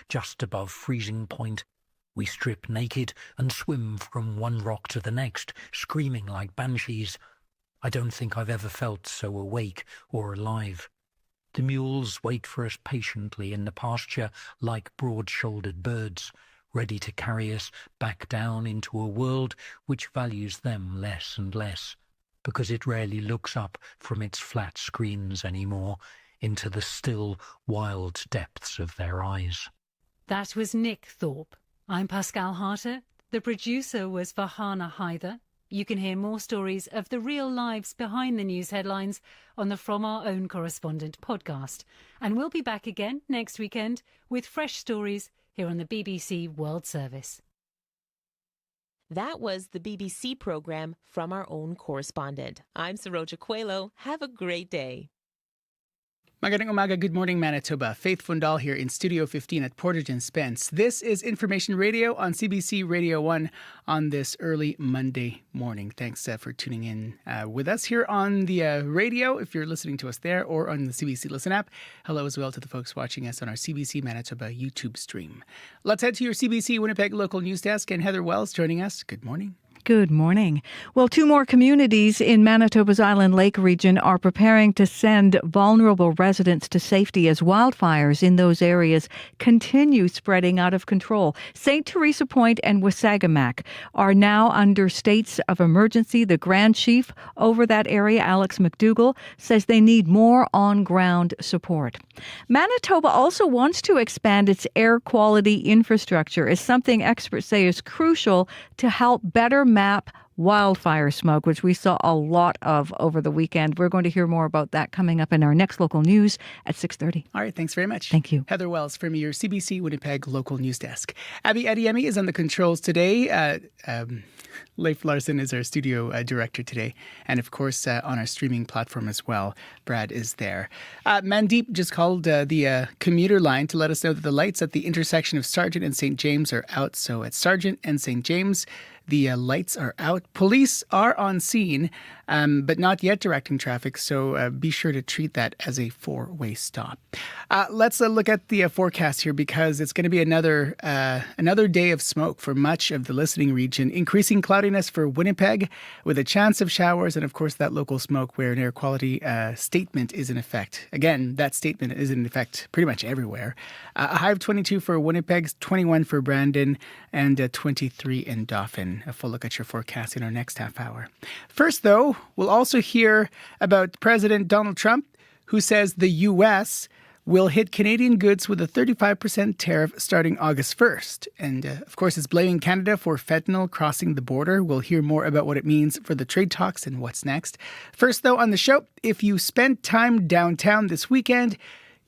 just above freezing point. We strip naked and swim from one rock to the next, screaming like banshees. I don't think I've ever felt so awake or alive. The mules wait for us patiently in the pasture like broad-shouldered birds, ready to carry us back down into a world which values them less and less, because it rarely looks up from its flat screens anymore into the still, wild depths of their eyes. That was Nick Thorpe. I'm Pascal Harter. The producer was Farhana Haider. You can hear more stories of the real lives behind the news headlines on the From Our Own Correspondent podcast. And we'll be back again next weekend with fresh stories here on the BBC World Service. That was the BBC programme From Our Own Correspondent. I'm Saroja Coelho. Have a great day. Magandang umaga, good morning Manitoba. Faith Fundal here in Studio 15 at Portage and Spence. This is Information Radio on CBC Radio 1 on this early Monday morning. Thanks for tuning in with us here on the radio, if you're listening to us there, or on the CBC Listen app. Hello as well to the folks watching us on our CBC Manitoba YouTube stream. Let's head to your CBC Winnipeg local news desk, and Heather Wells joining us. Good morning. Good morning. Well, 2 more communities in Manitoba's Island Lake region are preparing to send vulnerable residents to safety as wildfires in those areas continue spreading out of control. St. Teresa Point and Wasagamak are now under states of emergency. The Grand Chief over that area, Alex McDougall, says they need more on-ground support. Manitoba also wants to expand its air quality infrastructure as something experts say is crucial to help better map wildfire smoke, which we saw a lot of over the weekend. We're going to hear more about that coming up in our next local news at 6:30. All right, thanks very much. Thank you. Heather Wells from your CBC Winnipeg local news desk. Abby Adiemi is on the controls today. Leif Larson is our studio director today. And of course, on our streaming platform as well, Brad is there. Mandeep just called the commuter line to let us know that the lights at the intersection of Sargent and St. James are out. So at Sargent and St. James, the lights are out. Police are on scene, but not yet directing traffic, so be sure to treat that as a 4-way stop. Let's look at the forecast here, because it's going to be another day of smoke for much of the listening region. Increasing cloudiness for Winnipeg with a chance of showers, and of course that local smoke where an air quality statement is in effect. Again, that statement is in effect pretty much everywhere. A high of 22 for Winnipeg, 21 for Brandon, and 23 in Dauphin. A full look at your forecast in our next half hour. First, though, we'll also hear about President Donald Trump, who says the U.S. will hit Canadian goods with a 35% tariff starting August 1st. And, of course, is blaming Canada for fentanyl crossing the border. We'll hear more about what it means for the trade talks and what's next. First, though, on the show, if you spent time downtown this weekend,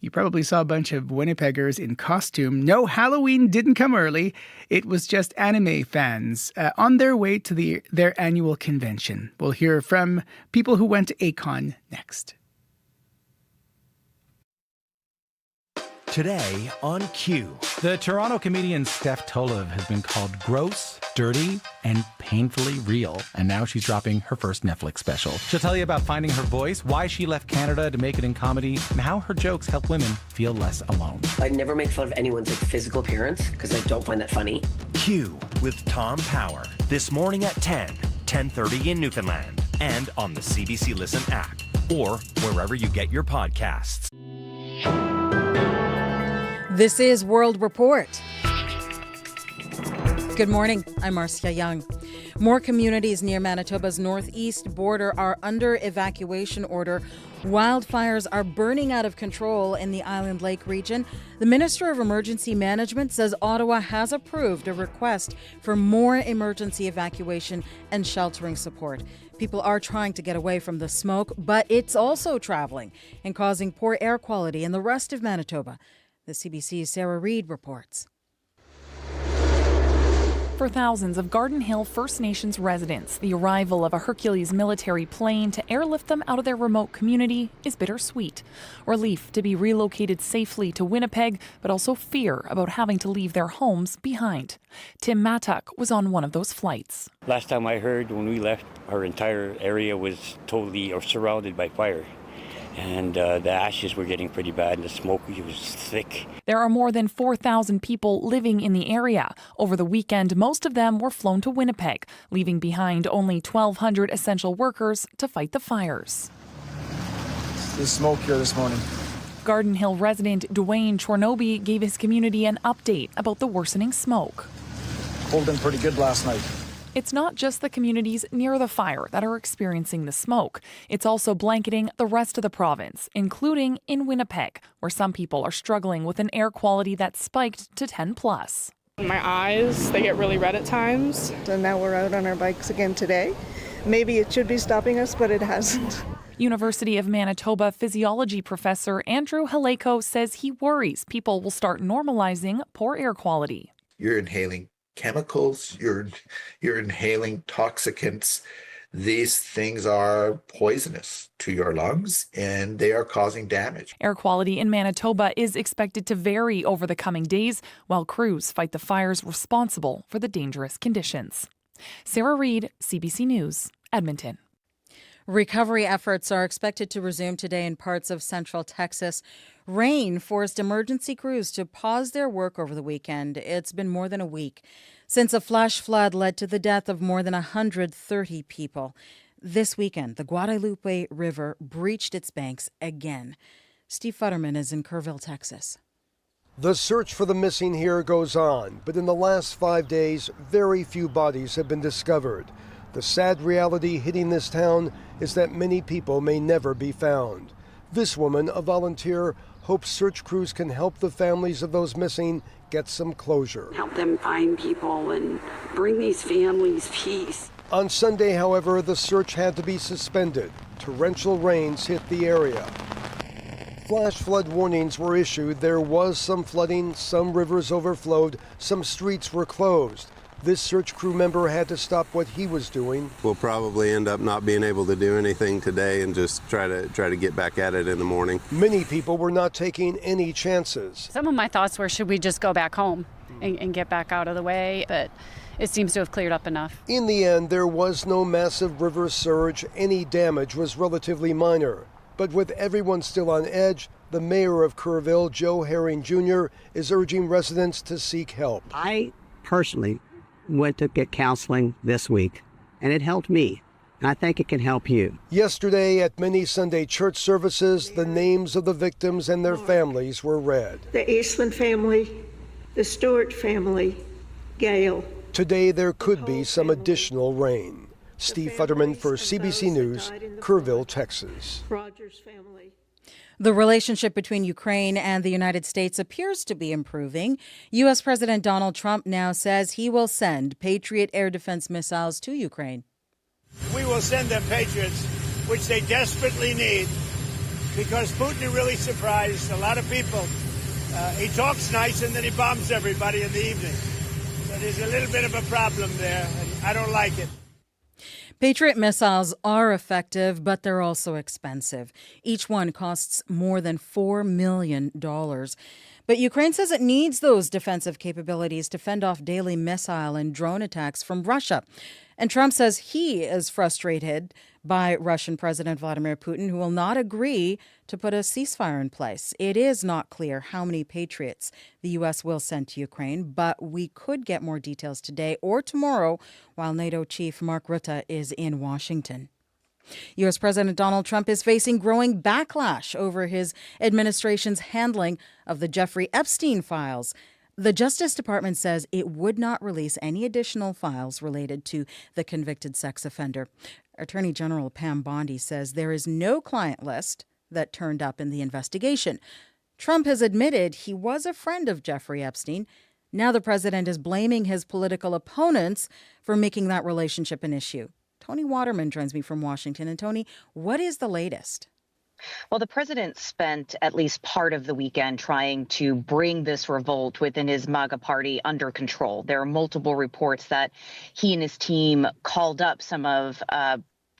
you probably saw a bunch of Winnipeggers in costume. No, Halloween didn't come early. It was just anime fans on their way to their annual convention. We'll hear from people who went to ACON next. Today on Q. The Toronto comedian Steph Tolev has been called gross, dirty, and painfully real. And now she's dropping her first Netflix special. She'll tell you about finding her voice, why she left Canada to make it in comedy, and how her jokes help women feel less alone. I never make fun of anyone's physical appearance because I don't find that funny. Q with Tom Power. This morning at 10:30 in Newfoundland. And on the CBC Listen app. Or wherever you get your podcasts. This is World Report. Good morning, I'm Marcia Young. More communities near Manitoba's northeast border are under evacuation order. Wildfires are burning out of control in the Island Lake region. The Minister of Emergency Management says Ottawa has approved a request for more emergency evacuation and sheltering support. People are trying to get away from the smoke, but it's also traveling and causing poor air quality in the rest of Manitoba. The CBC's Sarah Reid reports. For thousands of Garden Hill First Nations residents, the arrival of a Hercules military plane to airlift them out of their remote community is bittersweet. Relief to be relocated safely to Winnipeg, but also fear about having to leave their homes behind. Tim Mattuck was on one of those flights. Last time I heard, when we left, our entire area was totally or surrounded by fire. and the ashes were getting pretty bad, and the smoke was thick. There are more than 4,000 people living in the area. Over the weekend, most of them were flown to Winnipeg, leaving behind only 1,200 essential workers to fight the fires. There's smoke here this morning. Garden Hill resident Dwayne Chornoby gave his community an update about the worsening smoke. Holding pretty good last night. It's not just the communities near the fire that are experiencing the smoke. It's also blanketing the rest of the province, including in Winnipeg, where some people are struggling with an air quality that spiked to 10 plus. My eyes, they get really red at times. And now we're out on our bikes again today. Maybe it should be stopping us, but it hasn't. University of Manitoba physiology professor Andrew Haleko says he worries people will start normalizing poor air quality. You're inhaling chemicals, you're inhaling toxicants. These things are poisonous to your lungs and they are causing damage. Air quality in Manitoba is expected to vary over the coming days while crews fight the fires responsible for the dangerous conditions. Sarah Reed, CBC News, Edmonton. Recovery efforts are expected to resume today in parts of central Texas. Rain forced emergency crews to pause their work over the weekend. It's been more than a week since a flash flood led to the death of more than 130 people. This weekend, the Guadalupe River breached its banks again. Steve Futterman is in Kerrville, Texas. The search for the missing here goes on, but in the last 5 days, very few bodies have been discovered. The sad reality hitting this town is that many people may never be found. This woman, a volunteer, hopes search crews can help the families of those missing get some closure. Help them find people and bring these families peace. On Sunday, however, the search had to be suspended. Torrential rains hit the area. Flash flood warnings were issued. There was some flooding, some rivers overflowed, some streets were closed. This search crew member had to stop what he was doing. We'll probably end up not being able to do anything today and just try to get back at it in the morning. Many people were not taking any chances. Some of my thoughts were, should we just go back home and get back out of the way? But it seems to have cleared up enough. In the end, there was no massive river surge. Any damage was relatively minor. But with everyone still on edge, the mayor of Kerrville, Joe Herring Jr., is urging residents to seek help. I personally went to get counseling this week, and it helped me. And I think it can help you. Yesterday, at many Sunday church services, the names of the victims and their families were read. The Eastland family, the Stewart family, Gail. Today, there could be some additional rain. Steve Futterman for CBC News, Kerrville, Texas. Rogers family. The relationship between Ukraine and the United States appears to be improving. U.S. President Donald Trump now says he will send Patriot air defense missiles to Ukraine. We will send them Patriots, which they desperately need, because Putin is really surprised a lot of people. He talks nice and then he bombs everybody in the evening. So there's a little bit of a problem there, and I don't like it. Patriot missiles are effective, but they're also expensive. Each one costs more than $4 million. But Ukraine says it needs those defensive capabilities to fend off daily missile and drone attacks from Russia. And Trump says he is frustrated by Russian President Vladimir Putin, who will not agree to put a ceasefire in place. It is not clear how many Patriots the U.S. will send to Ukraine, but we could get more details today or tomorrow while NATO chief Mark Rutte is in Washington. U.S. President Donald Trump is facing growing backlash over his administration's handling of the Jeffrey Epstein files. The Justice Department says it would not release any additional files related to the convicted sex offender. Attorney General Pam Bondi says there is no client list that turned up in the investigation. Trump has admitted he was a friend of Jeffrey Epstein. Now the president is blaming his political opponents for making that relationship an issue. Tony Waterman joins me from Washington. And Tony, what is the latest? Well, the president spent at least part of the weekend trying to bring this revolt within his MAGA party under control. There are multiple reports that he and his team called up some of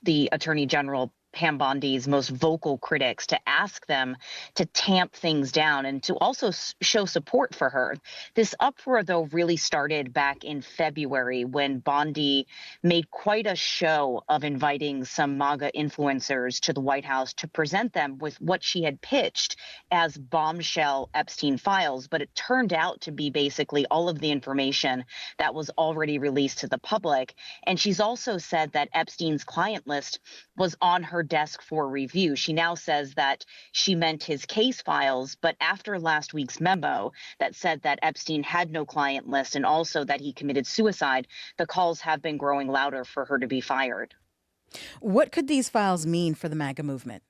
the Attorney General Pam Bondi's most vocal critics to ask them to tamp things down and to also show support for her. This uproar, though, really started back in February when Bondi made quite a show of inviting some MAGA influencers to the White House to present them with what she had pitched as bombshell Epstein files. But it turned out to be basically all of the information that was already released to the public. And she's also said that Epstein's client list was on her desk for review. She now says that she meant his case files, but after last week's memo that said that Epstein had no client list and also that he committed suicide, the calls have been growing louder for her to be fired. What could these files mean for the MAGA movement?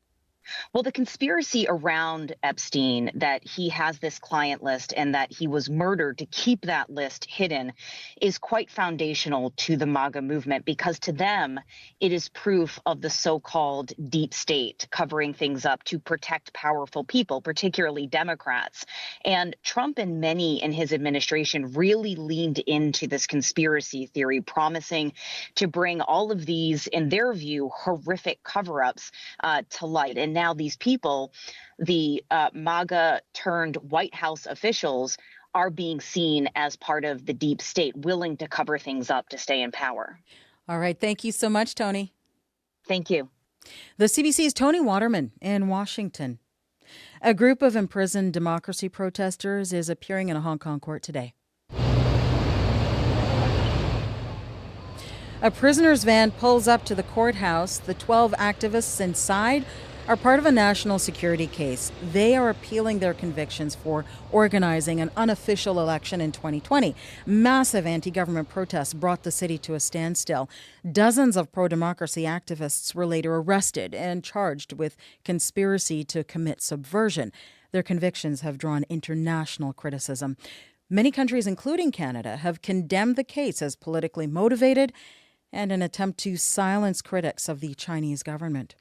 Well, the conspiracy around Epstein, that he has this client list and that he was murdered to keep that list hidden, is quite foundational to the MAGA movement because to them, it is proof of the so-called deep state covering things up to protect powerful people, particularly Democrats. And Trump and many in his administration really leaned into this conspiracy theory, promising to bring all of these, in their view, horrific cover-ups to light. And now these people, the MAGA turned White House officials, are being seen as part of the deep state, willing to cover things up to stay in power. All right. Thank you so much, Tony. Thank you. The CBC's Tony Waterman in Washington. A group of imprisoned democracy protesters is appearing in a Hong Kong court today. A prisoner's van pulls up to the courthouse. The 12 activists inside are part of a national security case. They are appealing their convictions for organizing an unofficial election in 2020. Massive anti-government protests brought the city to a standstill. Dozens of pro-democracy activists were later arrested and charged with conspiracy to commit subversion. Their convictions have drawn international criticism. Many countries, including Canada, have condemned the case as politically motivated and an attempt to silence critics of the Chinese government.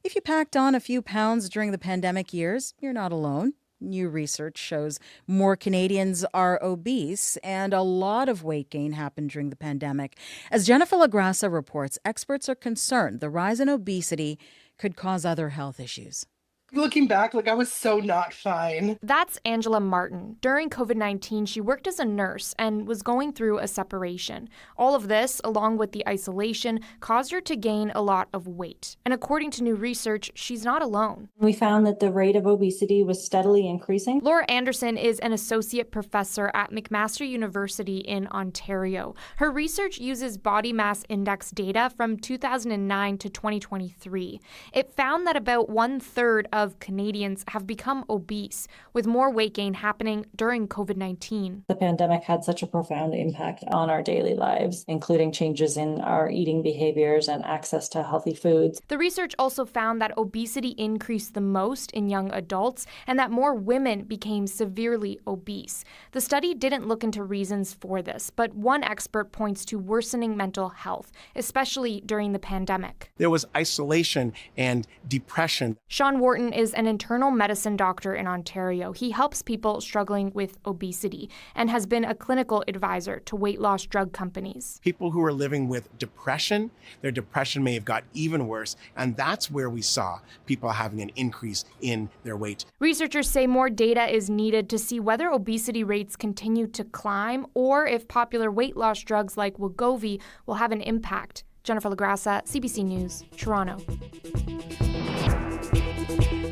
If you packed on a few pounds during the pandemic years, you're not alone. New research shows more Canadians are obese, and a lot of weight gain happened during the pandemic. As Jennifer LaGrassa reports, experts are concerned the rise in obesity could cause other health issues. Looking back, I was so not fine. That's Angela Martin. During COVID-19, she worked as a nurse and was going through a separation. All of this, along with the isolation, caused her to gain a lot of weight. And according to new research, she's not alone. We found that the rate of obesity was steadily increasing. Laura Anderson is an associate professor at McMaster University in Ontario. Her research uses body mass index data from 2009 to 2023. It found that about 1/3 of Canadians have become obese, with more weight gain happening during COVID-19. The pandemic had such a profound impact on our daily lives, including changes in our eating behaviors and access to healthy foods. The research also found that obesity increased the most in young adults and that more women became severely obese. The study didn't look into reasons for this, but one expert points to worsening mental health, especially during the pandemic. There was isolation and depression. Sean Wharton is an internal medicine doctor in Ontario. He helps people struggling with obesity and has been a clinical advisor to weight loss drug companies. People who are living with depression, their depression may have got even worse, and that's where we saw people having an increase in their weight. Researchers say more data is needed to see whether obesity rates continue to climb or if popular weight loss drugs like Wegovy will have an impact. Jennifer LaGrassa, CBC News, Toronto.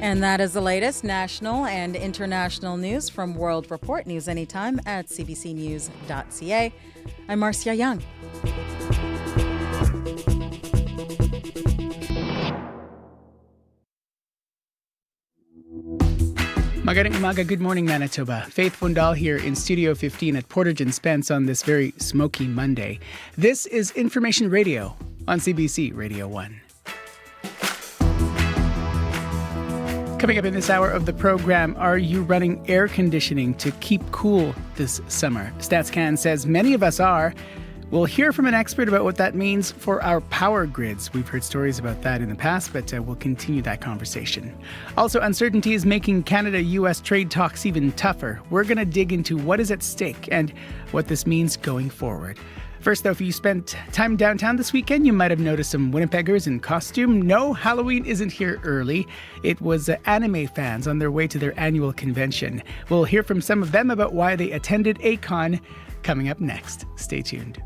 And that is the latest national and international news from World Report. News anytime at cbcnews.ca. I'm Marcia Young. Magaling umaga, good morning Manitoba. Faith Fundal here in Studio 15 at Portage and Spence on this very smoky Monday. This is Information Radio on CBC Radio 1. Coming up in this hour of the program, are you running air conditioning to keep cool this summer? StatsCan says many of us are. We'll hear from an expert about what that means for our power grids. We've heard stories about that in the past, but we'll continue that conversation. Also, uncertainty is making Canada-US trade talks even tougher. We're going to dig into what is at stake and what this means going forward. First, though, if you spent time downtown this weekend, you might have noticed some Winnipeggers in costume. No, Halloween isn't here early. It was anime fans on their way to their annual convention. We'll hear from some of them about why they attended ACON coming up next. Stay tuned.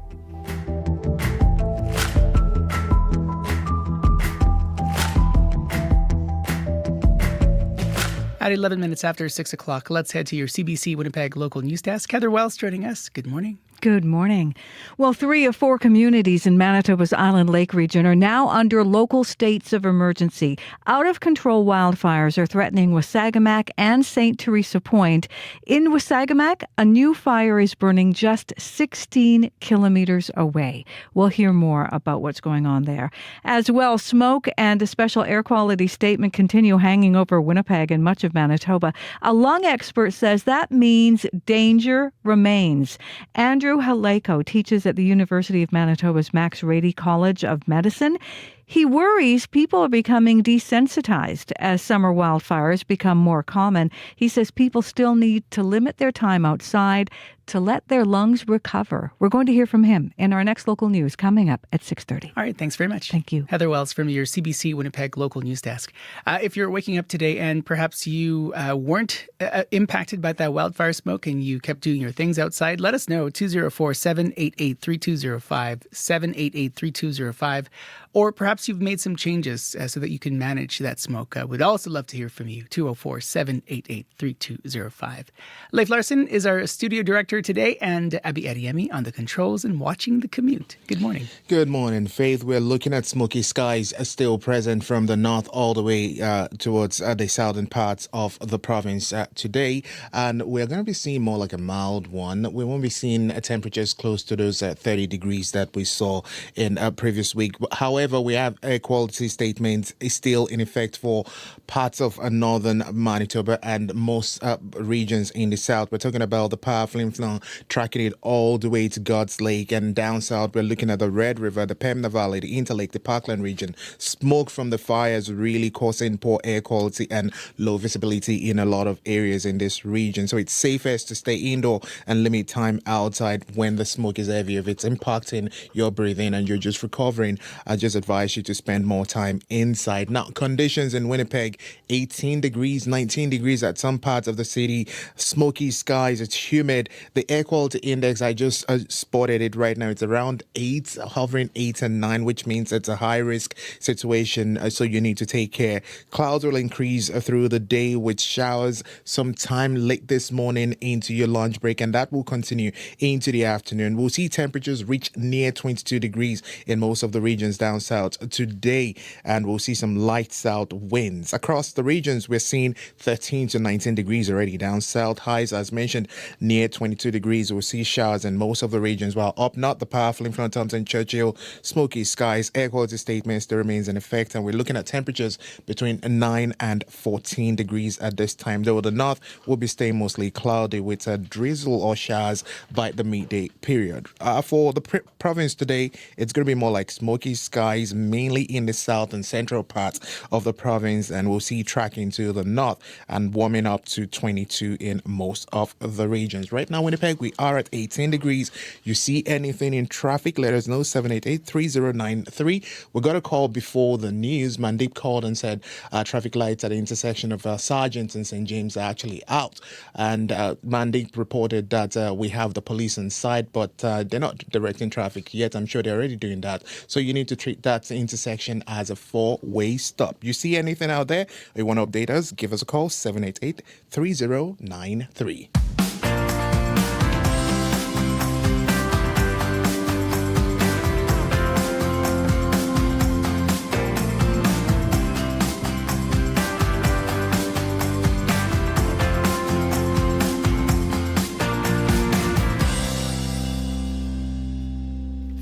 At 11 minutes after 6 o'clock, let's head to your CBC Winnipeg local news desk. Heather Wells joining us. Good morning. Good morning. Well, 3 of 4 communities in Manitoba's Island Lake region are now under local states of emergency. Out-of-control wildfires are threatening Wasagamak and St. Teresa Point. In Wasagamak, a new fire is burning just 16 kilometers away. We'll hear more about what's going on there. As well, smoke and a special air quality statement continue hanging over Winnipeg and much of Manitoba. A lung expert says that means danger remains. Andrew Haleko teaches at the University of Manitoba's Max Rady College of Medicine. He worries people are becoming desensitized as summer wildfires become more common. He says people still need to limit their time outside to let their lungs recover. We're going to hear from him in our next local news coming up at 6:30. All right, thanks very much. Thank you. Heather Wells from your CBC Winnipeg local news desk. If you're waking up today and perhaps you weren't impacted by that wildfire smoke and you kept doing your things outside, let us know. 204-788-3205, 788-3205. Or perhaps you've made some changes so that you can manage that smoke. We'd also love to hear from you. 204-788-3205. Leif Larson is our studio director today, and Abby Adiemi on the controls and watching the commute. Good morning. Good morning, Faith. We're looking at smoky skies still present from the north all the way towards the southern parts of the province today. And we're going to be seeing more like a mild one. We won't be seeing temperatures close to those 30 degrees that we saw in previous week. However, we have air quality statements still in effect for parts of northern Manitoba and most regions in the south. We're talking about the powerful influence tracking it all the way to God's Lake, and down south we're looking at the Red River, the Pembina Valley, the Interlake, the Parkland region. Smoke from the fires really causing poor air quality and low visibility in a lot of areas in this region. So it's safest to stay indoor and limit time outside when the smoke is heavy. If it's impacting your breathing and you're just recovering, I just advise you to spend more time inside. Now, conditions in Winnipeg, 18 degrees, 19 degrees at some parts of the city, smoky skies, it's humid. The air quality index, I just spotted it right now. It's around 8, hovering 8 and 9, which means it's a high risk situation. So you need to take care. Clouds will increase through the day with showers sometime late this morning into your lunch break, and that will continue into the afternoon. We'll see temperatures reach near 22 degrees in most of the regions down south today, and we'll see some light south winds. Across the regions, we're seeing 13 to 19 degrees already down south. Highs, as mentioned, near 22 degrees. We'll see showers in most of the regions, while up north, the powerful influence Thompson Churchill, smoky skies, air quality statement still remains in effect, and we're looking at temperatures between 9 and 14 degrees at this time, though the north will be staying mostly cloudy with a drizzle or showers by the midday period. For the province today, it's going to be more like smoky skies, mainly in the south and central parts of the province, and we'll see tracking to the north and warming up to 22 in most of the regions. Right now, Winnipeg, we are at 18 degrees. You see anything in traffic, let us know, 788-3093. We got a call before the news. Mandeep called and said traffic lights at the intersection of Sargent and St. James are actually out. And Mandeep reported that we have the police inside, but they're not directing traffic yet. I'm sure they're already doing that. So you need to treat that intersection as a 4-way stop. You see anything out there, or you want to update us, give us a call, 788-3093.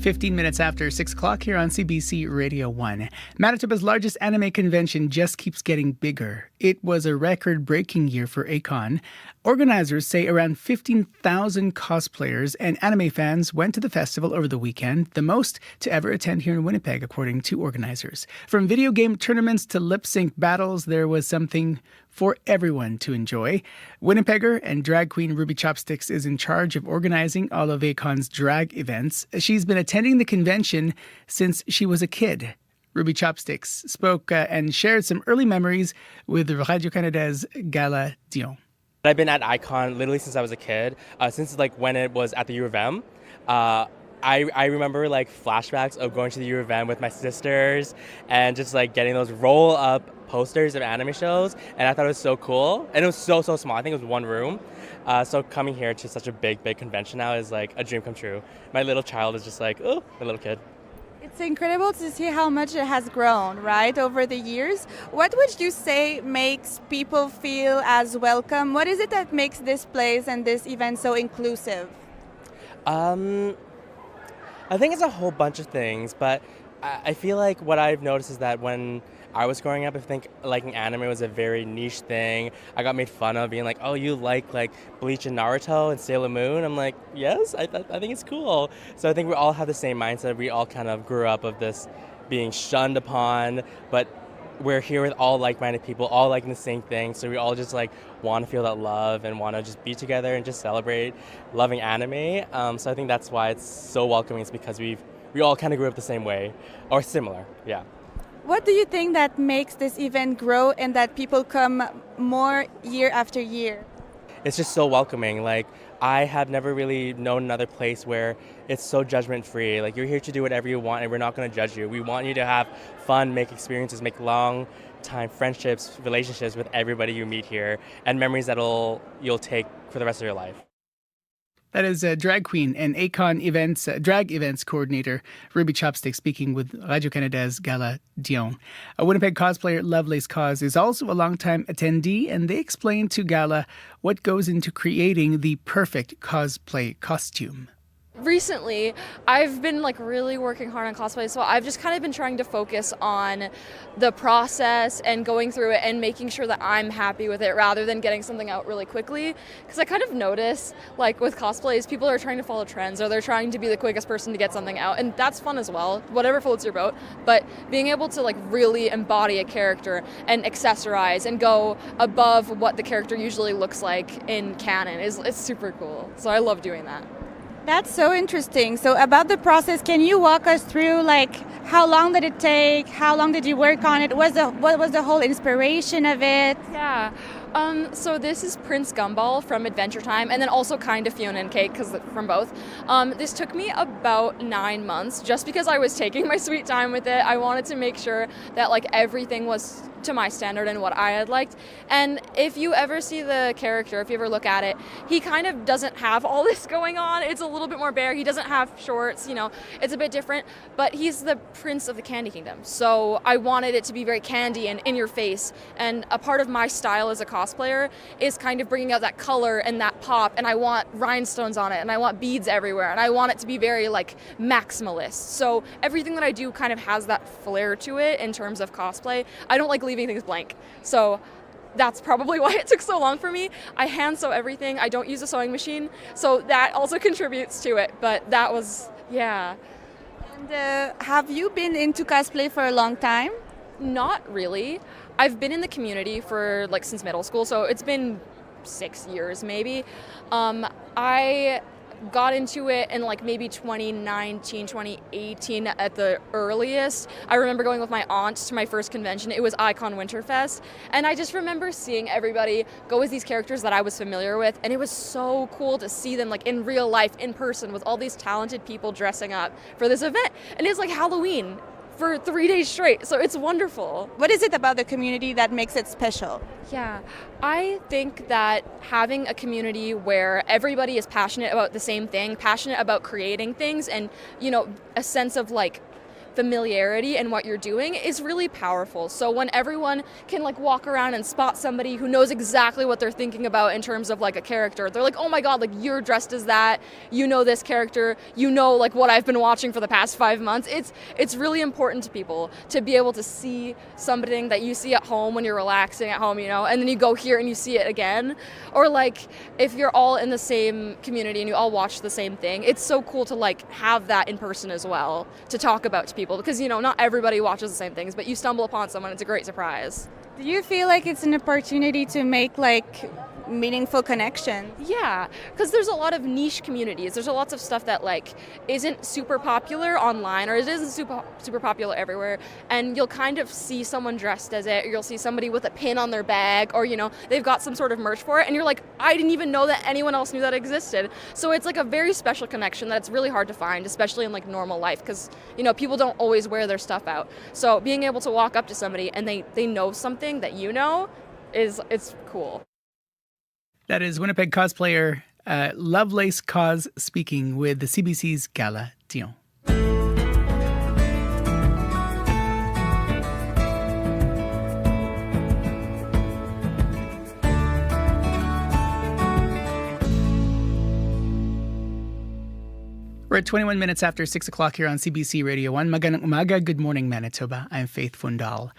15 minutes after 6 o'clock here on CBC Radio 1. Manitoba's largest anime convention just keeps getting bigger. It was a record-breaking year for ACON. Organizers say around 15,000 cosplayers and anime fans went to the festival over the weekend, the most to ever attend here in Winnipeg, according to organizers. From video game tournaments to lip-sync battles, there was something for everyone to enjoy. Winnipegger and drag queen Ruby Chopsticks is in charge of organizing all of Acon's drag events. She's been attending the convention since she was a kid. Ruby Chopsticks spoke and shared some early memories with Radio-Canada's Gala Dion. I've been at Icon literally since I was a kid, since like when it was at the U of M. I remember like flashbacks of going to the U of M with my sisters and just like getting those roll up posters of anime shows, and I thought it was so cool. And it was so small. I think it was one room. So coming here to such a big convention now is like a dream come true. My little child is just like, oh, my little kid. It's incredible to see how much it has grown, right, over the years. What would you say makes people feel as welcome? What is it that makes this place and this event so inclusive? I think it's a whole bunch of things, but I feel like what I've noticed is that when I was growing up, I think liking anime was a very niche thing. I got made fun of being like, oh, you like Bleach and Naruto and Sailor Moon? I'm like, yes, I think it's cool. So I think we all have the same mindset. We all kind of grew up of this being shunned upon, but we're here with all like-minded people, all liking the same thing. So we all just like want to feel that love and want to just be together and just celebrate loving anime. So I think that's why it's so welcoming. It's because we all kind of grew up the same way or similar. Yeah. What do you think that makes this event grow and that people come more year after year? It's just so welcoming. Like, I have never really known another place where it's so judgment-free. Like, you're here to do whatever you want and we're not going to judge you. We want you to have fun, make experiences, make long-time friendships, relationships with everybody you meet here, and memories that you'll take for the rest of your life. That is drag queen and Acon events, drag events coordinator Ruby Chopstick speaking with Radio-Canada's Gala Dion. A Winnipeg cosplayer, Lovelace Cause, is also a longtime attendee, and they explain to Gala what goes into creating the perfect cosplay costume. Recently, I've been really working hard on cosplay, so I've just kind of been trying to focus on the process and going through it and making sure that I'm happy with it rather than getting something out really quickly. Because I kind of notice, with cosplays, people are trying to follow trends or they're trying to be the quickest person to get something out, and that's fun as well, whatever floats your boat. But being able to really embody a character and accessorize and go above what the character usually looks like in canon it's super cool. So I love doing that. That's so interesting. So about the process, can you walk us through how long did it take? How long did you work on it? What was the whole inspiration of it? Yeah. So this is Prince Gumball from Adventure Time, and then also kind of Fiona and Cake, because from both. This took me about 9 months, just because I was taking my sweet time with it. I wanted to make sure that everything was to my standard and what I had liked. And if you ever see the character, if you ever look at it, he kind of doesn't have all this going on. It's a little bit more bare. He doesn't have shorts, it's a bit different, but he's the prince of the Candy Kingdom. So I wanted it to be very candy and in your face. And a part of my style as a cosplayer is kind of bringing out that color and that pop, and I want rhinestones on it, and I want beads everywhere, and I want it to be very maximalist. So everything that I do kind of has that flair to it in terms of cosplay. I don't like leaving things blank. So that's probably why it took so long for me. I hand sew everything. I don't use a sewing machine, so that also contributes to it. But that was, yeah. And have you been into cosplay for a long time? Not really. I've been in the community for since middle school, so it's been 6 years maybe. I got into it in maybe 2019, 2018 at the earliest. I remember going with my aunt to my first convention. It was Icon Winterfest, and I just remember seeing everybody go as these characters that I was familiar with, and it was so cool to see them in real life, in person, with all these talented people dressing up for this event. And it's like Halloween for 3 days straight, so it's wonderful. What is it about the community that makes it special? Yeah, I think that having a community where everybody is passionate about the same thing, passionate about creating things, and a sense of familiarity in what you're doing is really powerful. So when everyone can walk around and spot somebody who knows exactly what they're thinking about in terms of a character, they're like, oh my god, you're dressed as that, this character, what I've been watching for the past 5 months. It's really important to people to be able to see something that you see at home when you're relaxing at home, and then you go here and you see it again. Or if you're all in the same community and you all watch the same thing, it's so cool to have that in person as well, to talk about to people, because not everybody watches the same things, but you stumble upon someone, it's a great surprise. Do you feel like it's an opportunity to make like meaningful connection? Yeah, because there's a lot of niche communities. There's a lots of stuff that like isn't super popular online, or it isn't super popular everywhere. And you'll kind of see someone dressed as it, or you'll see somebody with a pin on their bag, or they've got some sort of merch for it, and you're like, I didn't even know that anyone else knew that existed. So it's like a very special connection that it's really hard to find, especially in like normal life, because people don't always wear their stuff out. So being able to walk up to somebody and they know something that it's cool. That is Winnipeg cosplayer Lovelace Cause speaking with the CBC's Gala Dion. We're at 21 minutes after 6 o'clock here on CBC Radio 1. Magandang umaga, good morning Manitoba. I'm Faith Fundal.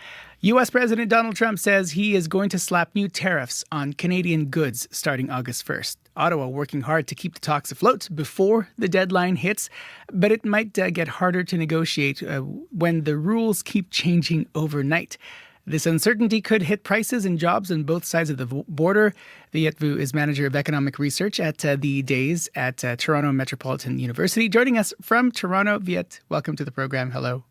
U.S. President Donald Trump says he is going to slap new tariffs on Canadian goods starting August 1st. Ottawa working hard to keep the talks afloat before the deadline hits, but it might get harder to negotiate when the rules keep changing overnight. This uncertainty could hit prices and jobs on both sides of the border. Viet Vu is Manager of Economic Research at the DAYS at Toronto Metropolitan University. Joining us from Toronto, Viet, welcome to the program. Hello.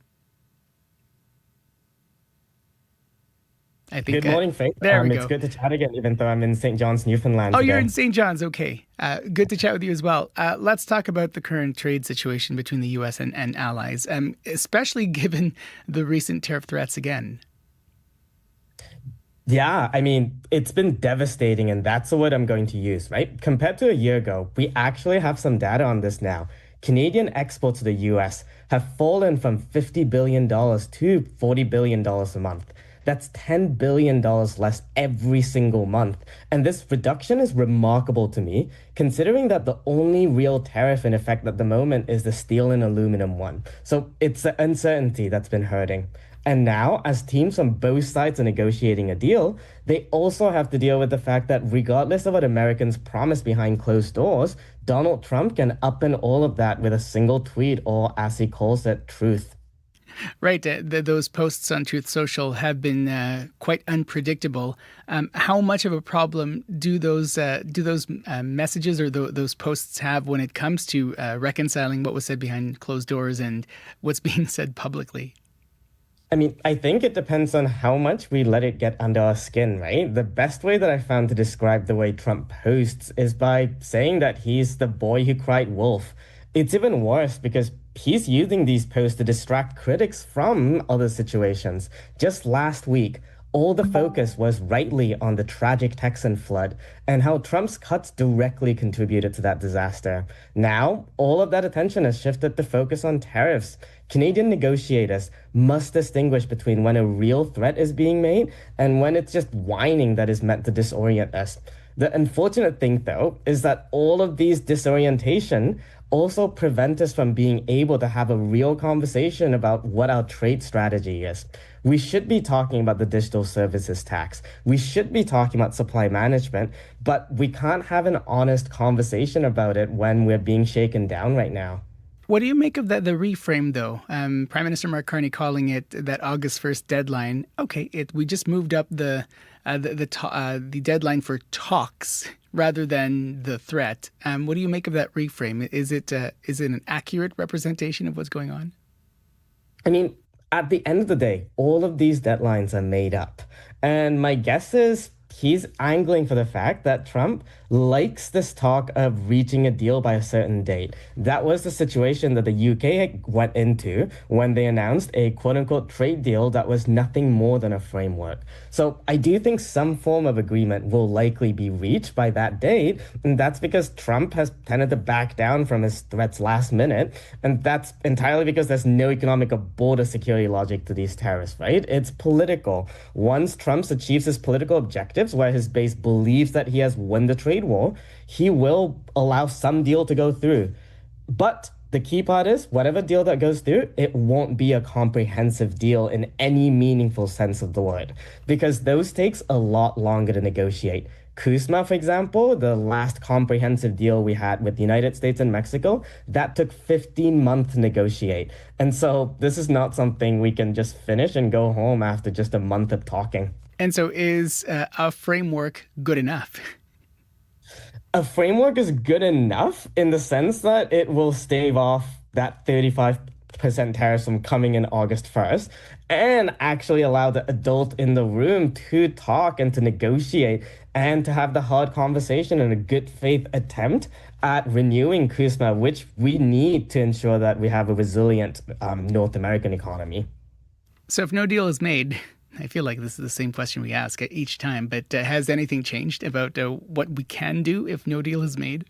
Good morning, Faith. There we go. It's good to chat again, even though I'm in St. John's, Newfoundland. Oh, today. you're in St. John's. Okay. Good to chat with you as well. Let's talk about the current trade situation between the U.S. and allies, especially given the recent tariff threats again. Yeah, I mean, it's been devastating, and that's the word I'm going to use, right? Compared to a year ago, we actually have some data on this now. Canadian exports to the U.S. have fallen from $50 billion to $40 billion a month. That's $10 billion less every single month. And this reduction is remarkable to me, considering that the only real tariff in effect at the moment is the steel and aluminum one. So it's the uncertainty that's been hurting. And now, as teams on both sides are negotiating a deal, they also have to deal with the fact that regardless of what Americans promise behind closed doors, Donald Trump can upend all of that with a single tweet, or as he calls it, truth. Right. Those posts on Truth Social have been quite unpredictable. How much of a problem do those messages or those posts have when it comes to reconciling what was said behind closed doors and what's being said publicly? I mean, I think it depends on how much we let it get under our skin, right? The best way that I found to describe the way Trump posts is by saying that he's the boy who cried wolf. It's even worse because he's using these posts to distract critics from other situations. Just last week, all the focus was rightly on the tragic Texan flood and how Trump's cuts directly contributed to that disaster. Now, all of that attention has shifted to focus on tariffs. Canadian negotiators must distinguish between when a real threat is being made and when it's just whining that is meant to disorient us. The unfortunate thing, though, is that all of these disorientation also prevent us from being able to have a real conversation about what our trade strategy is. We should be talking about the digital services tax. We should be talking about supply management, but we can't have an honest conversation about it when we're being shaken down right now. What do you make of the reframe, though? Prime Minister Mark Carney calling it that August 1st deadline. Okay, we just moved up the deadline for talks rather than the threat. What do you make of that reframe? Is it an accurate representation of what's going on? I mean, at the end of the day, all of these deadlines are made up. And my guess is he's angling for the fact that Trump likes this talk of reaching a deal by a certain date. That was the situation that the UK went into when they announced a quote-unquote trade deal that was nothing more than a framework. So I do think some form of agreement will likely be reached by that date, and that's because Trump has tended to back down from his threats last minute, and that's entirely because there's no economic or border security logic to these tariffs, right? It's political. Once Trump achieves his political objectives, where his base believes that he has won the trade war, he will allow some deal to go through. But the key part is, whatever deal that goes through, it won't be a comprehensive deal in any meaningful sense of the word, because those takes a lot longer to negotiate. CUSMA, for example, the last comprehensive deal we had with the United States and Mexico, that took 15 months to negotiate. And so this is not something we can just finish and go home after just a month of talking. And so is a framework good enough? A framework is good enough in the sense that it will stave off that 35% tariffs from coming in August 1st and actually allow the adult in the room to talk and to negotiate and to have the hard conversation and a good faith attempt at renewing CUSMA, which we need to ensure that we have a resilient North American economy. So if no deal is made, I feel like this is the same question we ask each time, but has anything changed about what we can do if no deal is made?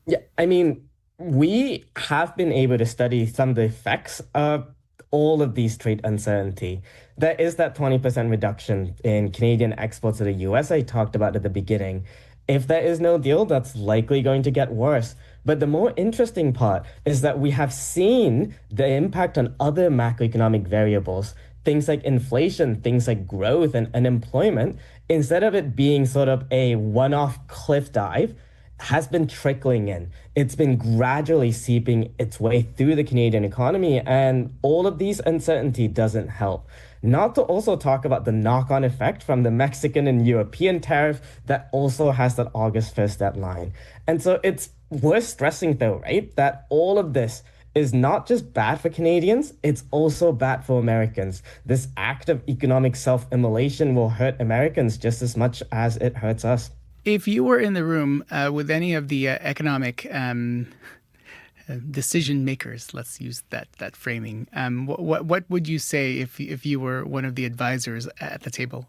Yeah, I mean, we have been able to study some of the effects of all of these trade uncertainty. There is that 20% reduction in Canadian exports to the US I talked about at the beginning. If there is no deal, that's likely going to get worse. But the more interesting part is that we have seen the impact on other macroeconomic variables, things like inflation, things like growth and unemployment, instead of it being sort of a one-off cliff dive, has been trickling in. It's been gradually seeping its way through the Canadian economy, and all of these uncertainty doesn't help. Not to also talk about the knock-on effect from the Mexican and European tariff that also has that August 1st deadline. And so it's worth stressing though, right, that all of this is not just bad for Canadians, it's also bad for Americans. This act of economic self-immolation will hurt Americans just as much as it hurts us. If you were in the room with any of the economic decision makers, let's use that framing, what would you say if you were one of the advisors at the table?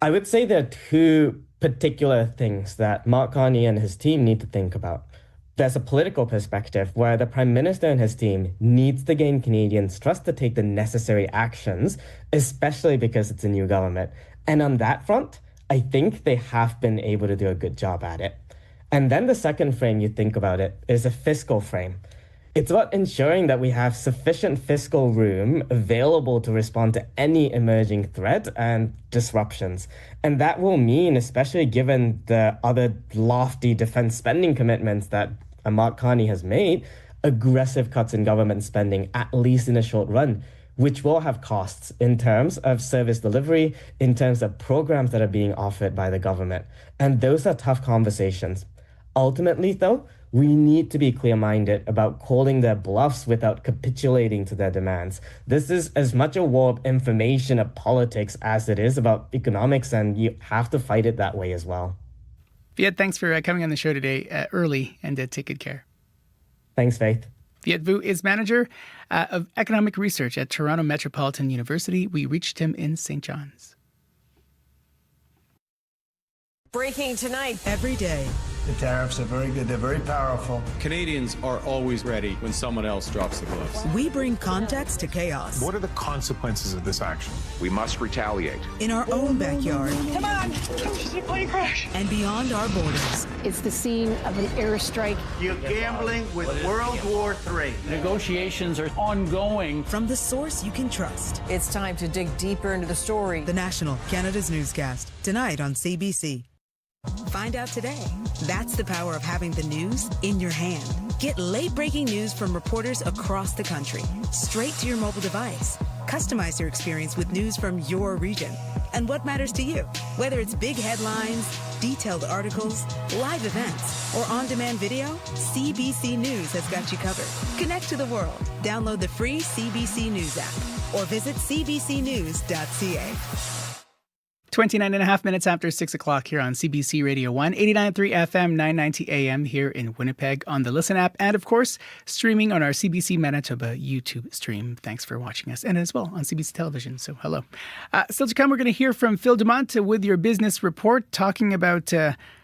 I would say there are two particular things that Mark Carney and his team need to think about. There's a political perspective where the Prime Minister and his team needs to gain Canadians' trust to take the necessary actions, especially because it's a new government. And on that front, I think they have been able to do a good job at it. And then the second frame you think about it is a fiscal frame. It's about ensuring that we have sufficient fiscal room available to respond to any emerging threat and disruptions. And that will mean, especially given the other lofty defense spending commitments that Mark Carney has made, aggressive cuts in government spending, at least in a short run, which will have costs in terms of service delivery, in terms of programs that are being offered by the government. And those are tough conversations. Ultimately, though, we need to be clear-minded about calling their bluffs without capitulating to their demands. This is as much a war of information of politics as it is about economics, and you have to fight it that way as well. Viet, thanks for coming on the show today early, and take good care. Thanks, Faith. Viet Vu is manager of economic research at Toronto Metropolitan University. We reached him in St. John's. Breaking tonight. Every day. The tariffs are very good. They're very powerful. Canadians are always ready when someone else drops the gloves. We bring context to chaos. What are the consequences of this action? We must retaliate. In our own backyard. Come on! Plane crash! And beyond our borders. It's the scene of an airstrike. You're gambling with World War III. Negotiations are ongoing. From the source you can trust. It's time to dig deeper into the story. The National, Canada's newscast. Tonight on CBC. Find out today. That's the power of having the news in your hand. Get late-breaking news from reporters across the country, straight to your mobile device. Customize your experience with news from your region and what matters to you. Whether it's big headlines, detailed articles, live events, or on-demand video, CBC News has got you covered. Connect to the world. Download the free CBC News app or visit cbcnews.ca. 29 and a half minutes after 6 o'clock here on CBC Radio 1, 89.3 FM, 990 AM here in Winnipeg on the Listen app, and of course, streaming on our CBC Manitoba YouTube stream. Thanks for watching us, and as well on CBC Television, so hello. Still to come, we're going to hear from Phil Dumont with your business report, talking about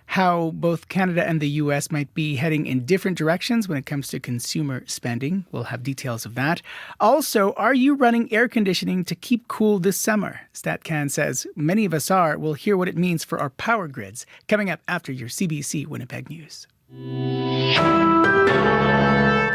how both Canada and the U.S. might be heading in different directions when it comes to consumer spending. We'll have details of that. Also, are you running air conditioning to keep cool this summer? StatCan says many of us are. We'll hear what it means for our power grids coming up after your CBC Winnipeg News.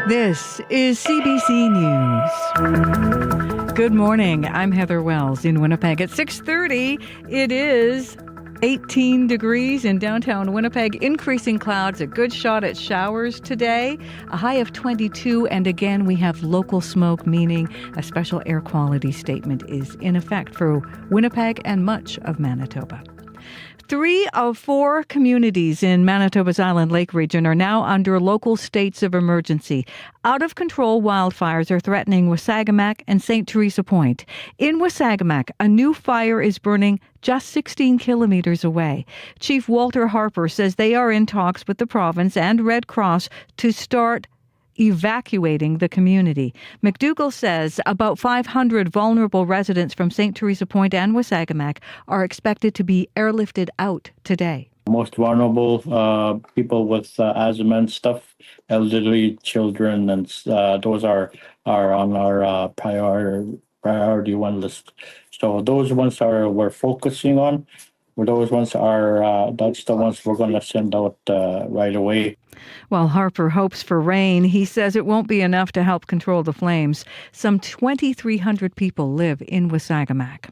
This is CBC News. Good morning. I'm Heather Wells in Winnipeg. At 6:30, it is 18 degrees in downtown Winnipeg. Increasing clouds, a good shot at showers today. A high of 22, and again we have local smoke, meaning a special air quality statement is in effect for Winnipeg and much of Manitoba. 3 of 4 communities in Manitoba's Island Lake region are now under local states of emergency. Out-of-control wildfires are threatening Wasagamak and St. Teresa Point. In Wasagamak, a new fire is burning just 16 kilometers away. Chief Walter Harper says they are in talks with the province and Red Cross to start evacuating the community. McDougall says about 500 vulnerable residents from St. Teresa Point and Wasagamak are expected to be airlifted out today. Most vulnerable people with asthma and stuff, elderly, children, and those are on our priority one list. So those ones we're focusing on. Those ones that's the ones we're going to send out right away. While Harper hopes for rain, he says it won't be enough to help control the flames. Some 2,300 people live in Wasagamak.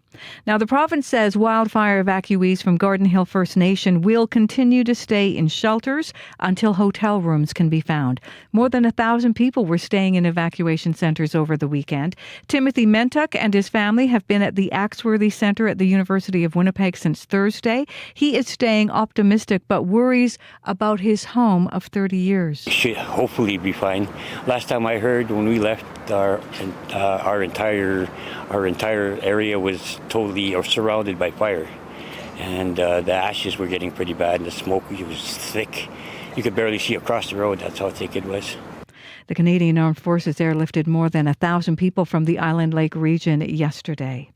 Now, the province says wildfire evacuees from Garden Hill First Nation will continue to stay in shelters until hotel rooms can be found. More than 1,000 people were staying in evacuation centres over the weekend. Timothy Mentuck and his family have been at the Axworthy Centre at the University of Winnipeg since Thursday. He is staying optimistic but worries about his home of 30 years. Should hopefully be fine. Last time I heard, when we left, our entire area was totally surrounded by fire, and the ashes were getting pretty bad, and the smoke was thick. You could barely see across the road. That's how thick it was. The Canadian Armed Forces airlifted more than 1,000 people from the Island Lake region yesterday.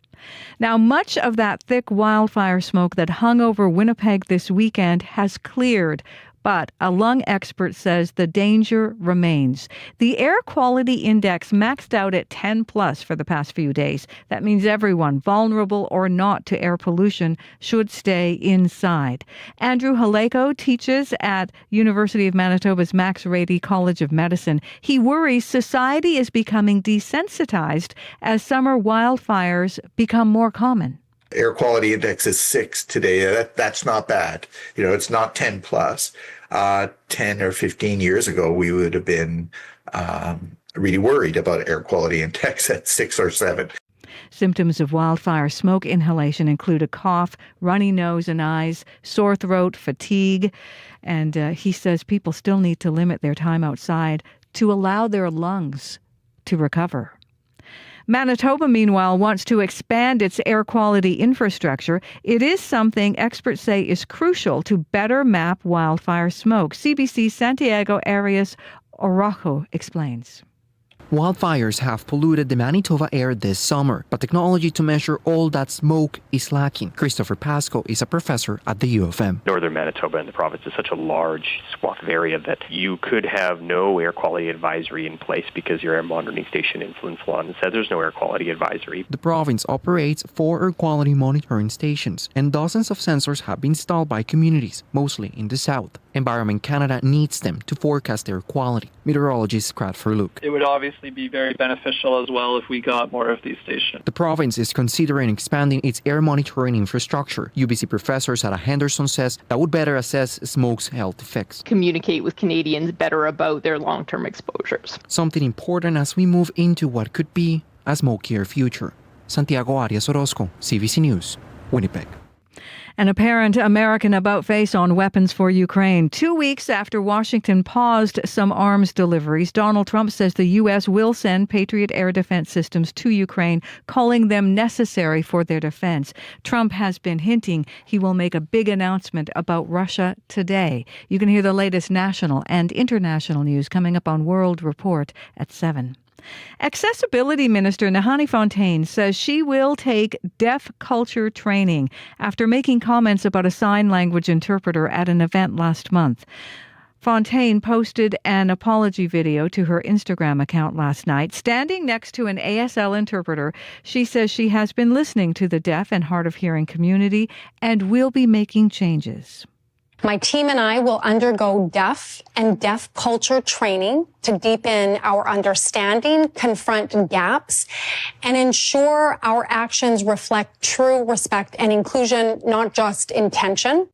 Now, much of that thick wildfire smoke that hung over Winnipeg this weekend has cleared, but a lung expert says the danger remains. The air quality index maxed out at 10 plus for the past few days. That means everyone, vulnerable or not to air pollution, should stay inside. Andrew Haleko teaches at University of Manitoba's Max Rady College of Medicine. He worries society is becoming desensitized as summer wildfires become more common. Air quality index is 6 today. That's not bad. It's not 10 plus. 10 or 15 years ago, we would have been really worried about air quality index at 6 or 7. Symptoms of wildfire smoke inhalation include a cough, runny nose and eyes, sore throat, fatigue. And he says people still need to limit their time outside to allow their lungs to recover. Manitoba, meanwhile, wants to expand its air quality infrastructure. It is something experts say is crucial to better map wildfire smoke. CBC Santiago Arias Orojo explains. Wildfires have polluted the Manitoba air this summer, but technology to measure all that smoke is lacking. Christopher Pasco is a professor at the U of M. Northern Manitoba and the province is such a large swath of area that you could have no air quality advisory in place because your air monitoring station influence law said there's no air quality advisory. The province operates 4 air quality monitoring stations, and dozens of sensors have been installed by communities, mostly in the south. Environment Canada needs them to forecast air quality. Meteorologist Cradford Luke. It would obviously be very beneficial as well if we got more of these stations. The province is considering expanding its air monitoring infrastructure. UBC professor Sarah Henderson says that would better assess smoke's health effects. Communicate with Canadians better about their long-term exposures. Something important as we move into what could be a smokier future. Santiago Arias Orozco, CBC News, Winnipeg. An apparent American about-face on weapons for Ukraine. 2 weeks after Washington paused some arms deliveries, Donald Trump says the U.S. will send Patriot air defense systems to Ukraine, calling them necessary for their defense. Trump has been hinting he will make a big announcement about Russia today. You can hear the latest national and international news coming up on World Report at 7. Accessibility Minister Nahanni Fontaine says she will take deaf culture training after making comments about a sign language interpreter at an event last month. Fontaine posted an apology video to her Instagram account last night. Standing next to an ASL interpreter, she says she has been listening to the deaf and hard of hearing community and will be making changes. My team and I will undergo deaf and deaf culture training to deepen our understanding, confront gaps, and ensure our actions reflect true respect and inclusion, not just intention.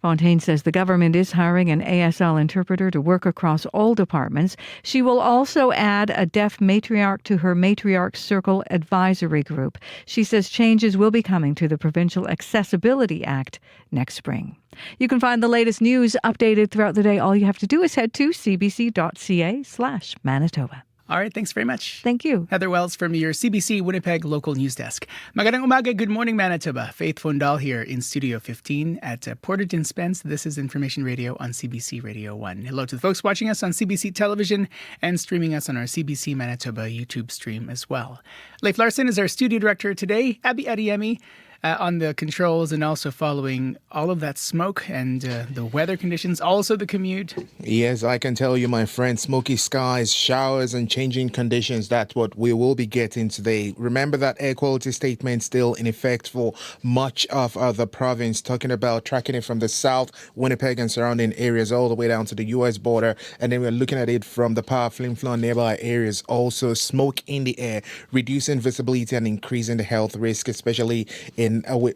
Fontaine says the government is hiring an ASL interpreter to work across all departments. She will also add a deaf matriarch to her Matriarch Circle advisory group. She says changes will be coming to the Provincial Accessibility Act next spring. You can find the latest news updated throughout the day. All you have to do is head to cbc.ca/Manitoba. All right, thanks very much. Thank you. Heather Wells from your CBC Winnipeg Local News Desk. Magandang umaga, good morning Manitoba. Faith Fundal here in Studio 15 at Porterton Spence. This is Information Radio on CBC Radio 1. Hello to the folks watching us on CBC Television and streaming us on our CBC Manitoba YouTube stream as well. Leif Larson is our studio director today. Abby Adiemi on the controls and also following all of that smoke and the weather conditions, also the commute. Yes, I can tell you, my friend, smoky skies, showers and changing conditions. That's what we will be getting today. Remember that air quality statement still in effect for much of the province, talking about tracking it from the south, Winnipeg and surrounding areas all the way down to the U.S. border. And then we're looking at it from the Power Flin Flon nearby areas. Also smoke in the air, reducing visibility and increasing the health risk, especially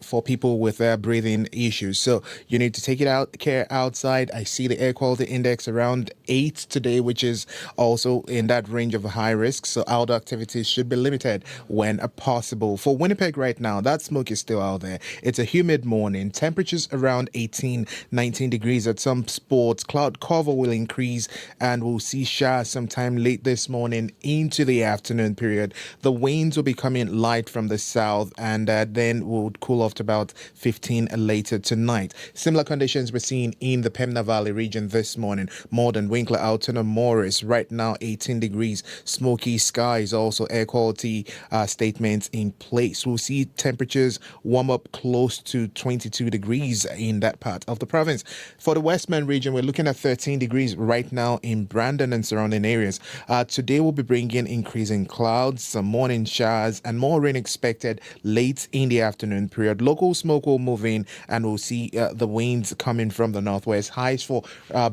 for people with breathing issues. So you need to take care outside. I see the air quality index around 8 today, which is also in that range of high risk. So outdoor activities should be limited when possible. For Winnipeg right now, that smoke is still out there. It's a humid morning. Temperatures around 18, 19 degrees at some spots. Cloud cover will increase and we'll see showers sometime late this morning into the afternoon period. The winds will be coming light from the south and then will cool off to about 15 later tonight. Similar conditions we're seeing in the Pembina Valley region this morning. Morden, Winkler, Alton and Morris. Right now 18 degrees. Smoky skies. Also air quality statements in place. We'll see temperatures warm up close to 22 degrees in that part of the province. For the Westman region, we're looking at 13 degrees right now in Brandon and surrounding areas. Today we'll be bringing increasing clouds, some morning showers and more rain expected late in the afternoon period. Local smoke will move in and we'll see the winds coming from the northwest. Highs for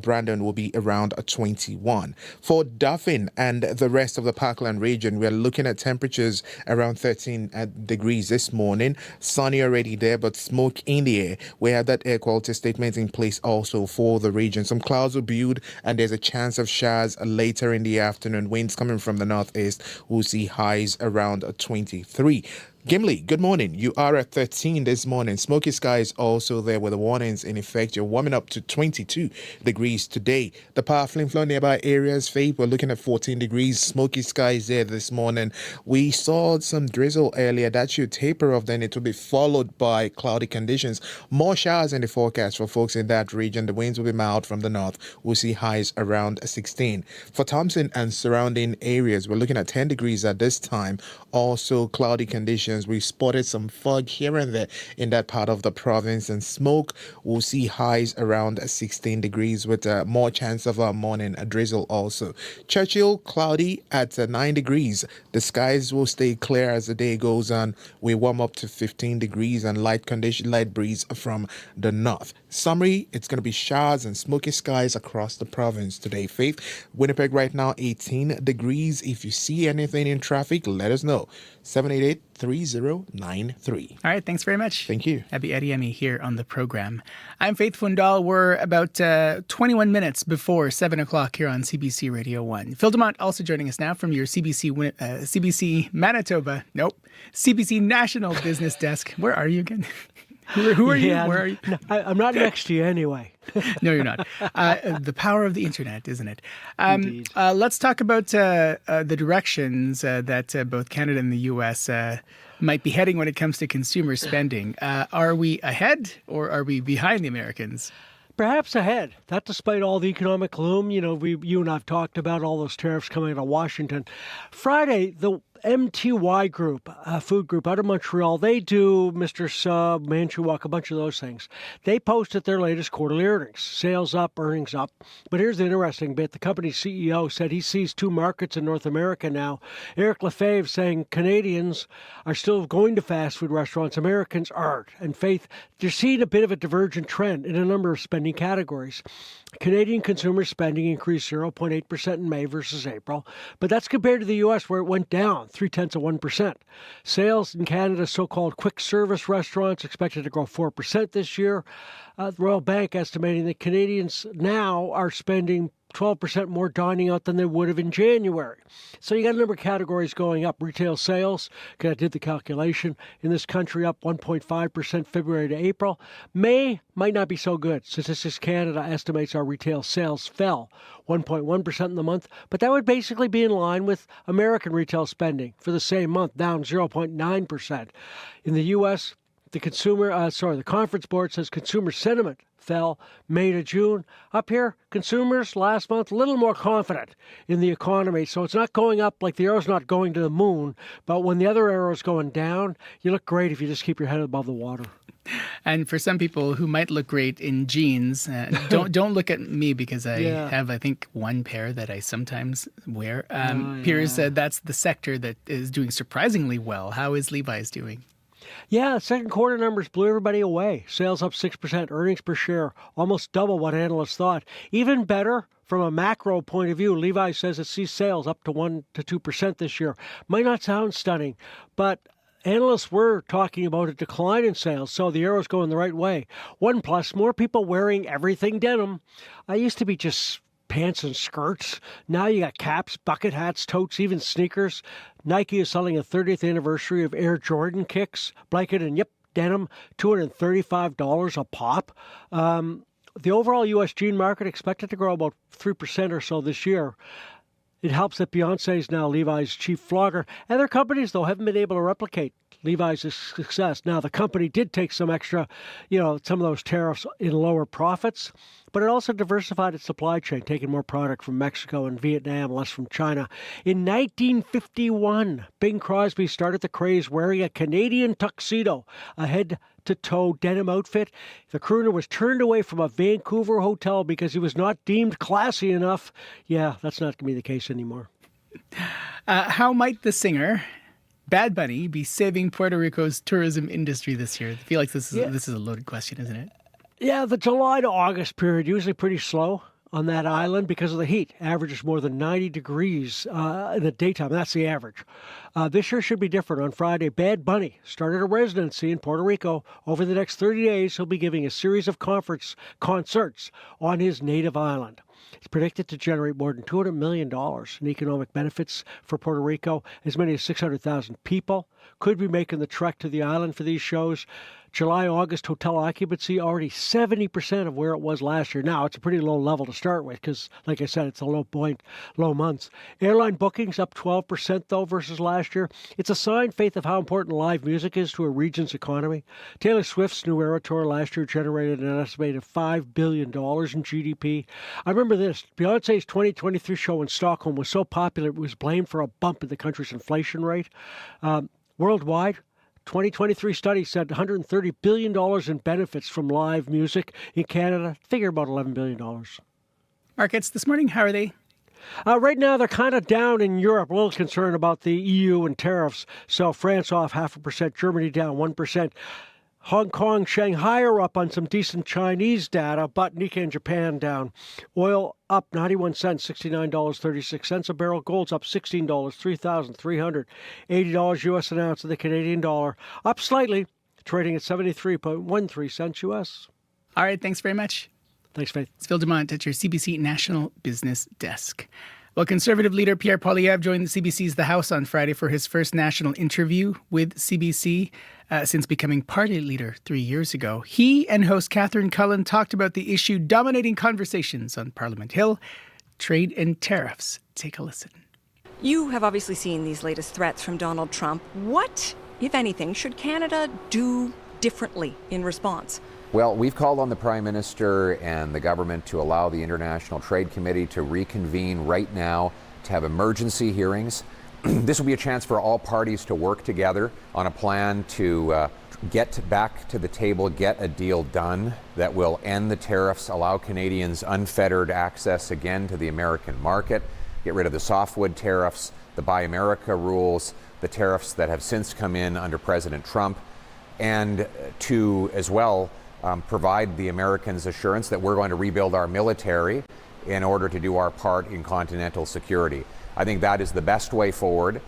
Brandon will be around 21. For Dauphin and the rest of the Parkland region, we're looking at temperatures around 13 degrees this morning. Sunny already there, but smoke in the air. We have that air quality statement in place also for the region. Some clouds will build and there's a chance of showers later in the afternoon. Winds coming from the northeast. We'll see highs around 23. Gimli, good morning. You are at 13 this morning. Smoky skies also there with the warnings in effect. You're warming up to 22 degrees today. The Power Flin Flon nearby areas, Faith, we're looking at 14 degrees. Smoky skies there this morning. We saw some drizzle earlier. That should taper off. Then it will be followed by cloudy conditions. More showers in the forecast for folks in that region. The winds will be mild from the north. We'll see highs around 16. For Thompson and surrounding areas, we're looking at 10 degrees at this time. Also cloudy conditions. We spotted some fog here and there in that part of the province and smoke. We'll see highs around 16 degrees with more chance of a morning drizzle also. Churchill, cloudy at 9 degrees. The skies will stay clear as the day goes on. We warm up to 15 degrees and light breeze from the north. Summary, it's going to be showers and smoky skies across the province today. Faith, Winnipeg right now 18 degrees. If you see anything in traffic, let us know. 788-3093. All right, thanks very much. Thank you. Abby Adiemi here on the program. I'm Faith Fundal. We're about 21 minutes before 7 o'clock here on CBC Radio 1. Phil Dumont also joining us now from your CBC Manitoba, CBC National Business Desk. Where are you again? Who are you? Where are you? No, I'm not next to you anyway. No, you're not. The power of the internet, isn't it? Indeed. Let's talk about the directions that both Canada and the U.S. Might be heading when it comes to consumer spending. Are we ahead or are we behind the Americans? Perhaps ahead. That despite all the economic gloom, you and I've talked about all those tariffs coming out of Washington. Friday, MTY Group, a food group out of Montreal. They do Mr. Sub, Manchewok, a bunch of those things. They posted their latest quarterly earnings. Sales up, earnings up. But here's the interesting bit. The company's CEO said he sees two markets in North America now. Eric Lefebvre saying Canadians are still going to fast food restaurants. Americans aren't. And Faith, you're seeing a bit of a divergent trend in a number of spending categories. Canadian consumer spending increased 0.8% in May versus April, but that's compared to the U.S. where it went down 0.3%. Sales in Canada's so-called quick service restaurants expected to grow 4% this year. The Royal Bank estimating that Canadians now are spending 12% more dining out than they would have in January. So you got a number of categories going up. Retail sales, I did the calculation, in this country up 1.5% February to April. May might not be so good. Statistics Canada estimates our retail sales fell 1.1% in the month, but that would basically be in line with American retail spending for the same month, down 0.9%. In the U.S., the Conference Board says consumer sentiment fell May to June. Up here, consumers last month a little more confident in the economy. So it's not going up like the arrow's not going to the moon, but when the other arrow's going down, you look great if you just keep your head above the water. And for some people who might look great in jeans, don't look at me because I have, I think, one pair that I sometimes wear. Piers said that's the sector that is doing surprisingly well. How is Levi's doing? Yeah, second quarter numbers blew everybody away. Sales up 6%, earnings per share almost double what analysts thought. Even better, from a macro point of view, Levi says it sees sales up to 1 to 2% this year. Might not sound stunning, but analysts were talking about a decline in sales, so the arrow's going the right way. One plus, more people wearing everything denim. I used to be just pants and skirts. Now you got caps, bucket hats, totes, even sneakers. Nike is selling a 30th anniversary of Air Jordan kicks, blanket and denim, $235 a pop. The overall U.S. jean market expected to grow about 3% or so this year. It helps that Beyonce is now Levi's chief flogger. Other companies, though, haven't been able to replicate Levi's success. Now, the company did take some extra, some of those tariffs in lower profits, but it also diversified its supply chain, taking more product from Mexico and Vietnam, less from China. In 1951, Bing Crosby started the craze wearing a Canadian tuxedo, a head-to-toe denim outfit. The crooner was turned away from a Vancouver hotel because he was not deemed classy enough. Yeah, that's not going to be the case anymore. How might the singer Bad Bunny be saving Puerto Rico's tourism industry this year? I feel like this is a loaded question, isn't it? Yeah, the July to August period, usually pretty slow on that island because of the heat. Averages more than 90 degrees in the daytime. That's the average. This year should be different. On Friday, Bad Bunny started a residency in Puerto Rico. Over the next 30 days, he'll be giving a series of concerts on his native island. It's predicted to generate more than $200 million in economic benefits for Puerto Rico. As many as 600,000 people could be making the trek to the island for these shows. July, August hotel occupancy already 70% of where it was last year. Now, it's a pretty low level to start with because, like I said, it's a low months. Airline bookings up 12%, though, versus last year. It's a sign, Faith, of how important live music is to a region's economy. Taylor Swift's New Era tour last year generated an estimated $5 billion in GDP. I remember this. Beyonce's 2023 show in Stockholm was so popular it was blamed for a bump in the country's inflation rate. Worldwide, 2023 study said $130 billion in benefits from live music. In Canada, figure about $11 billion. Markets this morning, how are they? Right now, they're kind of down in Europe. A little concerned about the EU and tariffs. So France off 0.5%, Germany down 1%. Hong Kong, Shanghai are up on some decent Chinese data, but Nikkei and Japan down. Oil up 91 cents, $69.36 a barrel. Gold's up $16, $3,380 U.S. an ounce of the Canadian dollar. Up slightly, trading at 73.13 cents U.S. All right, thanks very much. Thanks, Faith. It's Phil Dumont at your CBC National Business Desk. Well, Conservative leader Pierre Poilievre joined CBC's The House on Friday for his first national interview with CBC since becoming party leader 3 years ago. He and host Catherine Cullen talked about the issue dominating conversations on Parliament Hill, trade and tariffs. Take a listen. You have obviously seen these latest threats from Donald Trump. What, if anything, should Canada do differently in response? Well, we've called on the Prime Minister and the government to allow the International Trade Committee to reconvene right now to have emergency hearings this will be a chance for all parties to work together on a plan to get back to the table, get a deal done that will end the tariffs, allow Canadians unfettered access again to the American market, get rid of the softwood tariffs, the Buy America rules, the tariffs that have since come in under President Trump, and to as well provide the Americans assurance that we're going to rebuild our military in order to do our part in continental security. I think that is the best way forward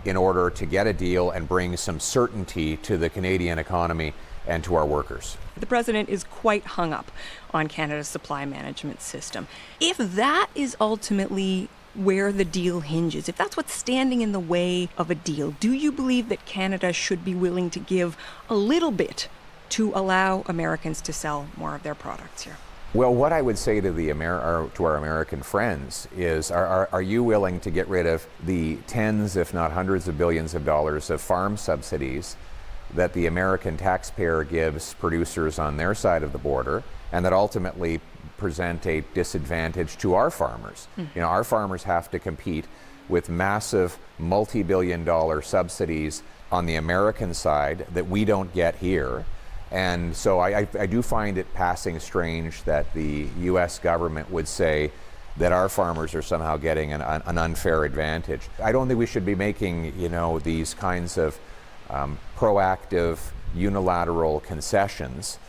in order to get a deal and bring some certainty to the Canadian economy and to our workers. The president is quite hung up on Canada's supply management system. If that is ultimately where the deal hinges, if that's what's standing in the way of a deal, do you believe that Canada should be willing to give a little bit to allow Americans to sell more of their products here? Well, what I would say to to our American friends is, are you willing to get rid of the tens, if not hundreds of billions of dollars of farm subsidies that the American taxpayer gives producers on their side of the border, and that ultimately present a disadvantage to our farmers? You know, our farmers have to compete with massive multi-billion-dollar subsidies on the American side that we don't get here. And so I do find it passing strange that the U.S. government would say that our farmers are somehow getting an unfair advantage. I don't think we should be making, you know, these kinds of proactive, unilateral concessions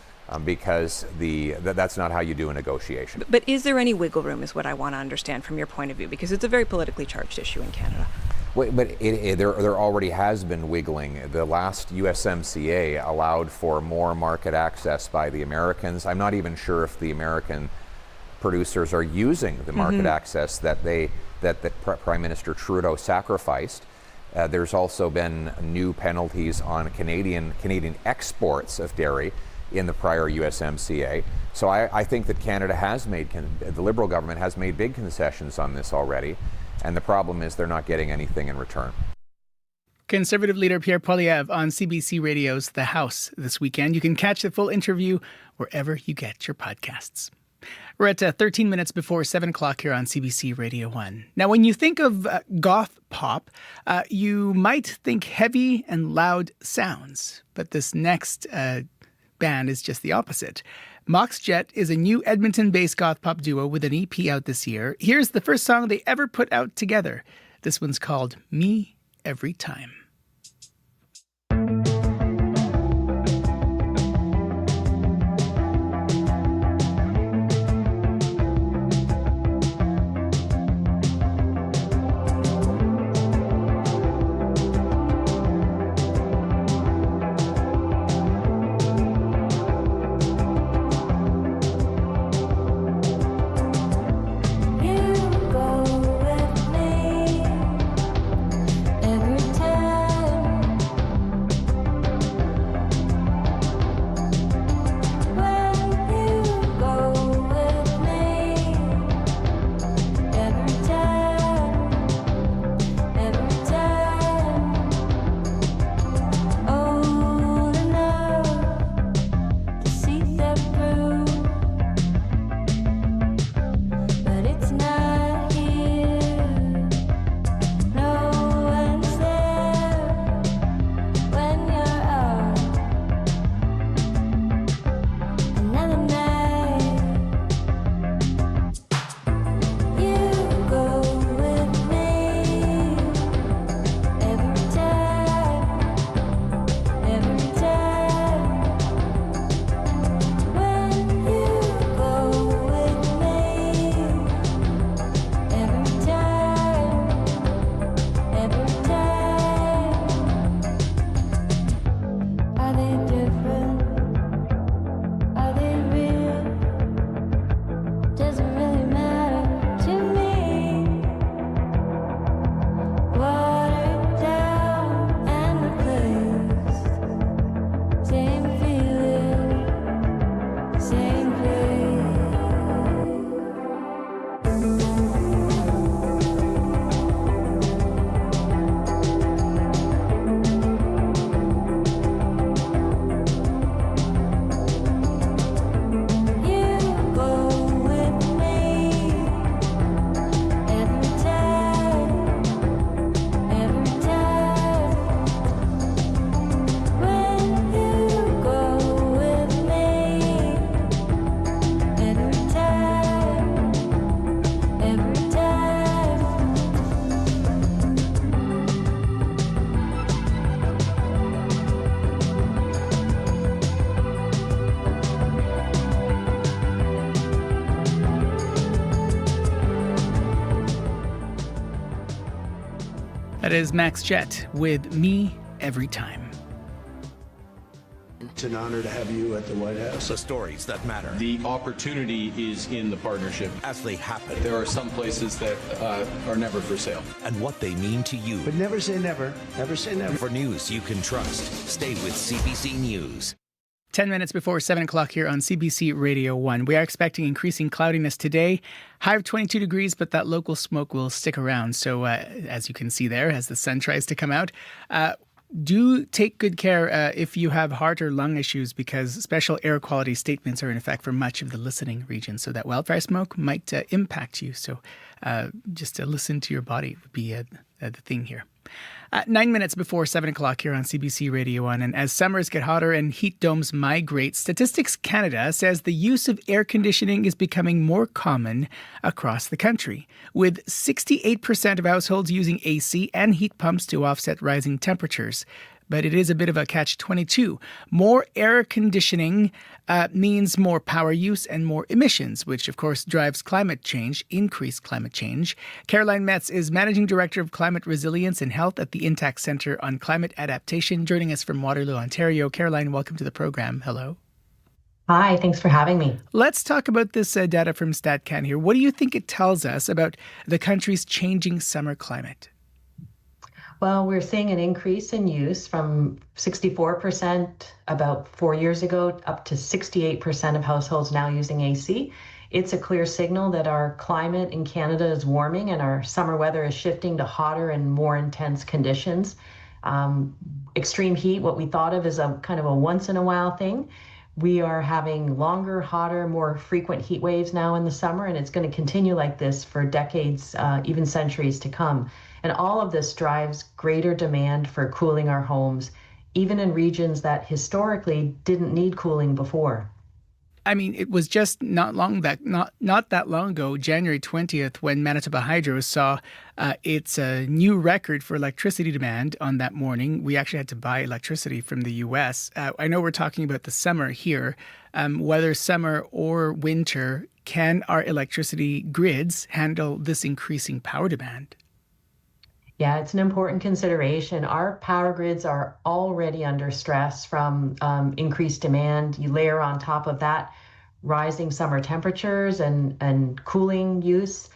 because that's not how you do a negotiation. But is there any wiggle room is what I want to understand from your point of view, because it's a very politically charged issue in Canada. But there already has been wiggling. The last USMCA allowed for more market access by the Americans. I'm not even sure if the American producers are using the market access that Prime Minister Trudeau sacrificed. There's also been new penalties on Canadian exports of dairy in the prior USMCA. So I think that Canada has made, the Liberal government has made big concessions on this already. And the problem is they're not getting anything in return. Conservative leader Pierre Poilievre on CBC Radio's The House this weekend. You can catch the full interview wherever you get your podcasts. We're at 13 minutes before 7 o'clock here on CBC Radio 1. Now, when you think of goth pop, you might think heavy and loud sounds. But this next band is just the opposite. Moxjet is a new Edmonton-based goth pop duo with an EP out this year. Here's the first song they ever put out together. This one's called Me Every Time. Every time That is Max Jett with Me Every Time. It's an honor to have you at the White House. The stories that matter. The opportunity is in the partnership. As they happen. There are some places that are never for sale. And what they mean to you. But never say never. Never say never. For news you can trust, stay with CBC News. 10 minutes before 7 o'clock here on CBC Radio 1. We are expecting increasing cloudiness today. High of 22 degrees, but that local smoke will stick around. So as you can see there, as the sun tries to come out, do take good care if you have heart or lung issues, because special air quality statements are in effect for much of the listening region. So that wildfire smoke might impact you. So just to listen to your body would be the thing here. 9 minutes before 7 o'clock here on CBC Radio 1. And as summers get hotter and heat domes migrate, Statistics Canada says the use of air conditioning is becoming more common across the country, with 68% of households using AC and heat pumps to offset rising temperatures. But it is a bit of a catch-22. More air conditioning means more power use and more emissions, which of course drives increased climate change. Caroline Metz is Managing Director of Climate Resilience and Health at the Intact Centre on Climate Adaptation, joining us from Waterloo, Ontario. Caroline, welcome to the program. Hello. Hi, thanks for having me. Let's talk about this data from StatCan here. What do you think it tells us about the country's changing summer climate? Well, we're seeing an increase in use from 64% about 4 years ago up to 68% of households now using AC. It's a clear signal that our climate in Canada is warming and our summer weather is shifting to hotter and more intense conditions. Extreme heat, what we thought of as a kind of a once in a while thing, we are having longer, hotter, more frequent heat waves now in the summer, and it's going to continue like this for decades, even centuries to come. And all of this drives greater demand for cooling our homes, even in regions that historically didn't need cooling before. I mean, it was just not that long ago, January 20th, when Manitoba Hydro saw its new record for electricity demand on that morning. We actually had to buy electricity from the U.S. I know we're talking about the summer here. Whether summer or winter, can our electricity grids handle this increasing power demand? Yeah, it's an important consideration. Our power grids are already under stress from increased demand. You layer on top of that rising summer temperatures and cooling use.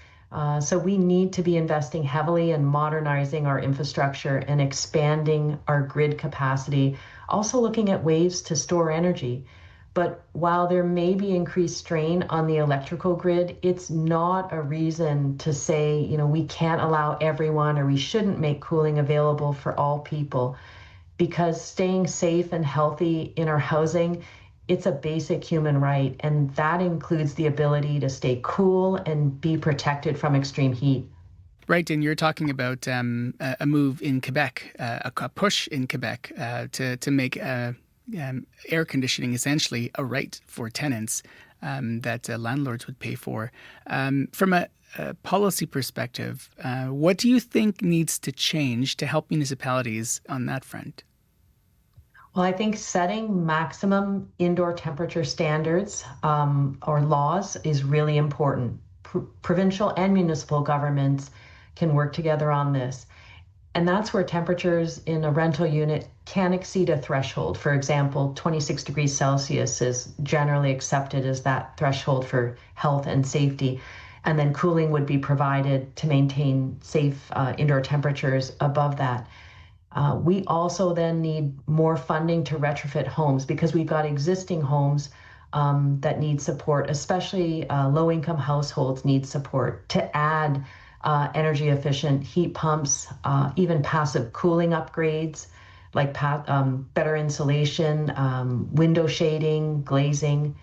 So we need to be investing heavily in modernizing our infrastructure and expanding our grid capacity, also looking at ways to store energy. But while there may be increased strain on the electrical grid, it's not a reason to say, we can't allow everyone or we shouldn't make cooling available for all people, because staying safe and healthy in our housing, it's a basic human right. And that includes the ability to stay cool and be protected from extreme heat. Right, and you're talking about a move in Quebec, a push in Quebec to make air conditioning essentially a right for tenants that landlords would pay for. From a policy perspective, what do you think needs to change to help municipalities on that front? Well, I think setting maximum indoor temperature standards or laws is really important. Provincial and municipal governments can work together on this. And that's where temperatures in a rental unit can exceed a threshold. For example, 26 degrees Celsius is generally accepted as that threshold for health and safety. And then cooling would be provided to maintain safe indoor temperatures above that. We also then need more funding to retrofit homes, because we've got existing homes that need support, especially low-income households need support to add energy efficient heat pumps, even passive cooling upgrades like better insulation, window shading, glazing.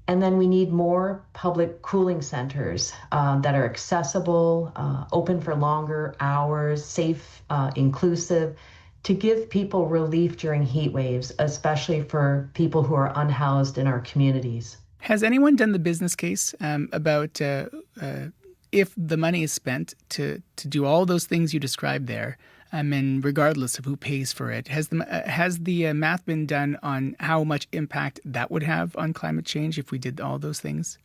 And then we need more public cooling centers that are accessible, open for longer hours, safe, inclusive, to give people relief during heat waves, especially for people who are unhoused in our communities. Has anyone done the business case about if the money is spent to do all those things you described there, and regardless of who pays for it, has the math been done on how much impact that would have on climate change if we did all those things?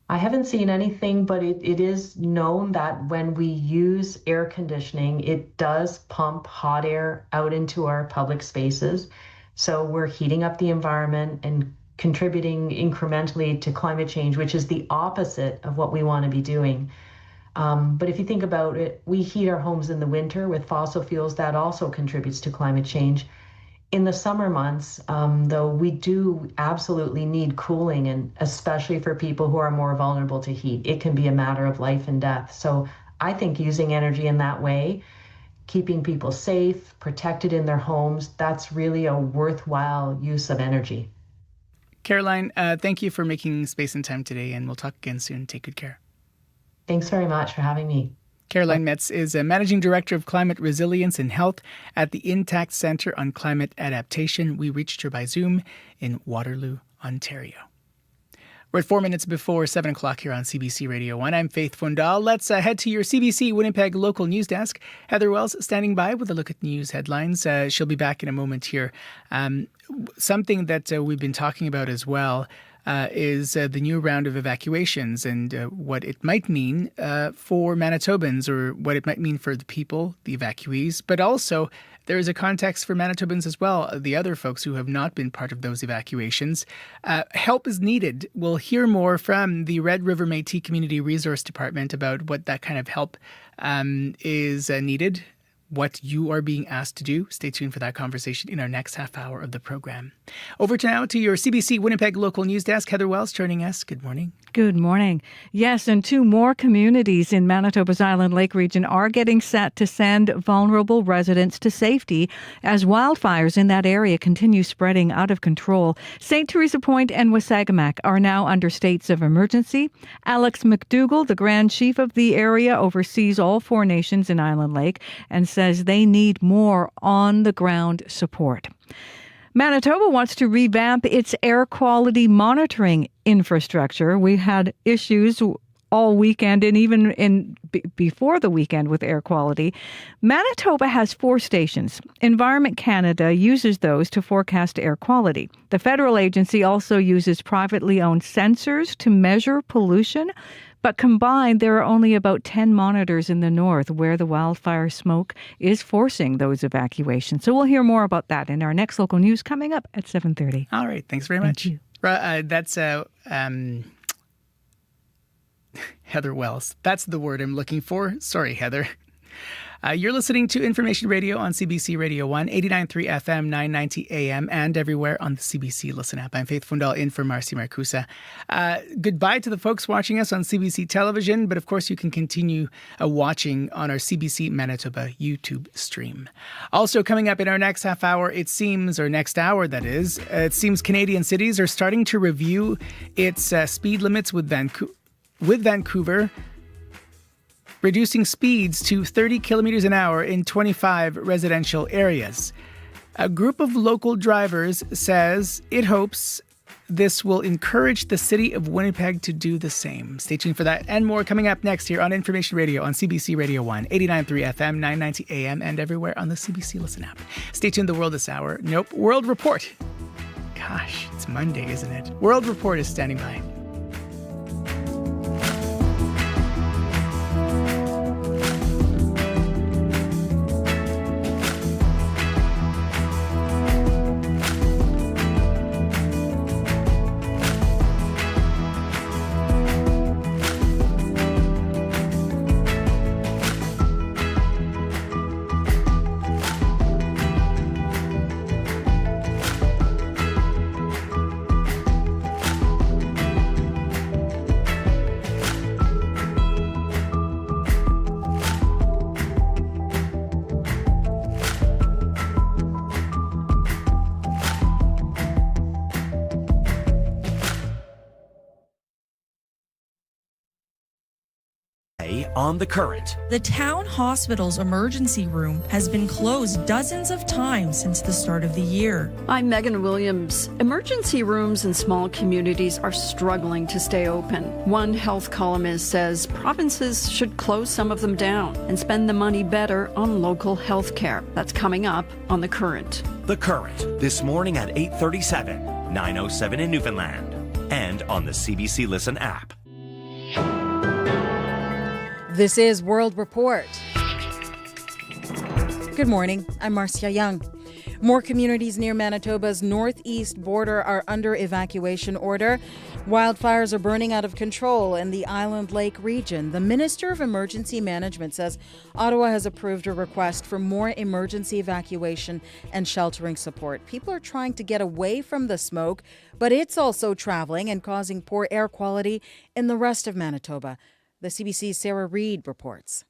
I haven't seen anything, but it is known that when we use air conditioning, it does pump hot air out into our public spaces. So we're heating up the environment and contributing incrementally to climate change, which is the opposite of what we want to be doing. But if you think about it, we heat our homes in the winter with fossil fuels. That also contributes to climate change. In the summer months, though, we do absolutely need cooling, and especially for people who are more vulnerable to heat. It can be a matter of life and death. So I think using energy in that way, keeping people safe, protected in their homes, that's really a worthwhile use of energy. Caroline, thank you for making space and time today, and we'll talk again soon. Take good care. Thanks very much for having me. Caroline Metz is a Managing Director of Climate Resilience and Health at the Intact Centre on Climate Adaptation. We reached her by Zoom in Waterloo, Ontario. We're at 4 minutes before 7 o'clock here on CBC Radio 1. I'm Faith Fundal. Let's head to your CBC Winnipeg local news desk. Heather Wells standing by with a look at news headlines. She'll be back in a moment here. Something that we've been talking about as well is the new round of evacuations and what it might mean for Manitobans, or what it might mean for the people, the evacuees. But also, there is a context for Manitobans as well, the other folks who have not been part of those evacuations. Help is needed. We'll hear more from the Red River Métis Community Resource Department about what that kind of help is needed, what you are being asked to do. Stay tuned for that conversation in our next half hour of the program. Over now to your CBC Winnipeg local news desk. Heather Wells joining us. Good morning. Good morning. Yes, and 2 more communities in Manitoba's Island Lake region are getting set to send vulnerable residents to safety as wildfires in that area continue spreading out of control. St. Teresa Point and Wasagamak are now under states of emergency. Alex McDougall, the Grand Chief of the area, oversees all 4 nations in Island Lake and says they need more on-the-ground support. Manitoba wants to revamp its air quality monitoring infrastructure. We had issues all weekend and even before the weekend with air quality. Manitoba has 4 stations. Environment Canada uses those to forecast air quality. The federal agency also uses privately owned sensors to measure pollution. But combined, there are only about 10 monitors in the north where the wildfire smoke is forcing those evacuations. So we'll hear more about that in our next local news coming up at 7:30. All right. Thanks very much. You. That's Heather Wells. That's the word I'm looking for. Sorry, Heather. You're listening to Information Radio on CBC Radio 1, 89.3 FM, 990 AM, and everywhere on the CBC Listen app. I'm Faith Fundal in for Marcy Marcusa. Goodbye to the folks watching us on CBC Television, but of course you can continue watching on our CBC Manitoba YouTube stream. Also coming up in our next half hour, it seems Canadian cities are starting to review its speed limits with Vancouver, reducing speeds to 30 kilometers an hour in 25 residential areas. A group of local drivers says it hopes this will encourage the city of Winnipeg to do the same. Stay tuned for that and more coming up next here on Information Radio on CBC Radio 1, 89.3 FM, 990 AM, and everywhere on the CBC Listen app. Stay tuned. The World this hour. Nope. World Report. Gosh, it's Monday, isn't it? World Report is standing by. On the current. The town hospital's emergency room has been closed dozens of times since the start of the year. I'm Megan Williams. Emergency rooms in small communities are struggling to stay open. One health columnist says provinces should close some of them down and spend the money better on local health care. That's coming up on The Current. The Current, this morning at 8:37, 9:07 in Newfoundland, and on the CBC Listen app. This is World Report. Good morning. I'm Marcia Young. More communities near Manitoba's northeast border are under evacuation order. Wildfires are burning out of control in the Island Lake region. The Minister of Emergency Management says Ottawa has approved a request for more emergency evacuation and sheltering support. People are trying to get away from the smoke, but it's also traveling and causing poor air quality in the rest of Manitoba. The CBC's Sarah Reid reports.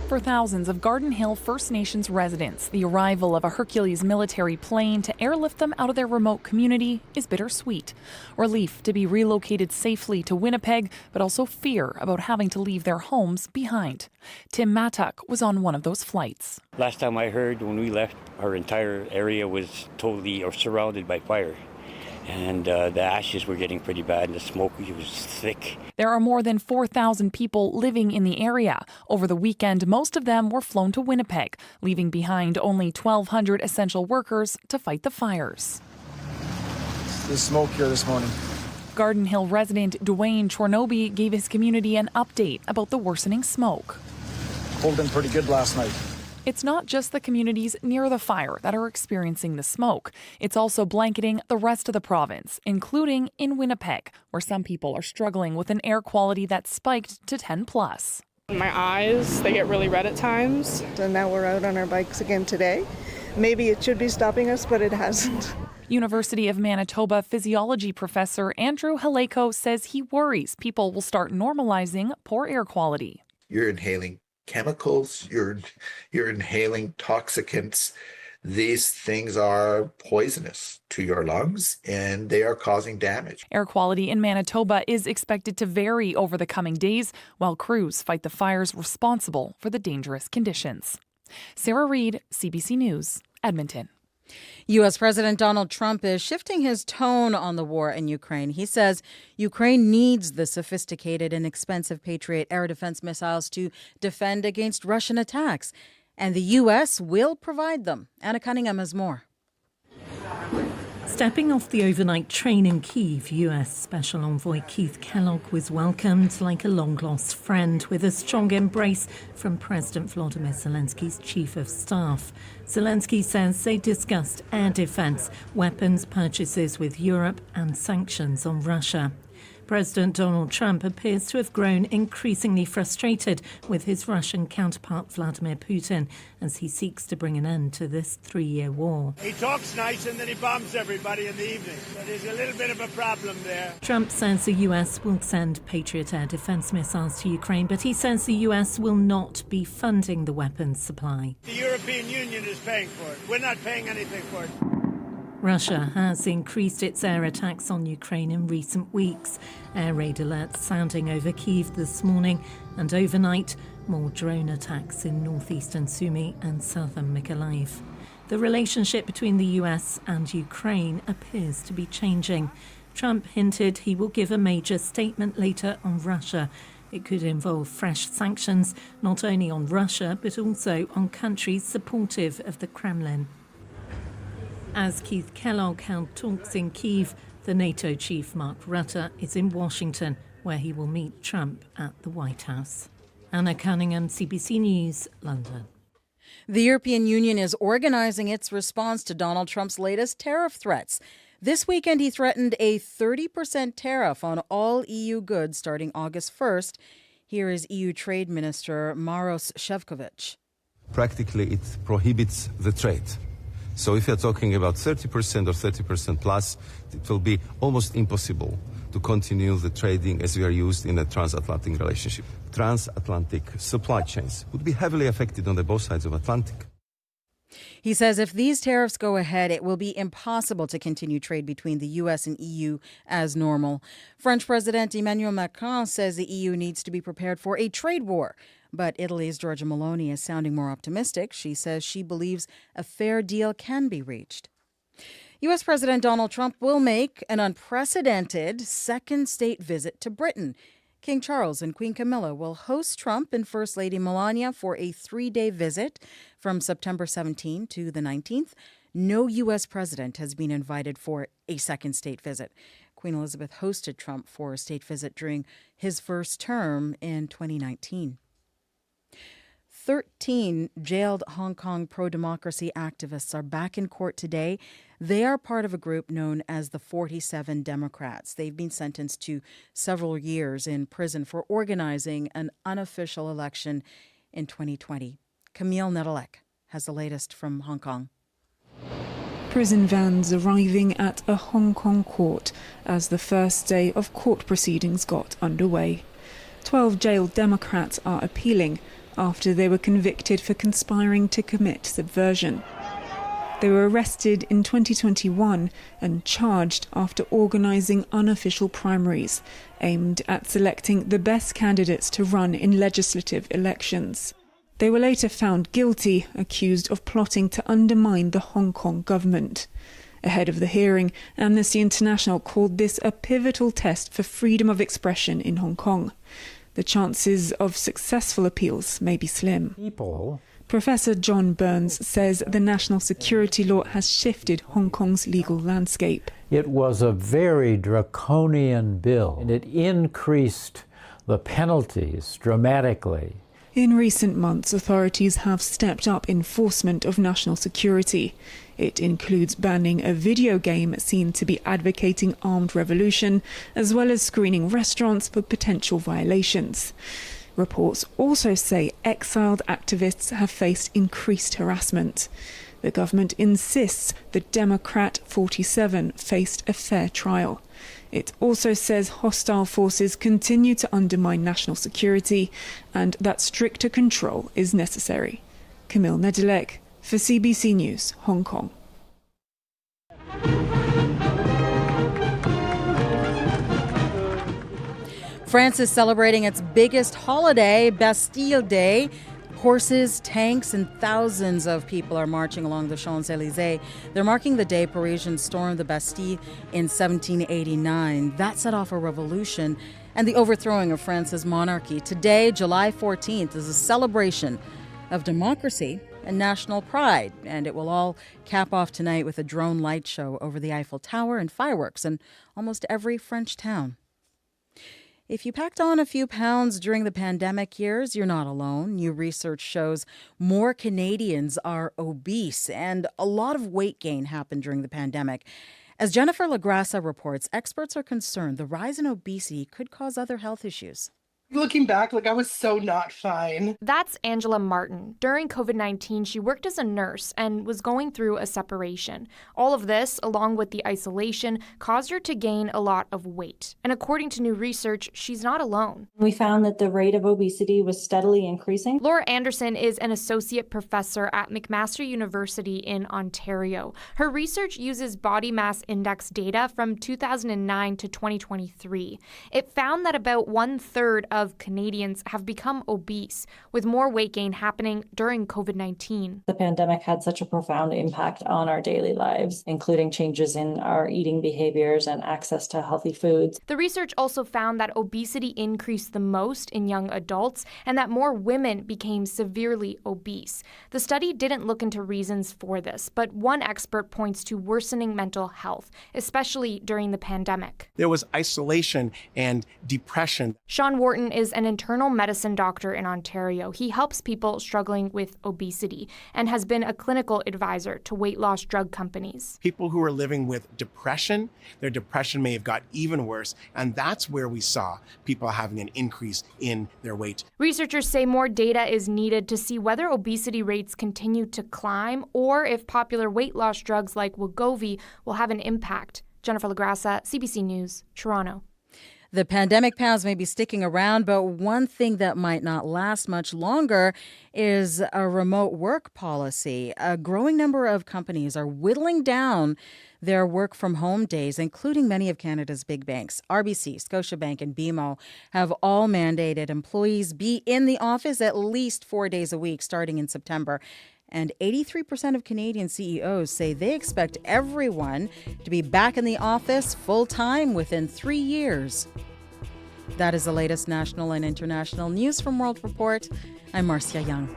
For thousands of Garden Hill First Nations residents, the arrival of a Hercules military plane to airlift them out of their remote community is bittersweet. Relief to be relocated safely to Winnipeg, but also fear about having to leave their homes behind. Tim Mattuck was on one of those flights. Last time I heard, when we left, our entire area was totally surrounded by fire. And the ashes were getting pretty bad, and the smoke was thick. There are more than 4,000 people living in the area. Over the weekend, most of them were flown to Winnipeg, leaving behind only 1,200 essential workers to fight the fires. There's smoke here this morning. Garden Hill resident Dwayne Chornoby gave his community an update about the worsening smoke. Holding pretty good last night. It's not just the communities near the fire that are experiencing the smoke. It's also blanketing the rest of the province, including in Winnipeg, where some people are struggling with an air quality that spiked to 10 plus. My eyes, they get really red at times. And now we're out on our bikes again today. Maybe it should be stopping us, but it hasn't. University of Manitoba physiology professor Andrew Haleko says he worries people will start normalizing poor air quality. You're inhaling chemicals, you're inhaling toxicants. These things are poisonous to your lungs and they are causing damage. Air quality in Manitoba is expected to vary over the coming days while crews fight the fires responsible for the dangerous conditions. Sarah Reid, CBC News, Edmonton. U.S. President Donald Trump is shifting his tone on the war in Ukraine. He says Ukraine needs the sophisticated and expensive Patriot air defense missiles to defend against Russian attacks, and the U.S. will provide them. Anna Cunningham has more. Stepping off the overnight train in Kyiv, U.S. Special Envoy Keith Kellogg was welcomed like a long-lost friend with a strong embrace from President Volodymyr Zelensky's chief of staff. Zelensky says they discussed air defense, weapons purchases with Europe and sanctions on Russia. President Donald Trump appears to have grown increasingly frustrated with his Russian counterpart Vladimir Putin as he seeks to bring an end to this 3-year war. He talks nice and then he bombs everybody in the evening. So there's a little bit of a problem there. Trump says the U.S. will send Patriot air defense missiles to Ukraine, but he says the U.S. will not be funding the weapons supply. The European Union is paying for it. We're not paying anything for it. Russia has increased its air attacks on Ukraine in recent weeks. Air raid alerts sounding over Kyiv this morning, and overnight, more drone attacks in northeastern Sumy and southern Mykolaiv. The relationship between the US and Ukraine appears to be changing. Trump hinted he will give a major statement later on Russia. It could involve fresh sanctions, not only on Russia, but also on countries supportive of the Kremlin. As Keith Kellogg held talks in Kyiv, the NATO chief Mark Rutte is in Washington, where he will meet Trump at the White House. Anna Cunningham, CBC News, London. The European Union is organizing its response to Donald Trump's latest tariff threats. This weekend, he threatened a 30% tariff on all EU goods starting August 1st. Here is EU Trade Minister Maros Šefčovič. Practically, it prohibits the trade. So if you're talking about 30% or 30% plus, it will be almost impossible to continue the trading as we are used in a transatlantic relationship. Transatlantic supply chains would be heavily affected on the both sides of Atlantic. He says if these tariffs go ahead, it will be impossible to continue trade between the U.S. and EU as normal. French President Emmanuel Macron says the EU needs to be prepared for a trade war. But Italy's Giorgia Meloni is sounding more optimistic. She says she believes a fair deal can be reached. U.S. President Donald Trump will make an unprecedented second state visit to Britain. King Charles and Queen Camilla will host Trump and First Lady Melania for a 3-day visit from September 17 to the 19th. No U.S. president has been invited for a second state visit. Queen Elizabeth hosted Trump for a state visit during his first term in 2019. 13 jailed Hong Kong pro-democracy activists are back in court today. They are part of a group known as the 47 Democrats. They've been sentenced to several years in prison for organizing an unofficial election in 2020. Camille Nedelec has the latest from Hong Kong. Prison vans arriving at a Hong Kong court as the first day of court proceedings got underway. 12 jailed Democrats are appealing after they were convicted for conspiring to commit subversion. They were arrested in 2021 and charged after organising unofficial primaries aimed at selecting the best candidates to run in legislative elections. They were later found guilty, accused of plotting to undermine the Hong Kong government. Ahead of the hearing, Amnesty International called this a pivotal test for freedom of expression in Hong Kong. The chances of successful appeals may be slim. Professor John Burns says the national security law has shifted Hong Kong's legal landscape. It was a very draconian bill, and it increased the penalties dramatically. In recent months, authorities have stepped up enforcement of national security. It includes banning a video game seen to be advocating armed revolution, as well as screening restaurants for potential violations. Reports also say exiled activists have faced increased harassment. The government insists the Democrat 47 faced a fair trial. It also says hostile forces continue to undermine national security and that stricter control is necessary. Camille Nedelec for CBC News, Hong Kong. France is celebrating its biggest holiday, Bastille Day. Horses, tanks, and thousands of people are marching along the Champs-Élysées. They're marking the day Parisians stormed the Bastille in 1789. That set off a revolution and the overthrowing of France's monarchy. Today, July 14th, is a celebration of democracy and national pride, and it will all cap off tonight with a drone light show over the Eiffel Tower and fireworks in almost every French town. If you packed on a few pounds during the pandemic years, you're not alone. New research shows more Canadians are obese, and a lot of weight gain happened during the pandemic. As Jennifer Lagrassa reports, experts are concerned the rise in obesity could cause other health issues. Looking back, I was so not fine. That's Angela Martin. During COVID-19, she worked as a nurse and was going through a separation. All of this, along with the isolation, caused her to gain a lot of weight. And according to new research, she's not alone. We found that the rate of obesity was steadily increasing. Laura Anderson is an associate professor at McMaster University in Ontario. Her research uses body mass index data from 2009 to 2023. It found that about 1/3 of Canadians have become obese, with more weight gain happening during COVID-19. The pandemic had such a profound impact on our daily lives, including changes in our eating behaviors and access to healthy foods. The research also found that obesity increased the most in young adults and that more women became severely obese. The study didn't look into reasons for this, but one expert points to worsening mental health, especially during the pandemic. There was isolation and depression. Sean Wharton is an internal medicine doctor in Ontario. He helps people struggling with obesity and has been a clinical advisor to weight loss drug companies. People who are living with depression, their depression may have got even worse, and that's where we saw people having an increase in their weight. Researchers say more data is needed to see whether obesity rates continue to climb or if popular weight loss drugs like Wegovy will have an impact. Jennifer Lagrassa, CBC News, Toronto. The pandemic pounds may be sticking around, but one thing that might not last much longer is a remote work policy. A growing number of companies are whittling down their work from home days, including many of Canada's big banks. RBC, Scotiabank, and BMO have all mandated employees be in the office at least 4 days a week starting in September. And 83% of Canadian CEOs say they expect everyone to be back in the office full-time within 3 years. That is the latest national and international news from World Report. I'm Marcia Young.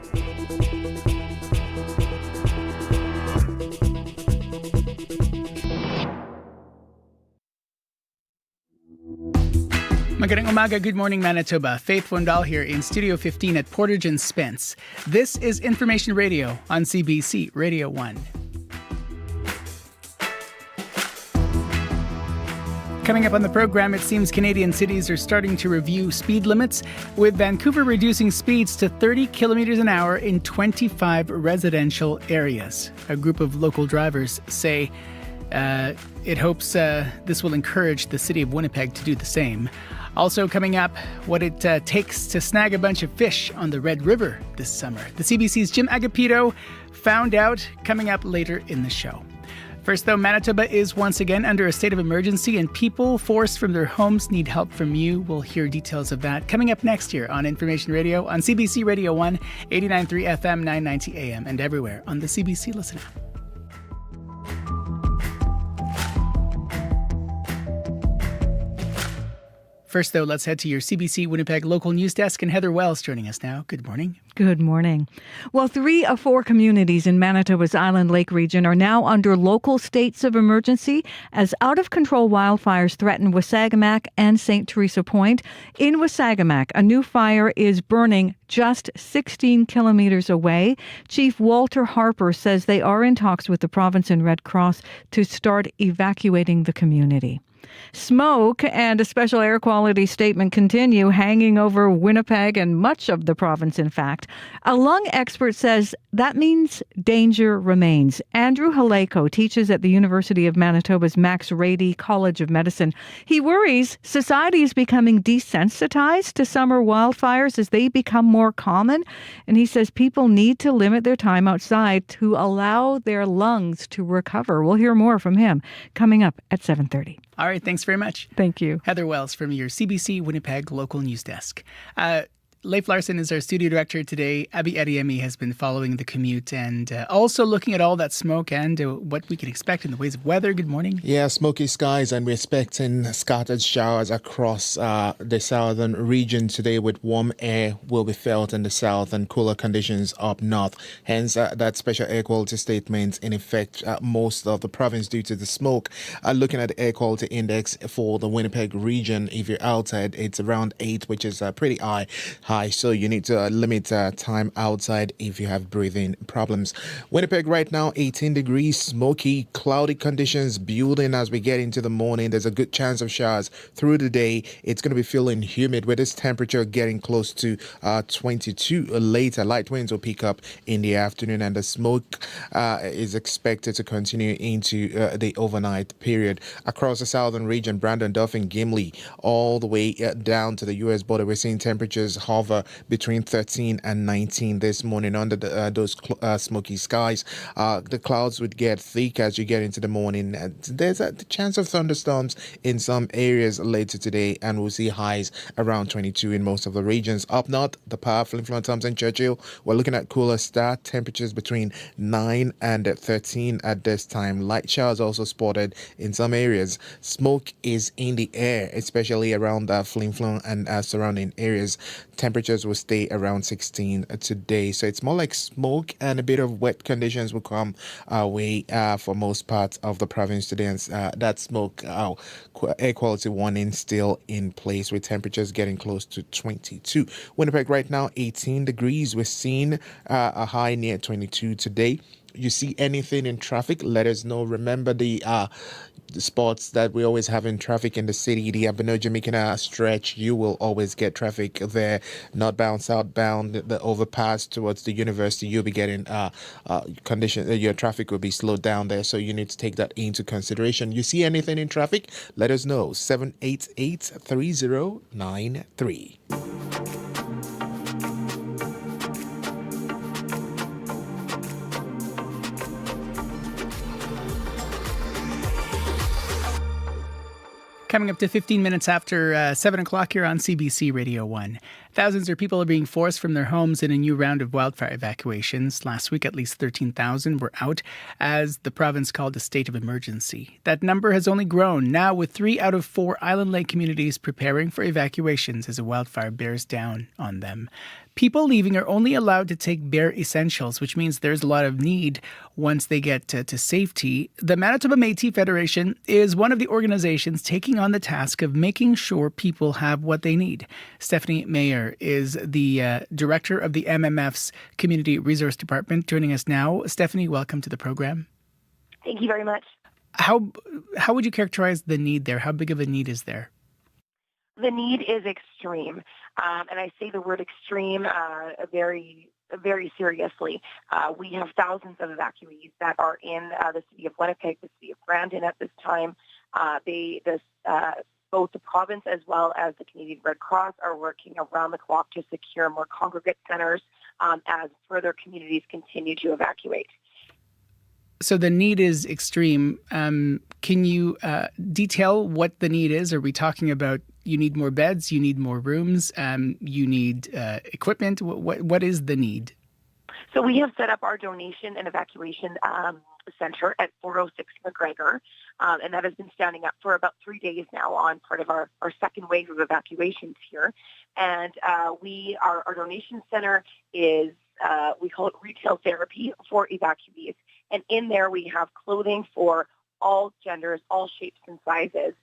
Magandang umaga, good morning Manitoba. Faith Wondal here in Studio 15 at Portage and Spence. This is Information Radio on CBC Radio 1. Coming up on the program, it seems Canadian cities are starting to review speed limits, with Vancouver reducing speeds to 30 kilometers an hour in 25 residential areas. A group of local drivers say it hopes this will encourage the city of Winnipeg to do the same. Also coming up, what it takes to snag a bunch of fish on the Red River this summer. The CBC's Jim Agapito found out, coming up later in the show. First, though, Manitoba is once again under a state of emergency and people forced from their homes need help from you. We'll hear details of that coming up next year on Information Radio on CBC Radio 1, 89.3 FM, 990 AM, and everywhere on the CBC Listen app. First, though, let's head to your CBC Winnipeg local news desk, and Heather Wells joining us now. Good morning. Good morning. Well, 3 of 4 communities in Manitoba's Island Lake region are now under local states of emergency as out-of-control wildfires threaten Wasagamacq and St. Teresa Point. In Wasagamacq, a new fire is burning just 16 kilometers away. Chief Walter Harper says they are in talks with the province and Red Cross to start evacuating the community. Smoke and a special air quality statement continue hanging over Winnipeg and much of the province, in fact. A lung expert says that means danger remains. Andrew Haleko teaches at the University of Manitoba's Max Rady College of Medicine. He worries society is becoming desensitized to summer wildfires as they become more common. And he says people need to limit their time outside to allow their lungs to recover. We'll hear more from him coming up at 7:30. All right, thanks very much. Thank you. Heather Wells from your CBC Winnipeg local news desk. Leif Larson is our studio director today. Abby Adiemi has been following the commute and also looking at all that smoke and what we can expect in the ways of weather. Good morning. Yeah, smoky skies, and we're expecting scattered showers across the southern region today, with warm air will be felt in the south and cooler conditions up north. Hence, that special air quality statement in effect most of the province due to the smoke. Looking at the air quality index for the Winnipeg region, if you're outside, it's around 8, which is pretty high. So you need to limit time outside if you have breathing problems. Winnipeg right now, 18 degrees, smoky, cloudy conditions building as we get into the morning. There's a good chance of showers through the day. It's going to be feeling humid with this temperature getting close to 22 later. Light winds will pick up in the afternoon, and the smoke is expected to continue into the overnight period. Across the southern region, Brandon, Dauphin, Gimli, all the way down to the U.S. border, we're seeing temperatures hover between 13 and 19 this morning under those smoky skies. The clouds would get thick as you get into the morning. There's a chance of thunderstorms in some areas later today, and we'll see highs around 22 in most of the regions. Up north, the powerful influence Thompson Churchill, we're looking at cooler start, temperatures between 9 and 13 at this time. Light showers also spotted in some areas. Smoke is in the air, especially around Flin Flon and surrounding areas. Temperatures will stay around 16 today. So it's more like smoke, and a bit of wet conditions will come our way for most parts of the province today. And that smoke air quality warning still in place, with temperatures getting close to 22. Winnipeg right now, 18 degrees. We're seeing a high near 22 today. You see anything in traffic, let us know. Remember the spots that we always have in traffic in the city, the Avenue Jamaica stretch, you will always get traffic there. Northbound, southbound, the overpass towards the university, you'll be getting your traffic will be slowed down there, so you need to take that into consideration. You see anything in traffic, let us know. 788-3093. Coming up to 15 minutes after 7 o'clock here on CBC Radio 1. Thousands of people are being forced from their homes in a new round of wildfire evacuations. Last week, at least 13,000 were out as the province called a state of emergency. That number has only grown, now with 3 out of 4 Island Lake communities preparing for evacuations as a wildfire bears down on them. People leaving are only allowed to take bare essentials, which means there's a lot of need once they get to safety. The Manitoba Métis Federation is one of the organizations taking on the task of making sure people have what they need. Stephanie Mayer is the director of the MMF's Community Resource Department, joining us now. Stephanie, welcome to the program. Thank you very much. How would you characterize the need there? How big of a need is there? The need is extreme, and I say the word extreme very, very seriously. We have thousands of evacuees that are in the city of Winnipeg, the city of Brandon at this time. Both the province as well as the Canadian Red Cross are working around the clock to secure more congregate centers as further communities continue to evacuate. So the need is extreme. Can you detail what the need is? Are we talking about you need more beds, you need more rooms, you need equipment? What is the need? So we have set up our donation and evacuation center at 406 McGregor, and that has been standing up for about 3 days now on part of our second wave of evacuations here. And our donation center is, we call it retail therapy for evacuees. And in there we have clothing for all genders, all shapes and sizes.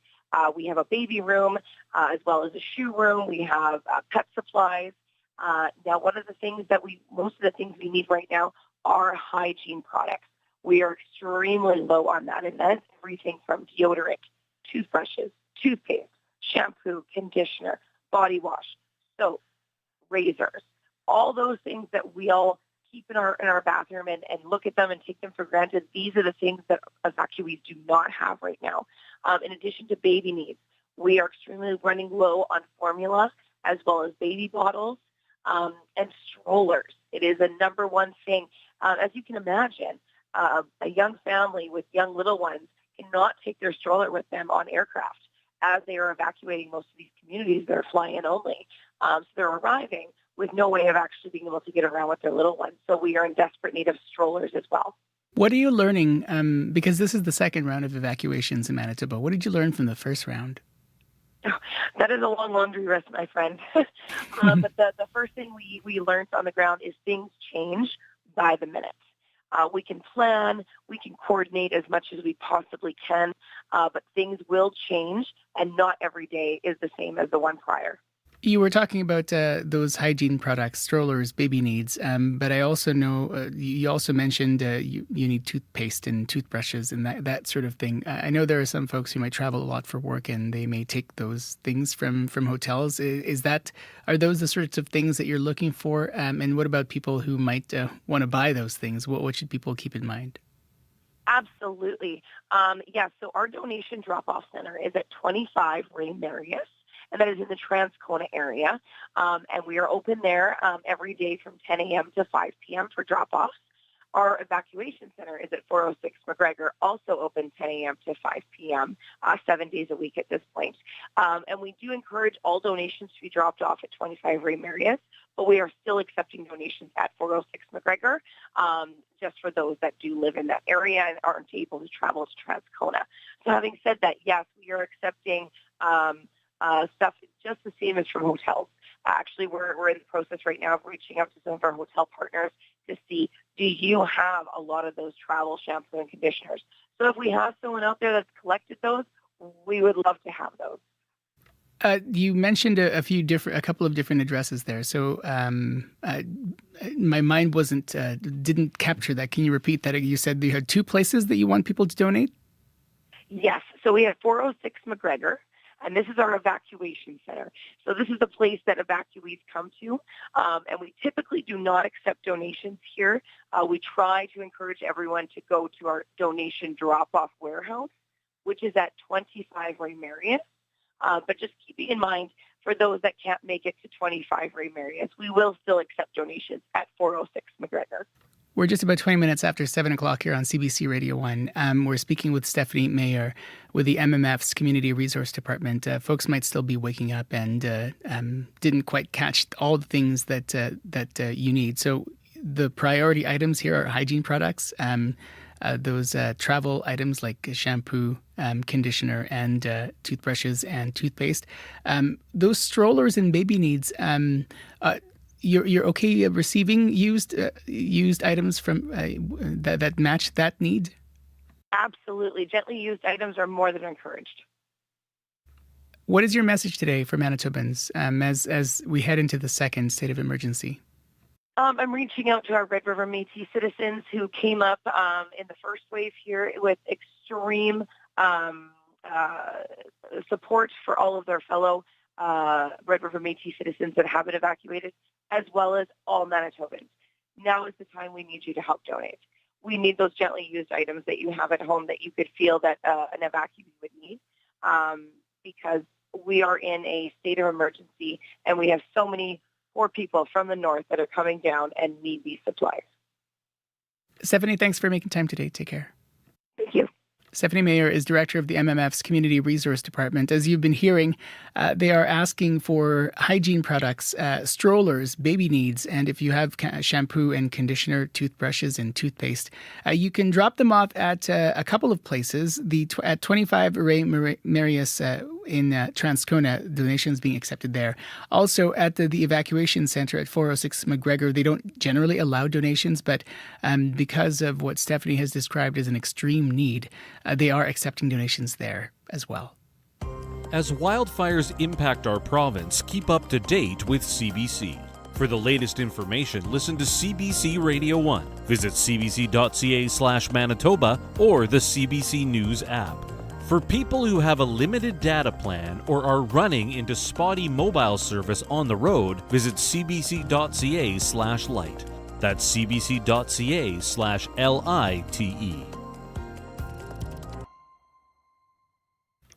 We have a baby room as well as a shoe room. We have pet supplies. Now, most of the things we need right now are hygiene products. We are extremely low on that, and that's everything from deodorant, toothbrushes, toothpaste, shampoo, conditioner, body wash, soap, razors, all those things that we all keep in our bathroom and look at them and take them for granted. These are the things that evacuees do not have right now. In addition to baby needs, we are extremely running low on formula as well as baby bottles and strollers. It is a number one thing. As you can imagine, a young family with young little ones cannot take their stroller with them on aircraft. As they are evacuating most of these communities, they're fly-in only. So they're arriving with no way of actually being able to get around with their little ones. So we are in desperate need of strollers as well. What are you learning? Because this is the second round of evacuations in Manitoba. What did you learn from the first round? That is a long laundry list, my friend. But the first thing we learned on the ground is things change by the minute. We can plan, we can coordinate as much as we possibly can, but things will change, and not every day is the same as the one prior. You were talking about those hygiene products, strollers, baby needs, but I also know you also mentioned you need toothpaste and toothbrushes and that sort of thing. I know there are some folks who might travel a lot for work and they may take those things from hotels. Are those the sorts of things that you're looking for? And what about people who might want to buy those things? What should people keep in mind? Absolutely. So our donation drop-off center is at 25 Ray Marius, and that is in the Transcona area. And we are open there every day from 10 a.m. to 5 p.m. for drop-offs. Our evacuation center is at 406 McGregor, also open 10 a.m. to 5 p.m., 7 days a week at this point. And we do encourage all donations to be dropped off at 25 Ray Marius, but we are still accepting donations at 406 McGregor, just for those that do live in that area and aren't able to travel to Transcona. So having said that, yes, we are accepting stuff just the same as from hotels. Actually, we're in the process right now of reaching out to some of our hotel partners to see, do you have a lot of those travel shampoo and conditioners? So if we have someone out there that's collected those, we would love to have those. You mentioned a couple of different addresses there. So my mind didn't capture that. Can you repeat that? You said you had two places that you want people to donate? Yes. So we have 406 McGregor. And this is our evacuation center. So this is the place that evacuees come to. And we typically do not accept donations here. We try to encourage everyone to go to our donation drop-off warehouse, which is at 25 Ray Marius. But just keeping in mind, for those that can't make it to 25 Ray Marius, we will still accept donations at 406 McGregor. We're just about 20 minutes after 7 o'clock here on CBC Radio 1. We're speaking with Stephanie Mayer with the MMF's Community Resource Department. Folks might still be waking up and didn't quite catch all the things that you need. So the priority items here are hygiene products, those travel items like shampoo, conditioner, and toothbrushes and toothpaste. Those strollers and baby needs, you're okay receiving used items from that match that need? Absolutely. Gently used items are more than encouraged. What is your message today for Manitobans as we head into the second state of emergency? I'm reaching out to our Red River Métis citizens who came up in the first wave here with extreme support for all of their fellow Red River Métis citizens that have been evacuated, as well as all Manitobans. Now is the time we need you to help donate. We need those gently used items that you have at home that you could feel that an evacuee would need, because we are in a state of emergency and we have so many poor people from the north that are coming down and need these supplies. Stephanie, thanks for making time today. Take care. Thank you. Stephanie Mayer is director of the MMF's Community Resource Department. As you've been hearing, they are asking for hygiene products, strollers, baby needs, and if you have shampoo and conditioner, toothbrushes and toothpaste, you can drop them off at a couple of places. At 25 Ray Marius in Transcona, donations being accepted there. Also at the evacuation center at 406 McGregor, they don't generally allow donations, but because of what Stephanie has described as an extreme need, they are accepting donations there as well. As wildfires impact our province, keep up to date with CBC. For the latest information, listen to CBC Radio 1. Visit cbc.ca/Manitoba or the CBC News app. For people who have a limited data plan or are running into spotty mobile service on the road, visit cbc.ca/lite. That's cbc.ca/LITE.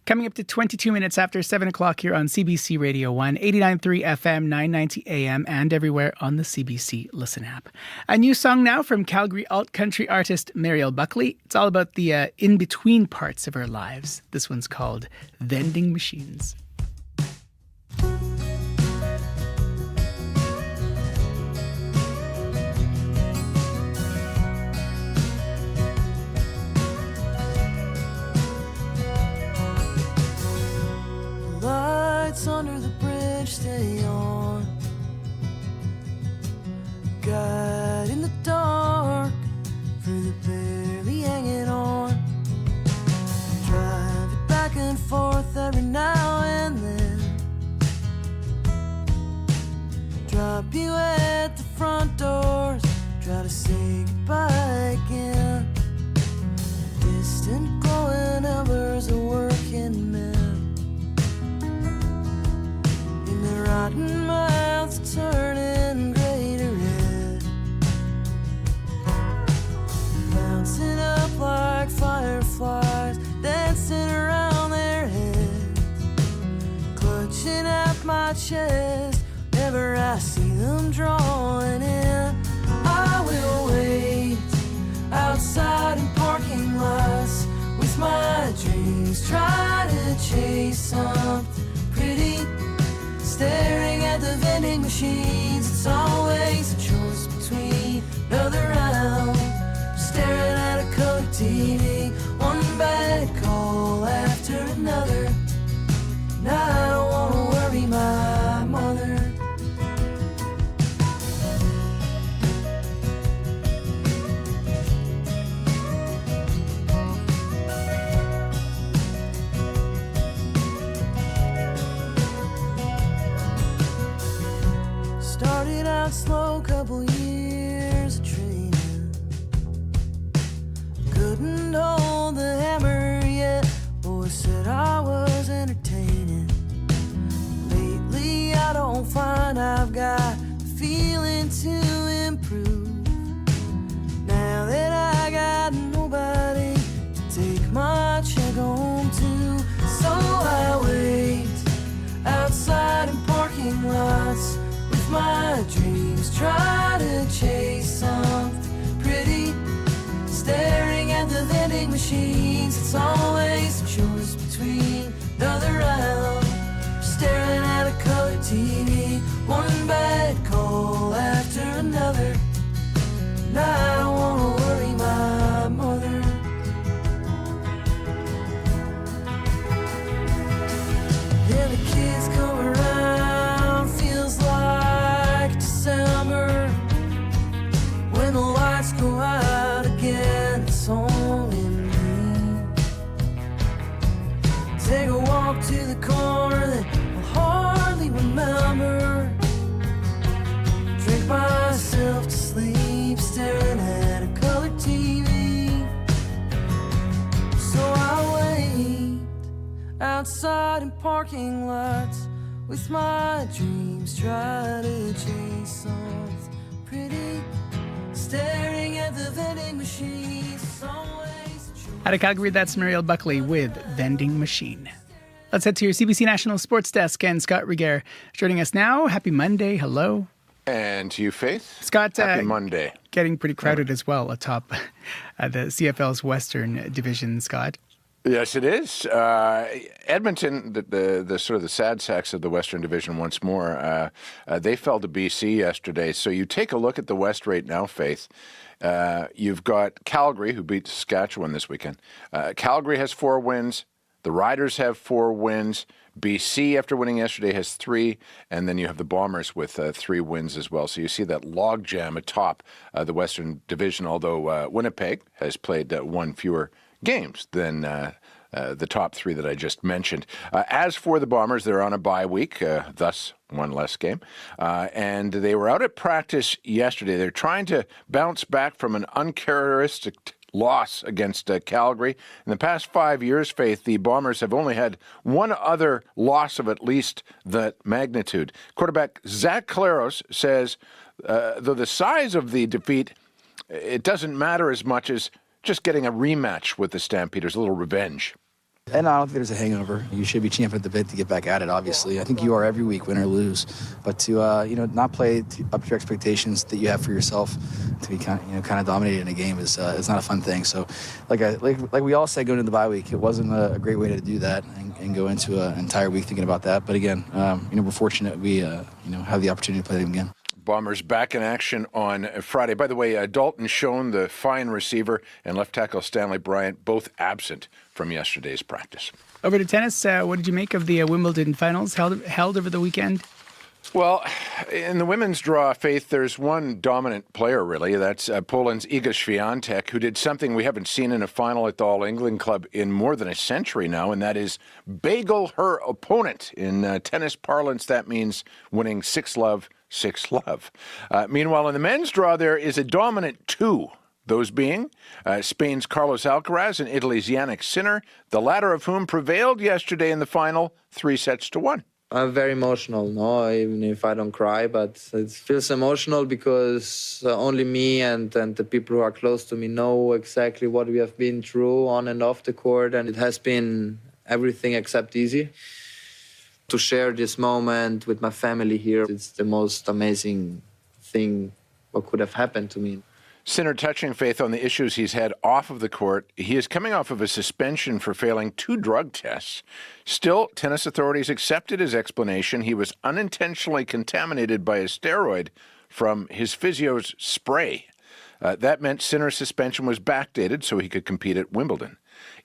Coming up to 22 minutes after 7 o'clock here on CBC Radio 1, 89.3 FM, 990 AM, and everywhere on the CBC Listen app. A new song now from Calgary alt-country artist Mariel Buckley. It's all about the in-between parts of our lives. This one's called Vending Machines. Lights under the bridge stay on, guide in the dark for the barely hanging on. Drive it back and forth every now and then. Drop you at the front doors, try to say goodbye again. Distant glowing embers of working men. The rotten mouths turning gray to red, bouncing up like fireflies, dancing around their heads, clutching at my chest whenever I see them drawing in. I will wait outside in parking lots with my dreams, try to chase something pretty. Staring at the vending machines, it's always a choice between another round. Staring at a colored TV, one bad call after another. And I don't want to worry my mother. Started out slow, couple years of training. Couldn't hold the hammer yet, boys said I was entertaining. Lately I don't find I've got the feeling to improve. Now that I got nobody to take my check home to, so I wait outside in parking lots. My dreams, try to chase something pretty. Staring at the vending machines, it's always a choice between another round. Staring at a colored TV, one bad call after another. And I don't want to worry my mother. Then the kids come around, feels like December. outside in parking lots with my dreams, try to chase songs pretty, staring at the vending machines. Always Out of Calgary, that's Muriel Buckley with Vending Machine. Let's head to your CBC National Sports Desk, and Scott Reger joining us now. Happy Monday. Hello. And to you, Faith. Scott, happy Monday. Getting pretty crowded as well atop the CFL's Western Division, Scott. Yes, it is. Edmonton, the sort of the sad sacks of the Western Division once more, they fell to BC yesterday. So you take a look at the West right now, Faith. You've got Calgary, who beat Saskatchewan this weekend. Calgary has 4 wins. The Riders have 4 wins. BC, after winning yesterday, has 3. And then you have the Bombers with 3 wins as well. So you see that logjam atop the Western Division, although Winnipeg has played 1 fewer games than the top 3 that I just mentioned. As for the Bombers, they're on a bye week, thus 1 less game. And they were out at practice yesterday. They're trying to bounce back from an uncharacteristic loss against Calgary. In the past 5 years, Faith, the Bombers have only had 1 other loss of at least that magnitude. Quarterback Zach Collaros says, though the size of the defeat, it doesn't matter as much as just getting a rematch with the Stampeders, a little revenge. And I don't think there's a hangover. You should be champing at the bit to get back at it, obviously. I think you are every week, win or lose. But to not play up to your expectations that you have for yourself, to be kind of dominated in a game is not a fun thing. So, like we all said going into the bye week, it wasn't a great way to do that and go into an entire week thinking about that. But again, we're fortunate we have the opportunity to play them again. Bombers back in action on Friday. By the way, Dalton Schoen, the fine receiver, and left tackle Stanley Bryant, both absent from yesterday's practice. Over to tennis. What did you make of the Wimbledon finals held over the weekend? Well, in the women's draw, Faith, there's one dominant player, really. That's Poland's Iga Świątek, who did something we haven't seen in a final at the All England Club in more than a century now, and that is bagel her opponent. In tennis parlance, that means winning 6-love, 6-love. Meanwhile, in the men's draw, there is a dominant 2. Those being Spain's Carlos Alcaraz and Italy's Yannick Sinner, the latter of whom prevailed yesterday in the final 3-1. I'm very emotional, no, even if I don't cry, but it feels emotional because only me and the people who are close to me know exactly what we have been through on and off the court, and it has been everything except easy. To share this moment with my family here, it's the most amazing thing what could have happened to me. Sinner touching, Faith, on the issues he's had off of the court. He is coming off of a suspension for failing 2 drug tests. Still, tennis authorities accepted his explanation. He was unintentionally contaminated by a steroid from his physio's spray. That meant Sinner's suspension was backdated so he could compete at Wimbledon.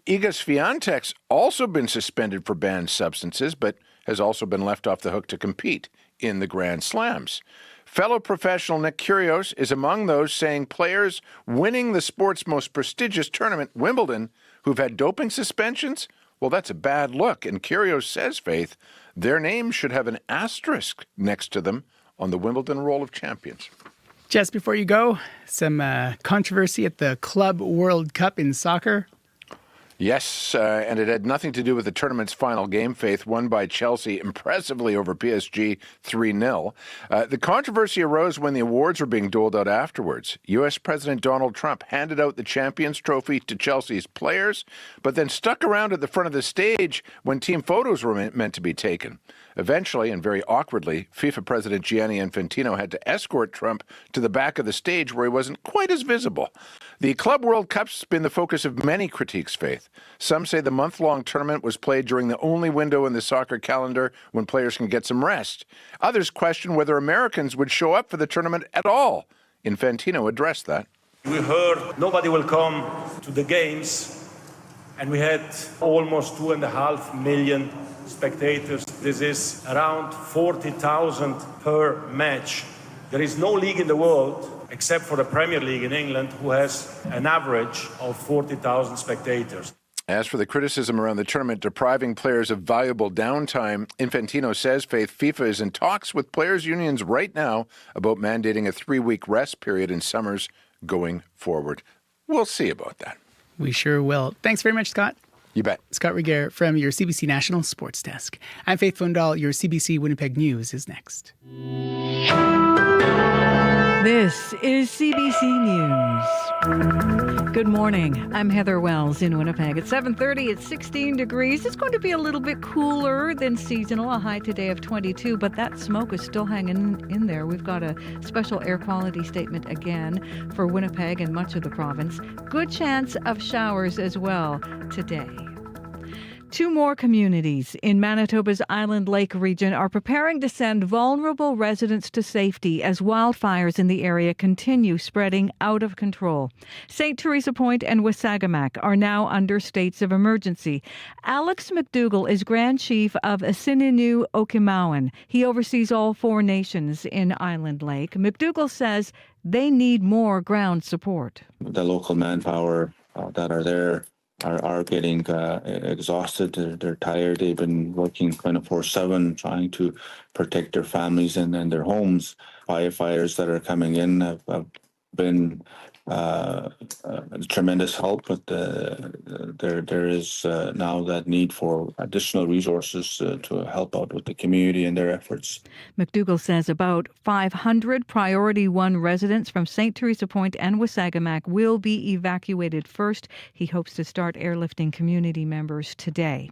Iga Świątek's also been suspended for banned substances, but has also been left off the hook to compete in the Grand Slams. Fellow professional Nick Kyrgios is among those saying players winning the sport's most prestigious tournament, Wimbledon, who've had doping suspensions, well, that's a bad look. And Kyrgios says, Faith, their names should have an asterisk next to them on the Wimbledon Roll of Champions. Just before you go, some controversy at the Club World Cup in soccer. Yes, and it had nothing to do with the tournament's final game, Faith, won by Chelsea impressively over PSG 3-0. The controversy arose when the awards were being doled out afterwards. U.S. President Donald Trump handed out the Champions Trophy to Chelsea's players, but then stuck around at the front of the stage when team photos were meant to be taken. Eventually, and very awkwardly, FIFA President Gianni Infantino had to escort Trump to the back of the stage where he wasn't quite as visible. The Club World Cup's been the focus of many critiques, Faith. Some say the month-long tournament was played during the only window in the soccer calendar when players can get some rest. Others question whether Americans would show up for the tournament at all. Infantino addressed that. We heard nobody will come to the games, and we had almost 2.5 million spectators. This is around 40,000 per match. There is no league in the world, except for the Premier League in England, who has an average of 40,000 spectators. As for the criticism around the tournament depriving players of valuable downtime, Infantino says, Faith, FIFA is in talks with players' unions right now about mandating a 3-week rest period in summers going forward. We'll see about that. We sure will. Thanks very much, Scott. You bet. Scott Regier from your CBC National Sports Desk. I'm Faith Fundal. Your CBC Winnipeg News is next. This is CBC News. Good morning. I'm Heather Wells in Winnipeg. At 7:30, it's 16 degrees. It's going to be a little bit cooler than seasonal, a high today of 22, but that smoke is still hanging in there. We've got a special air quality statement again for Winnipeg and much of the province. Good chance of showers as well today. Two more communities in Manitoba's Island Lake region are preparing to send vulnerable residents to safety as wildfires in the area continue spreading out of control. St. Teresa Point and Wasagamak are now under states of emergency. Alex McDougall is Grand Chief of Asininu Okinawan. He oversees all 4 nations in Island Lake. McDougall says they need more ground support. The local manpower that are there are getting exhausted. They're tired. They've been working 24/7 trying to protect their families and their homes. Firefighters that are coming in have been tremendous help, but there is now that need for additional resources to help out with the community and their efforts. McDougall says about 500 Priority 1 residents from St. Teresa Point and Wasagamak will be evacuated first. He hopes to start airlifting community members today.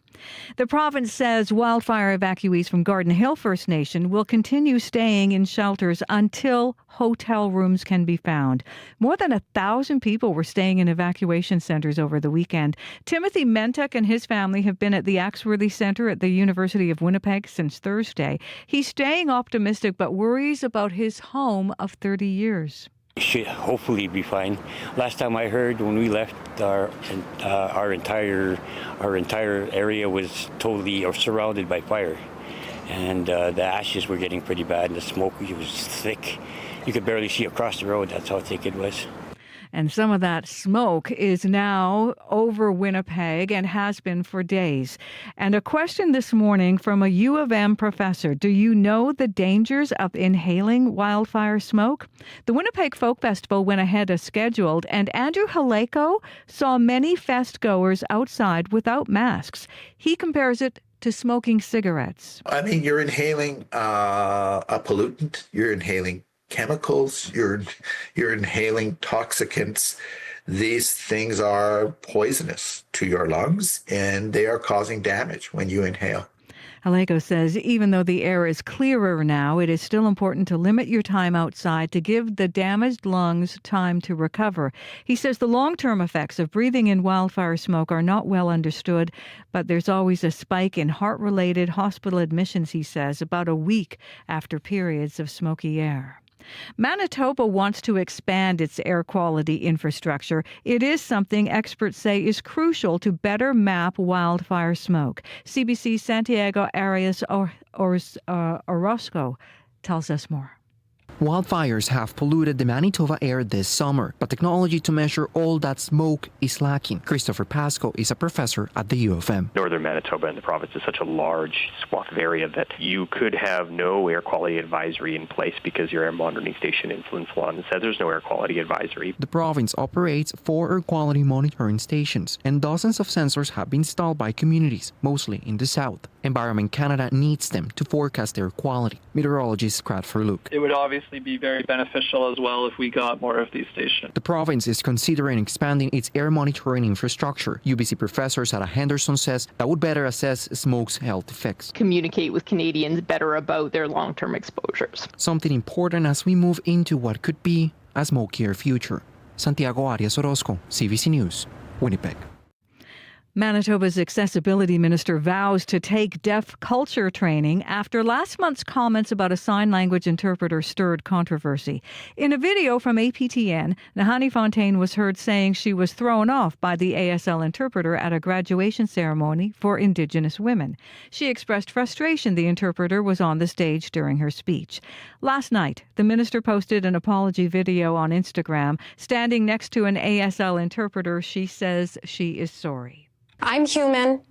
The province says wildfire evacuees from Garden Hill First Nation will continue staying in shelters until hotel rooms can be found. More than 1,000 people were staying in evacuation centers over the weekend. Timothy Mentek and his family have been at the Axworthy Center at the University of Winnipeg since Thursday. He's staying optimistic but worries about his home of 30 years. Should hopefully be fine. Last time I heard, when we left, our entire area was totally surrounded by fire, and the ashes were getting pretty bad, and the smoke was thick. You could barely see across the road. That's how thick it was. And some of that smoke is now over Winnipeg and has been for days. And a question this morning from a U of M professor. Do you know the dangers of inhaling wildfire smoke? The Winnipeg Folk Festival went ahead as scheduled, and Andrew Haleko saw many fest goers outside without masks. He compares it to smoking cigarettes. I mean, you're inhaling a pollutant. You're inhaling chemicals, you're inhaling toxicants. These things are poisonous to your lungs, and they are causing damage when you inhale. Haleko says even though the air is clearer now, it is still important to limit your time outside to give the damaged lungs time to recover. He says the long-term effects of breathing in wildfire smoke are not well understood, but there's always a spike in heart-related hospital admissions, he says, about a week after periods of smoky air. Manitoba wants to expand its air quality infrastructure. It is something experts say is crucial to better map wildfire smoke. CBC Santiago Arias Orozco tells us more. Wildfires have polluted the Manitoba air this summer, but technology to measure all that smoke is lacking. Christopher Pasco is a professor at the U of M. Northern Manitoba and the province is such a large swath of area that you could have no air quality advisory in place because your air monitoring station in Flin Flon says there's no air quality advisory. The province operates 4 air quality monitoring stations, and dozens of sensors have been installed by communities, mostly in the south. Environment Canada needs them to forecast air quality. Meteorologist Cradford Luke. It would obviously be very beneficial as well if we got more of these stations. The province is considering expanding its air monitoring infrastructure. UBC professor Sarah Henderson says that would better assess smoke's health effects. Communicate with Canadians better about their long-term exposures. Something important as we move into what could be a smokier future. Santiago Arias Orozco, CBC News, Winnipeg. Manitoba's accessibility minister vows to take deaf culture training after last month's comments about a sign language interpreter stirred controversy. In a video from APTN, Nahani Fontaine was heard saying she was thrown off by the ASL interpreter at a graduation ceremony for Indigenous women. She expressed frustration the interpreter was on the stage during her speech. Last night, the minister posted an apology video on Instagram. Standing next to an ASL interpreter, she says she is sorry. I'm human.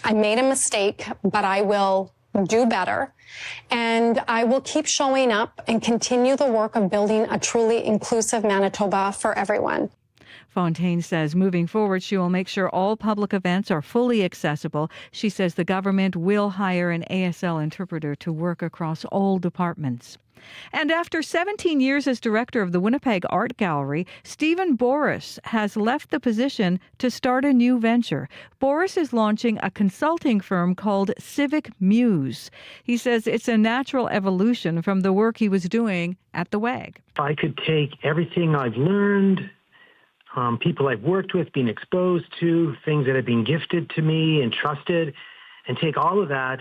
I made a mistake, but I will do better. And I will keep showing up and continue the work of building a truly inclusive Manitoba for everyone. Fontaine says moving forward, she will make sure all public events are fully accessible. She says the government will hire an ASL interpreter to work across all departments. And after 17 years as director of the Winnipeg Art Gallery, Stephen Boris has left the position to start a new venture. Boris is launching a consulting firm called Civic Muse. He says it's a natural evolution from the work he was doing at the WAG. If I could take everything I've learned, people I've worked with, been exposed to, things that have been gifted to me and trusted, and take all of that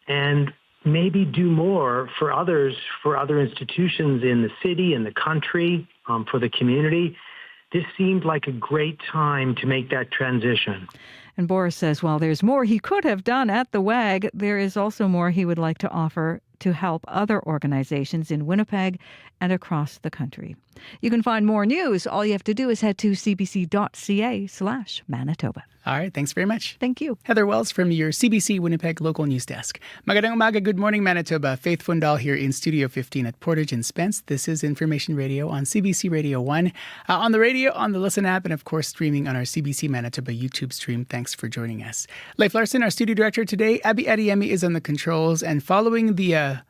and maybe do more for others, for other institutions in the city, in the country, for the community. This seemed like a great time to make that transition. And Boris says while there's more he could have done at the WAG, there is also more he would like to offer to help other organizations in Winnipeg and across the country. You can find more news. All you have to do is head to cbc.ca/Manitoba. All right, thanks very much. Thank you. Heather Wells from your CBC Winnipeg local news desk. Magandang umaga, good morning Manitoba. Faith Fundal here in Studio 15 at Portage and Spence. This is Information Radio on CBC Radio 1. On the radio, on the Listen app, and of course streaming on our CBC Manitoba YouTube stream. Thanks for joining us. Leif Larson, our studio director today. Abby Adiemi is on the controls and following the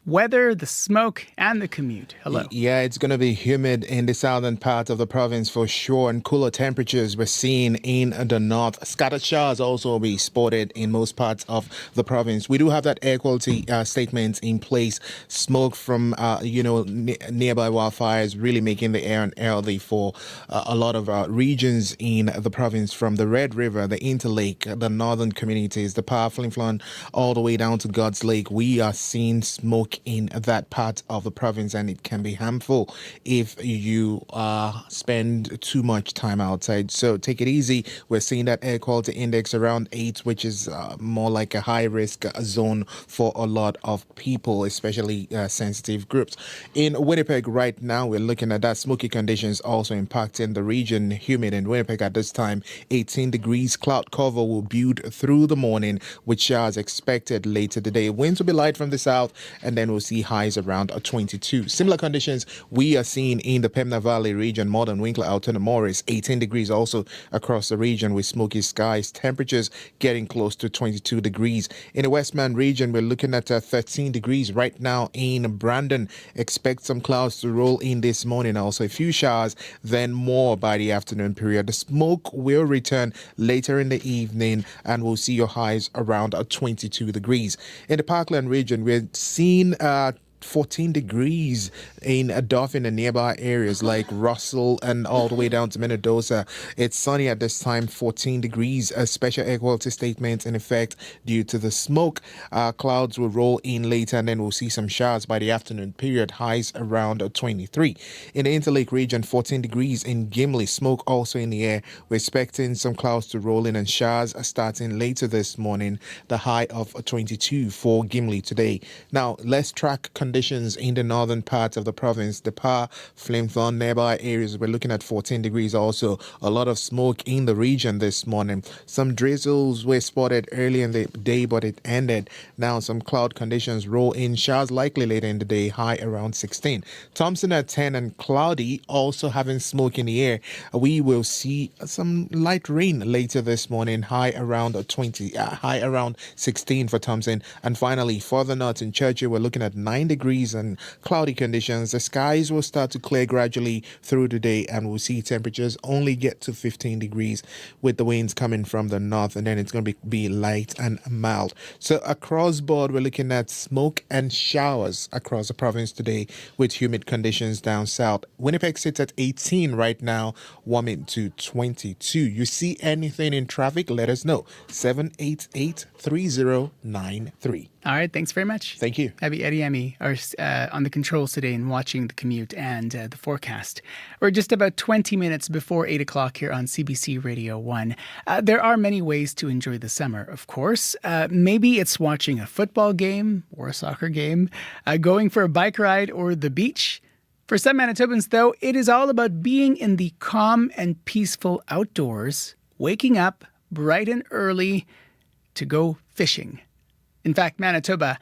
weather, the smoke, and the commute. Hello. Yeah, it's going to be humid in the southern part of the province for sure, and cooler temperatures we're seeing in the north. Scattered showers also will be spotted in most parts of the province. We do have that air quality statement in place. Smoke from, nearby wildfires really making the air unhealthy for a lot of regions in the province, from the Red River, the Interlake, the northern communities, the Powerful Flon, all the way down to God's Lake. We are seeing smoke in that part of the province, and it can be harmful if you spend too much time outside. So take it easy. We're seeing that air quality index around 8, which is more like a high risk zone for a lot of people, especially sensitive groups. In Winnipeg right now, we're looking at that smoky conditions also impacting the region. Humid in Winnipeg at this time, 18 degrees. Cloud cover will build through the morning with showers expected later today. Winds will be light from the south, and then we'll see highs around 22. Similar conditions we are seeing in the Pembina Valley region, Modern Winkler, Altoona Morris, 18 degrees also across the region with smoky skies. Temperatures getting close to 22 degrees. In the Westman region, we're looking at 13 degrees right now in Brandon. Expect some clouds to roll in this morning. Also a few showers, then more by the afternoon period. The smoke will return later in the evening, and we'll see your highs around 22 degrees. In the Parkland region, we're seeing 14 degrees in Dauphin and nearby areas like Russell and all the way down to Minnedosa. It's sunny at this time, 14 degrees. A special air quality statement in effect due to the smoke. Clouds will roll in later, and then we'll see some showers by the afternoon period. Highs around 23. In the Interlake region, 14 degrees in Gimli. Smoke also in the air. We're expecting some clouds to roll in and showers starting later this morning. The high of 22 for Gimli today. Now, let's track conditions in the northern part of the province. The Flin-Flon nearby areas, we're looking at 14 degrees also. A lot of smoke in the region this morning. Some drizzles were spotted early in the day, but it ended. Now some cloud conditions roll in. Showers likely later in the day, high around 16. Thompson at 10 and cloudy, also having smoke in the air. We will see some light rain later this morning, high around high around 16 for Thompson. And finally, further north in Churchill, we're looking at 9 degrees and cloudy conditions. The skies will start to clear gradually through the day, and we'll see temperatures only get to 15 degrees with the winds coming from the north, and then it's going to be light and mild. So across board, we're looking at smoke and showers across the province today with humid conditions down south. Winnipeg sits at 18 right now, warming to 22. You see anything in traffic? Let us know. 788-3093. All right, thanks very much. Thank you. Abby Adiemi are on the controls today and watching the commute and the forecast. We're just about 20 minutes before 8 o'clock here on CBC Radio 1. There are many ways to enjoy the summer, of course. Maybe it's watching a football game or a soccer game, going for a bike ride or the beach. For some Manitobans, though, it is all about being in the calm and peaceful outdoors, waking up bright and early to go fishing. In fact, Manitoba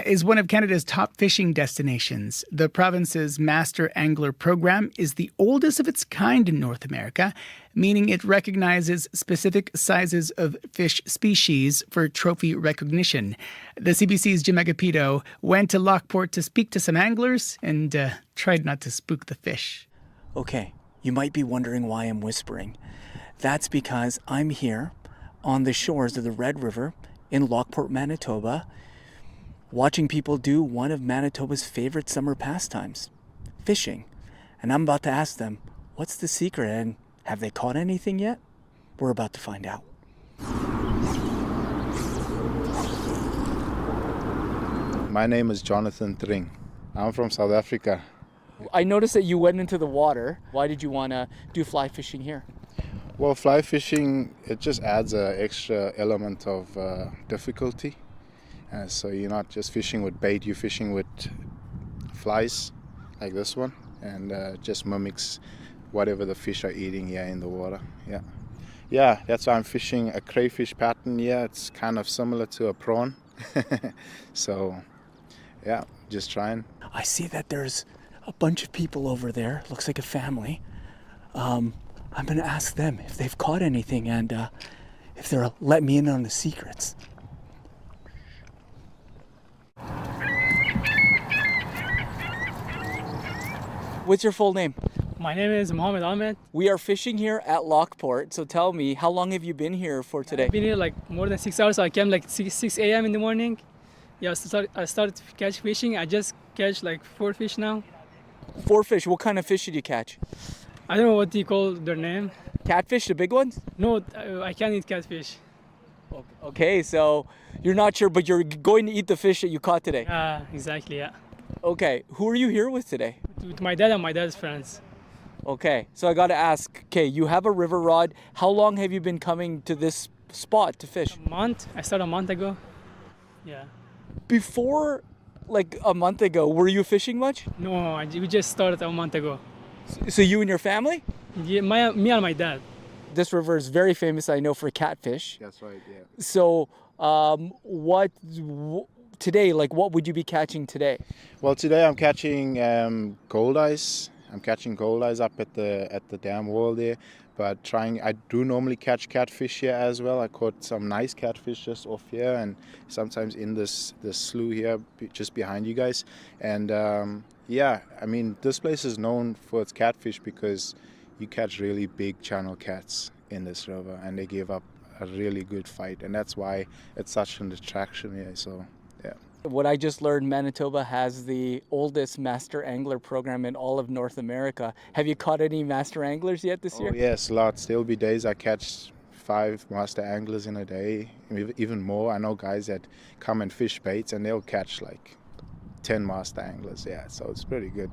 is one of Canada's top fishing destinations. The province's Master Angler program is the oldest of its kind in North America, meaning it recognizes specific sizes of fish species for trophy recognition. The CBC's Jim Agapito went to Lockport to speak to some anglers and tried not to spook the fish. Okay, you might be wondering why I'm whispering. That's because I'm here on the shores of the Red River in Lockport, Manitoba, watching people do one of Manitoba's favorite summer pastimes, fishing. And I'm about to ask them, what's the secret and have they caught anything yet? We're about to find out. My name is Jonathan Tring. I'm from South Africa. I noticed that you went into the water. Why did you want to do fly fishing here? Well, fly fishing, it just adds an extra element of difficulty. So you're not just fishing with bait, you're fishing with flies like this one, and just mimics whatever the fish are eating here in the water. Yeah, that's why I'm fishing a crayfish pattern here. It's kind of similar to a prawn. So, yeah, just trying. I see that there's a bunch of people over there. Looks like a family. I'm going to ask them if they've caught anything and if they'll let me in on the secrets. What's your full name? My name is Mohammed Ahmed. We are fishing here at Lockport. So tell me, how long have you been here for today? I've been here like more than 6 hours. So I came like 6 a.m. in the morning. Yeah, I started to catch fishing. I just catch like 4 fish now. 4 fish? What kind of fish did you catch? I don't know what you call their name. Catfish, the big ones? No, I can't eat catfish. Okay, so you're not sure, but you're going to eat the fish that you caught today? Exactly, yeah. Okay, who are you here with today? With my dad and my dad's friends. Okay, so I got to ask, okay, you have a river rod. How long have you been coming to this spot to fish? A month. I started a month ago. Yeah. Before, like a month ago, were you fishing much? No, we just started a month ago. So you and your family? Yeah, me and my dad. This river is very famous, I know, for catfish. That's right, yeah. So today, like what would you be catching today? Well, today I'm catching goldeyes. I'm catching goldeyes up at the dam wall there. But I do normally catch catfish here as well. I caught some nice catfish just off here and sometimes in this slough here just behind you guys. And yeah, I mean, this place is known for its catfish because you catch really big channel cats in this river and they give up a really good fight. And that's why it's such an attraction here. So, yeah. What I just learned, Manitoba has the oldest master angler program in all of North America. Have you caught any master anglers yet this year? Oh, yes, lots. There'll be days I catch 5 master anglers in a day, even more. I know guys that come and fish baits and they'll catch like 10 master anglers. Yeah, so it's pretty good.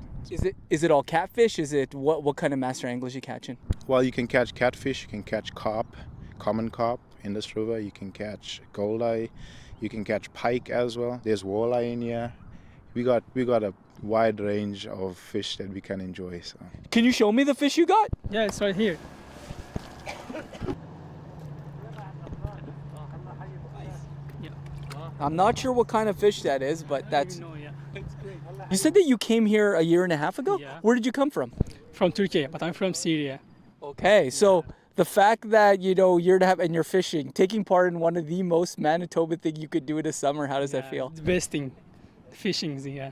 Is it all catfish? Is it what kind of master anglers you catching? Well, you can catch catfish, you can catch carp, common carp in this river. You can catch goldeye. You can catch pike as well. There's walleye in here. We got a wide range of fish that we can enjoy. So. Can you show me the fish you got? Yeah, it's right here. I'm not sure what kind of fish that is, but that's... You said that you came here a year and a half ago? Yeah. Where did you come from? From Turkey, but I'm from Syria. Okay, so the fact that, year and a half and you're fishing, taking part in one of the most Manitoba thing you could do in the summer, how does that feel? It's the best thing, fishing, yeah.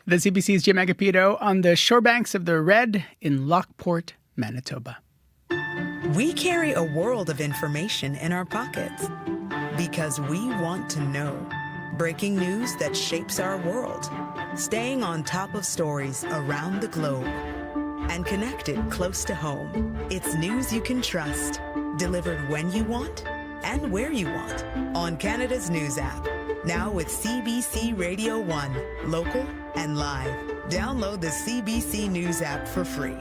The CBC's Jim Agapito on the shore banks of the Red in Lockport, Manitoba. We carry a world of information in our pockets because we want to know. Breaking news that shapes our world, staying on top of stories around the globe, and connected close to home. It's news you can trust, delivered when you want and where you want on Canada's News app. Now with CBC Radio 1, local and live. Download the CBC News app for free.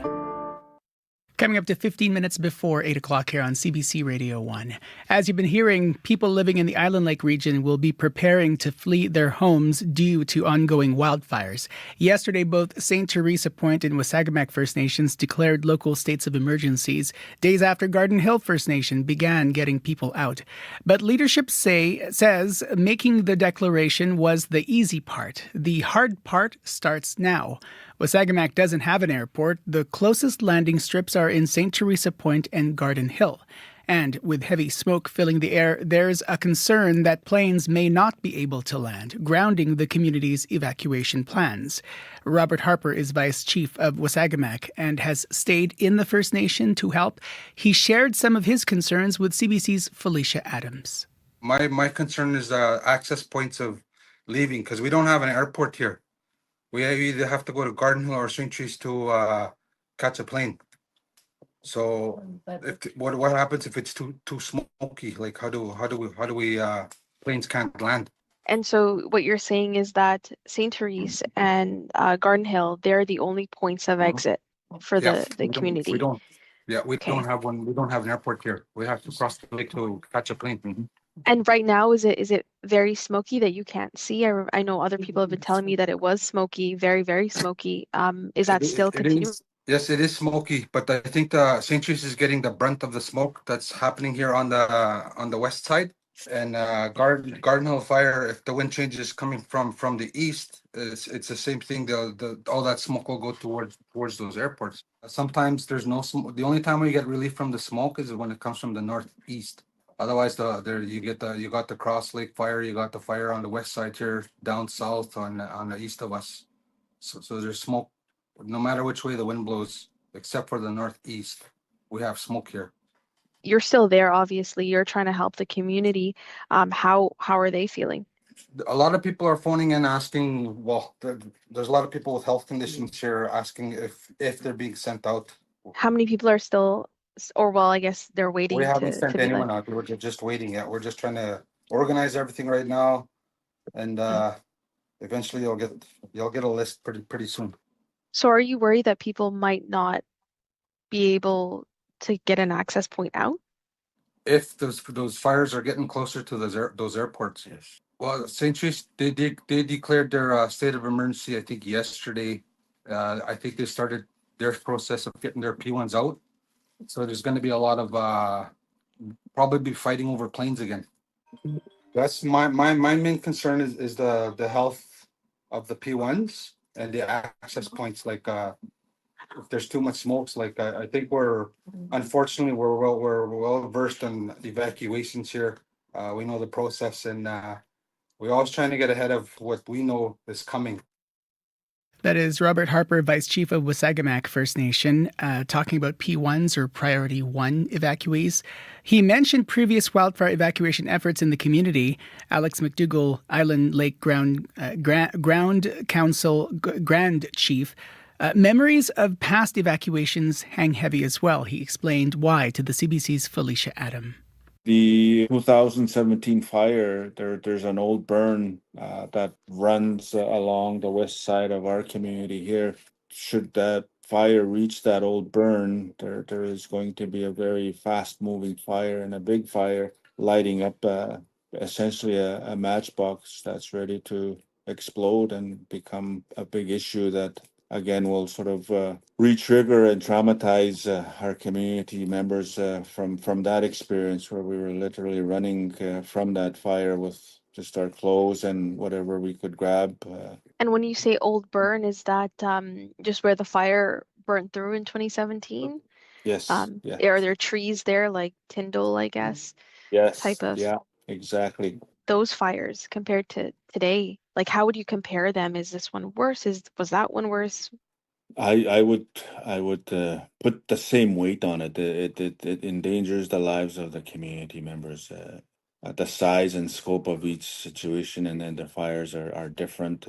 Coming up to 15 minutes before 8 o'clock here on CBC Radio 1. As you've been hearing, people living in the Island Lake region will be preparing to flee their homes due to ongoing wildfires. Yesterday, both St. Teresa Point and Wasagamak First Nations declared local states of emergencies, days after Garden Hill First Nation began getting people out. But leadership says making the declaration was the easy part. The hard part starts now. Wasagamak doesn't have an airport. The closest landing strips are in St. Teresa Point and Garden Hill. And with heavy smoke filling the air, there's a concern that planes may not be able to land, grounding the community's evacuation plans. Robert Harper is Vice Chief of Wasagamak and has stayed in the First Nation to help. He shared some of his concerns with CBC's Felicia Adams. My concern is access points of leaving, because we don't have an airport here. We either have to go to Garden Hill or St. Teresa to catch a plane. So, what happens if it's too smoky? Like, how do we planes can't land? And so what you're saying is that St. Therese and Garden Hill, they're the only points of exit for the community. We don't have one. We don't have an airport here. We have to cross the lake to catch a plane. Mm-hmm. And right now, is it very smoky that you can't see? I know other people have been telling me that it was smoky, very, very smoky. Is that still continuing? Yes, it is smoky, but I think the St. Teresa is getting the brunt of the smoke that's happening here on the west side. And Garden Hill fire, if the wind changes coming from the east, it's the same thing. All that smoke will go towards those airports. Sometimes there's no smoke. The only time we get relief from the smoke is when it comes from the northeast. Otherwise, you got the Cross Lake fire, you got the fire on the west side here, down south on the east of us. So there's smoke, no matter which way the wind blows, except for the northeast. We have smoke here. You're still there, obviously. You're trying to help the community. How are they feeling? A lot of people are phoning in asking. Well, there's a lot of people with health conditions here asking if they're being sent out. How many people are still? Or well, I guess they're waiting. We haven't to sent anyone out. We're just waiting yet. We're just trying to organize everything right now, and eventually you'll get a list pretty soon. So are you worried that people might not be able to get an access point out? If those fires are getting closer to those airports, yes. Well, St. Teresa, they declared their state of emergency, I think yesterday. I think they started their process of getting their P1s out. So there's going to be a lot of probably be fighting over planes again. That's my main concern is the health of the P1s and the access points. Like if there's too much smokes, like I think unfortunately we're well versed in evacuations here. We know the process, and we're always trying to get ahead of what we know is coming. That is Robert Harper, Vice Chief of Wasagamak First Nation, talking about P1s or Priority 1 evacuees. He mentioned previous wildfire evacuation efforts in the community. Alex McDougall, Island Lake Ground Council Grand Chief. Memories of past evacuations hang heavy as well. He explained why to the CBC's Felicia Adam. The 2017 fire, there's an old burn that runs along the west side of our community here. Should that fire reach that old burn, there is going to be a very fast-moving fire and a big fire lighting up essentially a matchbox that's ready to explode and become a big issue that again will sort of re-trigger and traumatize our community members from that experience where we were literally running from that fire with just our clothes and whatever we could grab. And when you say old burn, is that just where the fire burnt through in 2017? Yes. Yeah. Are there trees there like Tyndall, I guess? Yes. Type of. Yeah, exactly. Those fires compared to today, like how would you compare them? Is this one worse? Was that one worse? I would put the same weight on it. It endangers the lives of the community members. The size and scope of each situation and then the fires are different.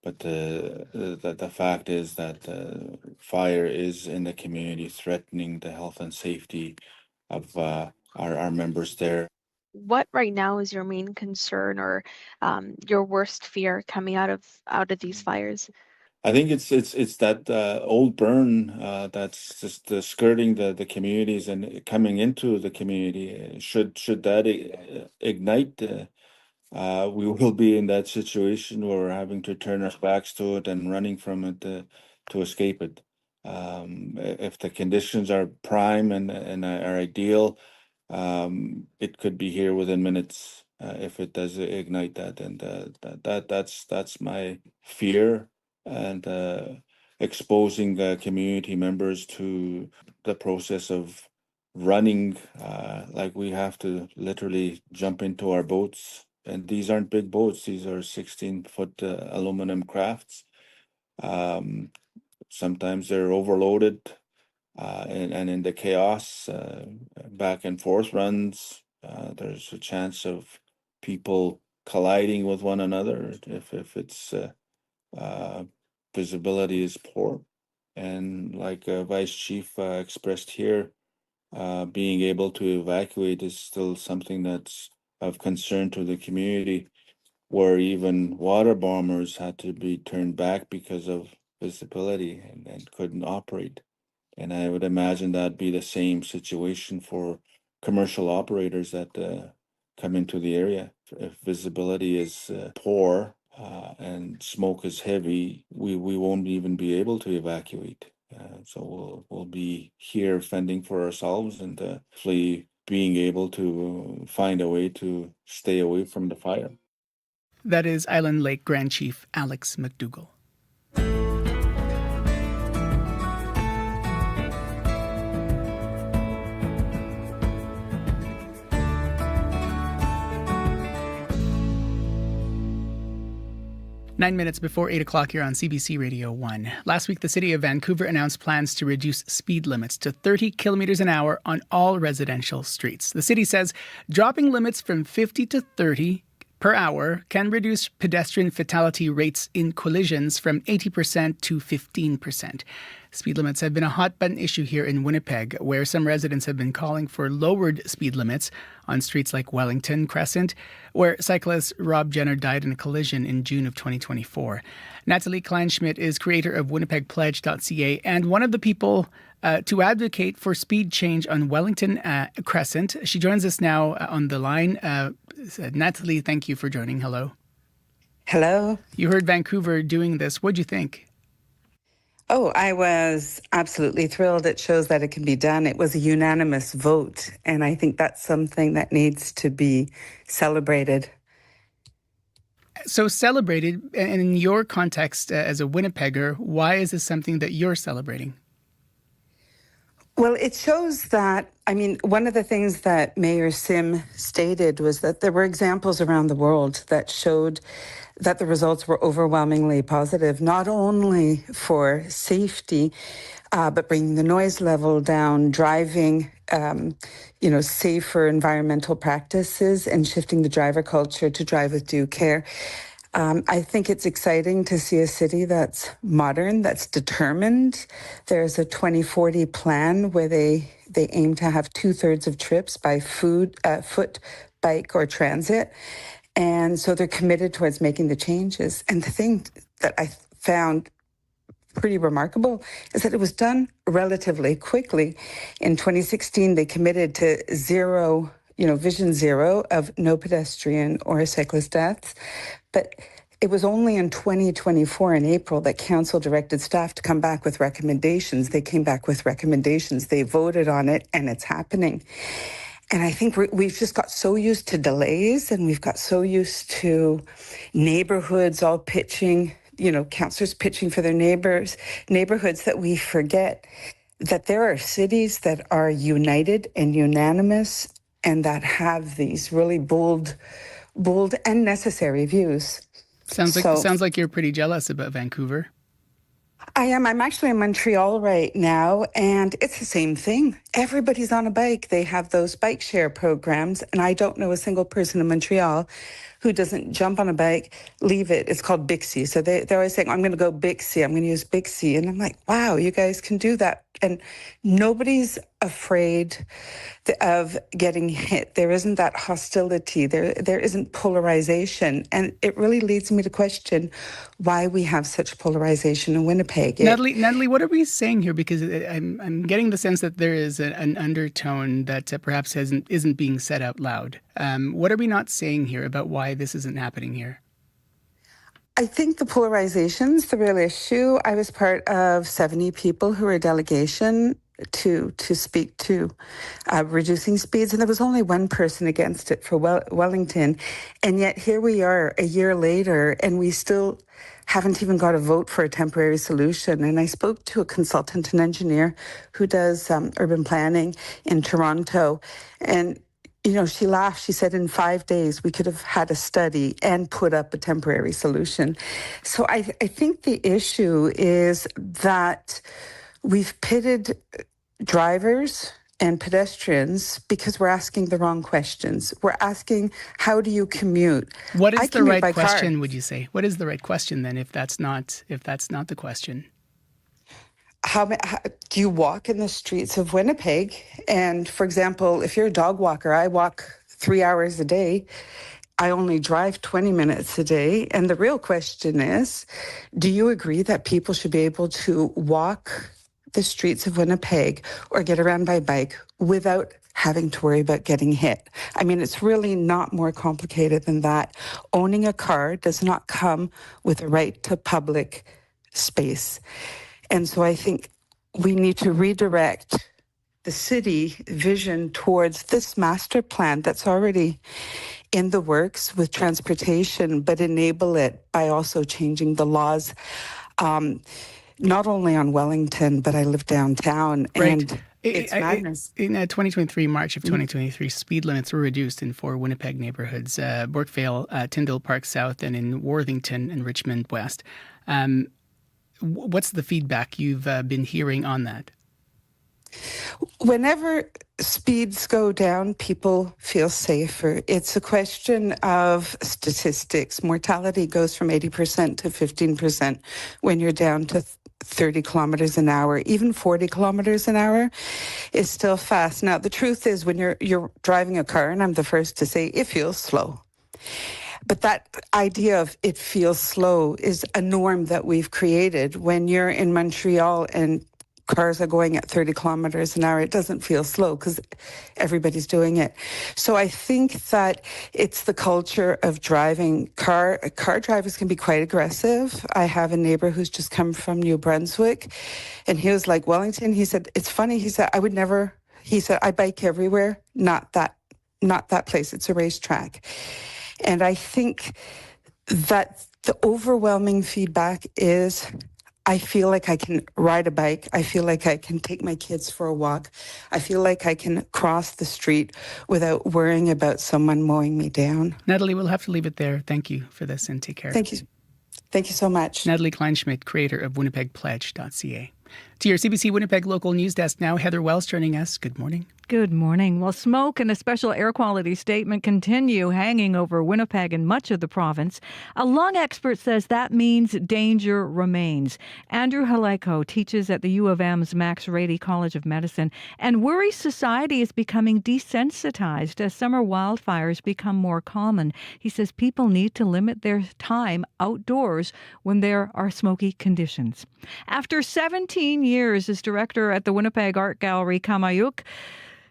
But the fact is that fire is in the community threatening the health and safety of our members there. What right now is your main concern or your worst fear coming out of these fires? I think it's that old burn that's just skirting the communities and coming into the community. Should that ignite, we will be in that situation where we're having to turn our backs to it and running from it to escape it. If the conditions are prime and are ideal, it could be here within minutes if it does ignite that, and that's my fear, and exposing community members to the process of running, like we have to literally jump into our boats, and these aren't big boats; these are 16-foot aluminum crafts. Um, Sometimes they're overloaded, and in the chaos, back and forth runs, there's a chance of people colliding with one another if it's uh, visibility is poor. And like Vice Chief expressed here, being able to evacuate is still something that's of concern to the community, where even water bombers had to be turned back because of visibility and couldn't operate. And I would imagine that'd be the same situation for commercial operators that come into the area. If visibility is poor and smoke is heavy, we won't even be able to evacuate. So we'll be here fending for ourselves and hopefully being able to find a way to stay away from the fire. That is Island Lake Grand Chief Alex McDougall. Nine minutes before 8 o'clock here on CBC Radio 1. Last week, the city of Vancouver announced plans to reduce speed limits to 30 kilometers an hour on all residential streets. The city says dropping limits from 50 to 30 per hour can reduce pedestrian fatality rates in collisions from 80% to 15%. Speed limits have been a hot-button issue here in Winnipeg, where some residents have been calling for lowered speed limits on streets like Wellington Crescent, where cyclist Rob Jenner died in a collision in June of 2024. Natalie Kleinschmidt is creator of WinnipegPledge.ca and one of the people to advocate for speed change on Wellington Crescent. She joins us now on the line. Natalie, thank you for joining. Hello. Hello. You heard Vancouver doing this. What'd you think? Oh, I was absolutely thrilled. It shows that it can be done. It was a unanimous vote, and I think that's something that needs to be celebrated. So celebrated, and in your context as a Winnipegger, why is this something that you're celebrating? Well, it shows that, one of the things that Mayor Sim stated was that there were examples around the world that showed that the results were overwhelmingly positive, not only for safety, but bringing the noise level down, driving, safer environmental practices, and shifting the driver culture to drive with due care. I think it's exciting to see a city that's modern, that's determined. There's a 2040 plan where they aim to have 2/3 of trips by foot, bike, or transit. And so they're committed towards making the changes. And the thing that I found pretty remarkable is that it was done relatively quickly. In 2016, they committed to zero, vision zero of no pedestrian or cyclist deaths. But it was only in 2024 in April that council directed staff to come back with recommendations. They came back with recommendations. They voted on it, and it's happening. And I think we've just got so used to delays, and we've got so used to neighborhoods all pitching, councillors pitching for their neighborhoods, that we forget that there are cities that are united and unanimous and that have these really bold and necessary views. Sounds like you're pretty jealous about Vancouver. I am. I'm actually in Montreal right now, and it's the same thing. Everybody's on a bike. They have those bike share programs, and I don't know a single person in Montreal who doesn't jump on a bike, leave it. It's called Bixie. So they're always saying, I'm going to go Bixie. I'm going to use Bixie. And I'm like, wow, you guys can do that. And nobody's afraid of getting hit. There isn't that hostility. There isn't polarization. And it really leads me to question why we have such polarization in Winnipeg. Natalie, what are we saying here? Because I'm getting the sense that there is an undertone that perhaps isn't being said out loud. What are we not saying here about why this isn't happening here? I think the polarization's the real issue. I was part of 70 people who were a delegation to speak to reducing speeds, and there was only one person against it for Wellington. And yet here we are a year later, and we still haven't even got a vote for a temporary solution. And I spoke to a consultant and engineer who does urban planning in Toronto, and she laughed. She said in 5 days we could have had a study and put up a temporary solution. So I think the issue is that we've pitted drivers and pedestrians because we're asking the wrong questions. We're asking, how do you commute? What is the right question, would you say? What is the right question then if that's not the question? How do you walk in the streets of Winnipeg? And for example, if you're a dog walker, I walk 3 hours a day. I only drive 20 minutes a day. And the real question is, do you agree that people should be able to walk the streets of Winnipeg or get around by bike without having to worry about getting hit? I mean, it's really not more complicated than that. Owning a car does not come with a right to public space. And so I think we need to redirect the city vision towards this master plan that's already in the works with transportation, but enable it by also changing the laws, not only on Wellington, but I live downtown. Right. And it's madness. In 2023, March of 2023, speed limits were reduced in 4 Winnipeg neighborhoods, Burkevale, Tyndall Park South, and in Worthington and Richmond West. What's the feedback you've been hearing on that? Whenever speeds go down, people feel safer. It's a question of statistics. Mortality goes from 80% to 15% when you're down to 30 kilometers an hour. Even 40 kilometers an hour is still fast. Now, the truth is when you're driving a car, and I'm the first to say, it feels slow. But that idea of it feels slow is a norm that we've created. When you're in Montreal and cars are going at 30 kilometers an hour, it doesn't feel slow because everybody's doing it. So I think that it's the culture of driving. Car drivers can be quite aggressive. I have a neighbor who's just come from New Brunswick, and he was like, Wellington, he said, it's funny. He said, I bike everywhere, not that place. It's a racetrack. And I think that the overwhelming feedback is, I feel like I can ride a bike. I feel like I can take my kids for a walk. I feel like I can cross the street without worrying about someone mowing me down. Natalie, we'll have to leave it there. Thank you for this and take care. Thank you. Thank you so much. Natalie Kleinschmidt, creator of WinnipegPledge.ca. To your CBC Winnipeg local news desk now, Heather Wells joining us. Good morning. Good morning. Well, smoke and a special air quality statement continue hanging over Winnipeg and much of the province. A lung expert says that means danger remains. Andrew Haleko teaches at the U of M's Max Rady College of Medicine and worries society is becoming desensitized as summer wildfires become more common. He says people need to limit their time outdoors when there are smoky conditions. After 17 years as director at the Winnipeg Art Gallery Kamayuk,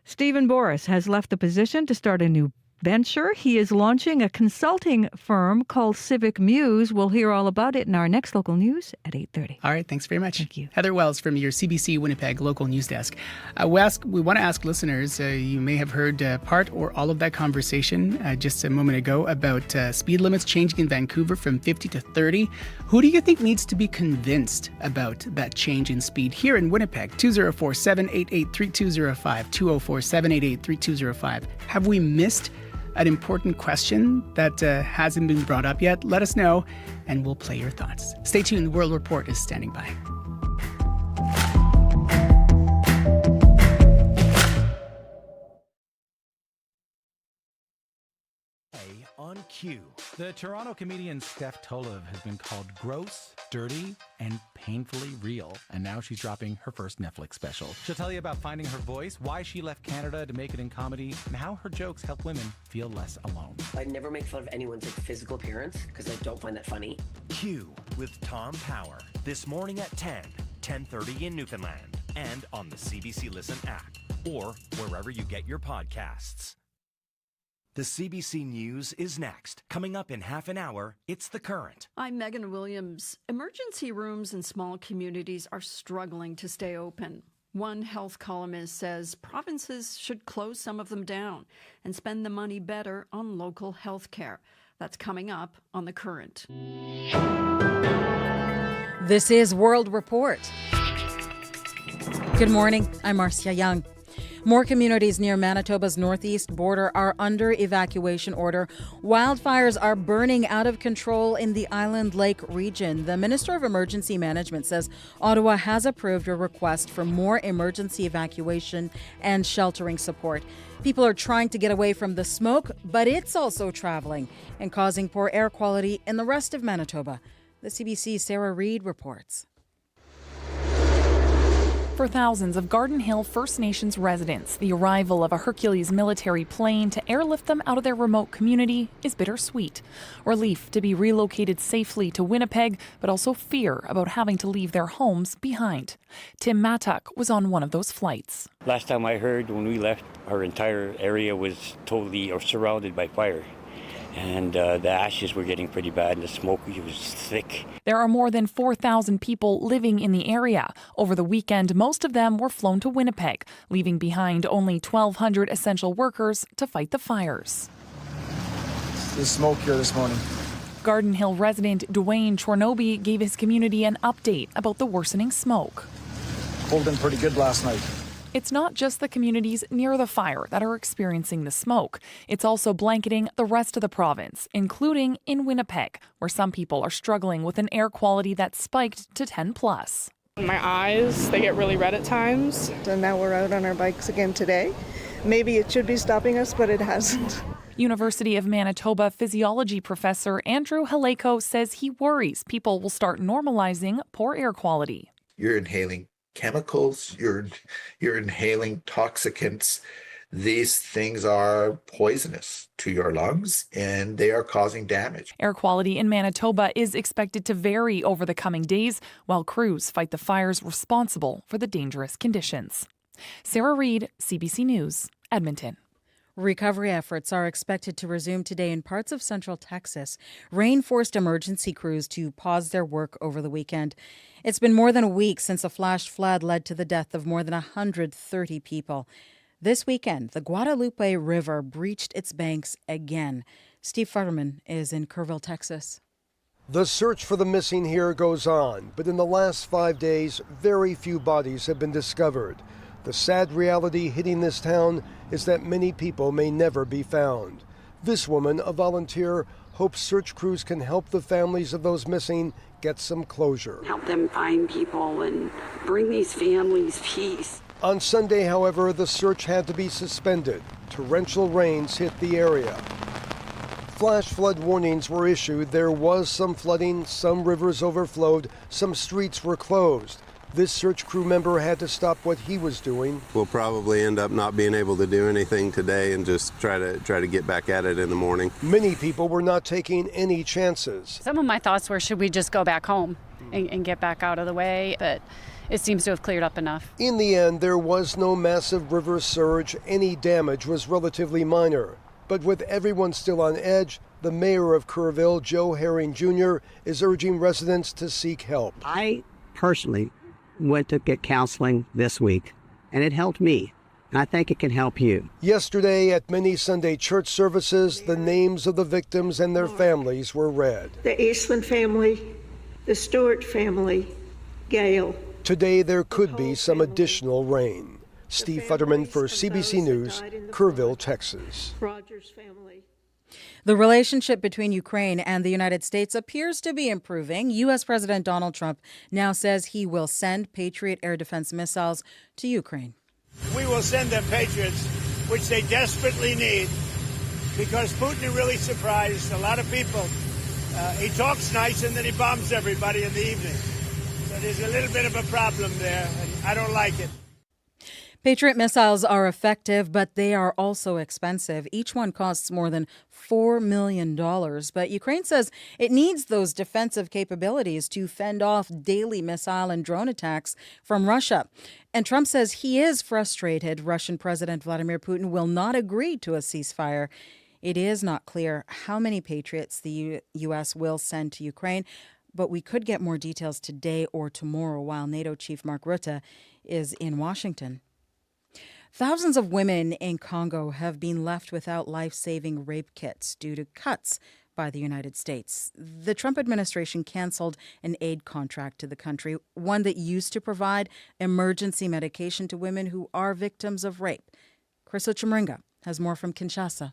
Stephen Boris has left the position to start a new venture. He is launching a consulting firm called Civic Muse. We'll hear all about it in our next local news at 8:30. All right, thanks very much. Thank you. Heather Wells from your CBC Winnipeg local news desk. We want to ask listeners, you may have heard part or all of that conversation just a moment ago about speed limits changing in Vancouver from 50 to 30. Who do you think needs to be convinced about that change in speed here in Winnipeg? 204-788-3205, 204-788-3205. Have we missed an important question that hasn't been brought up yet? Let us know, and we'll play your thoughts. Stay tuned. The World Report is standing by. on cue. The Toronto comedian Steph Tolev has been called gross, dirty, and painfully real. And now she's dropping her first Netflix special. She'll tell you about finding her voice, why she left Canada to make it in comedy, and how her jokes help women feel less alone. I never make fun of anyone's physical appearance because I don't find that funny. Q with Tom Power. This morning at 10:30 in Newfoundland. And on the CBC Listen app. Or wherever you get your podcasts. The CBC News is next. Coming up in half an hour, it's The Current. I'm Megan Williams. Emergency rooms in small communities are struggling to stay open. One health columnist says provinces should close some of them down and spend the money better on local health care. That's coming up on The Current. This is World Report. Good morning. I'm Marcia Young. More communities near Manitoba's northeast border are under evacuation order. Wildfires are burning out of control in the Island Lake region. The Minister of Emergency Management says Ottawa has approved a request for more emergency evacuation and sheltering support. People are trying to get away from the smoke, but it's also traveling and causing poor air quality in the rest of Manitoba. The CBC's Sarah Reid reports. For thousands of Garden Hill First Nations residents, the arrival of a Hercules military plane to airlift them out of their remote community is bittersweet. Relief to be relocated safely to Winnipeg, but also fear about having to leave their homes behind. Tim Mattuck was on one of those flights. Last time I heard, when we left, our entire area was totally surrounded by fire. And the ashes were getting pretty bad, and the smoke was thick. There are more than 4,000 people living in the area. Over the weekend, most of them were flown to Winnipeg, leaving behind only 1,200 essential workers to fight the fires. There's smoke here this morning. Garden Hill resident Dwayne Chornoby gave his community an update about the worsening smoke. Pulled in pretty good last night. It's not just the communities near the fire that are experiencing the smoke. It's also blanketing the rest of the province, including in Winnipeg, where some people are struggling with an air quality that spiked to 10+. My eyes, they get really red at times. And now we're out on our bikes again today. Maybe it should be stopping us, but it hasn't. University of Manitoba physiology professor Andrew Haleko says he worries people will start normalizing poor air quality. You're inhaling chemicals, you're inhaling toxicants. These things are poisonous to your lungs and they are causing damage. Air quality in Manitoba is expected to vary over the coming days while crews fight the fires responsible for the dangerous conditions. Sarah Reid, CBC News, Edmonton. Recovery efforts are expected to resume today in parts of central Texas. Rain forced emergency crews to pause their work over the weekend. It's been more than a week since a flash flood led to the death of more than 130 people. This weekend, the Guadalupe River breached its banks again. Steve Futterman is in Kerrville, Texas. The search for the missing here goes on, but in the last 5 days, very few bodies have been discovered. The sad reality hitting this town is that many people may never be found. This woman, a volunteer, hopes search crews can help the families of those missing get some closure. Help them find people and bring these families peace. On Sunday, however, the search had to be suspended. Torrential rains hit the area. Flash flood warnings were issued. There was some flooding, some rivers overflowed, some streets were closed. This search crew member had to stop what he was doing. We'll probably end up not being able to do anything today and just try to get back at it in the morning. Many people were not taking any chances. Some of my thoughts were, should we just go back home and get back out of the way? But it seems to have cleared up enough. In the end, there was no massive river surge. Any damage was relatively minor. But with everyone still on edge, the mayor of Kerrville, Joe Herring Jr., is urging residents to seek help. I personally went to get counseling this week, and it helped me. And I think it can help you. Yesterday, at many Sunday church services, the names of the victims and their families were read. The Eastland family, the Stewart family, Gail. Today, there could be some additional rain. Steve Futterman for CBC News, Kerrville, Texas. Roger's family. The relationship between Ukraine and the United States appears to be improving. U.S. President Donald Trump now says he will send Patriot air defense missiles to Ukraine. We will send them Patriots, which they desperately need, because Putin really surprised a lot of people. He talks nice and then he bombs everybody in the evening. So there's a little bit of a problem there, and I don't like it. Patriot missiles are effective, but they are also expensive. Each one costs more than $4 million. But Ukraine says it needs those defensive capabilities to fend off daily missile and drone attacks from Russia. And Trump says he is frustrated Russian President Vladimir Putin will not agree to a ceasefire. It is not clear how many Patriots the U.S. will send to Ukraine, but we could get more details today or tomorrow while NATO Chief Mark Rutte is in Washington. Thousands of women in Congo have been left without life-saving rape kits due to cuts by the United States. The Trump administration canceled an aid contract to the country, one that used to provide emergency medication to women who are victims of rape. Chris Ochimringa has more from Kinshasa.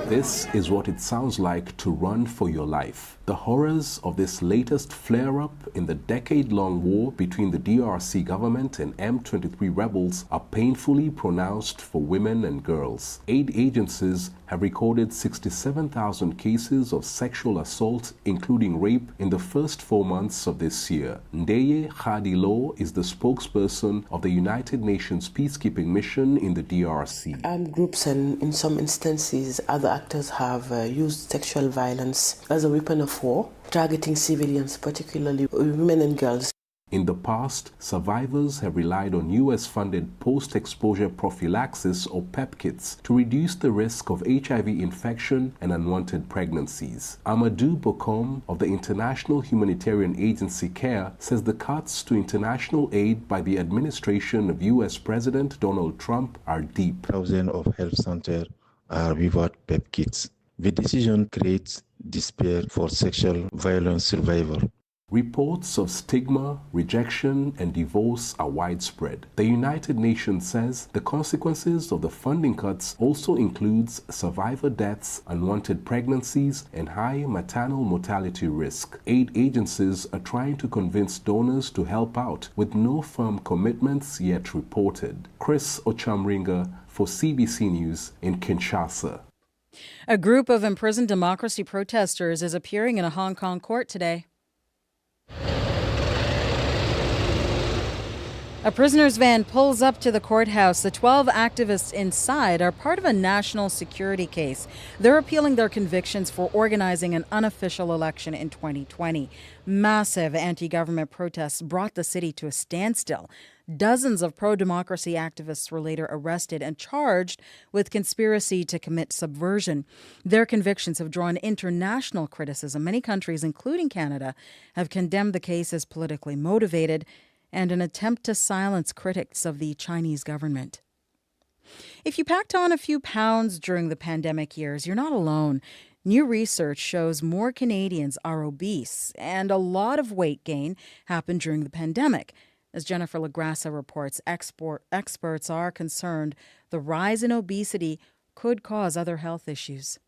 This is what it sounds like to run for your life. The horrors of this latest flare-up in the decade-long war between the DRC government and M23 rebels are painfully pronounced for women and girls. Aid agencies have recorded 67,000 cases of sexual assault, including rape, in the first 4 months of this year. Ndeye Khadilo is the spokesperson of the United Nations peacekeeping mission in the DRC. Armed groups and, in some instances, other actors have used sexual violence as a weapon of war, targeting civilians, particularly women and girls. In the past, survivors have relied on U.S.-funded post-exposure prophylaxis or PEP kits to reduce the risk of HIV infection and unwanted pregnancies. Amadou Bokom of the international humanitarian agency CARE says the cuts to international aid by the administration of U.S. President Donald Trump are deep. Thousands of health centers are without PEP kits. The decision creates despair for sexual violence survivors. Reports of stigma, rejection, and divorce are widespread. The United Nations says the consequences of the funding cuts also includes survivor deaths, unwanted pregnancies, and high maternal mortality risk. Aid agencies are trying to convince donors to help out, with no firm commitments yet reported. Chris Ochamringa for CBC News in Kinshasa. A group of imprisoned democracy protesters is appearing in a Hong Kong court today. A prisoner's van pulls up to the courthouse. The 12 activists inside are part of a national security case. They're appealing their convictions for organizing an unofficial election in 2020. Massive anti-government protests brought the city to a standstill. Dozens of pro-democracy activists were later arrested and charged with conspiracy to commit subversion. Their convictions have drawn international criticism. Many countries, including Canada, have condemned the case as politically motivated and an attempt to silence critics of the Chinese government. If you packed on a few pounds during the pandemic years, you're not alone. New research shows more Canadians are obese, and a lot of weight gain happened during the pandemic. As Jennifer LaGrassa reports, experts are concerned the rise in obesity could cause other health issues.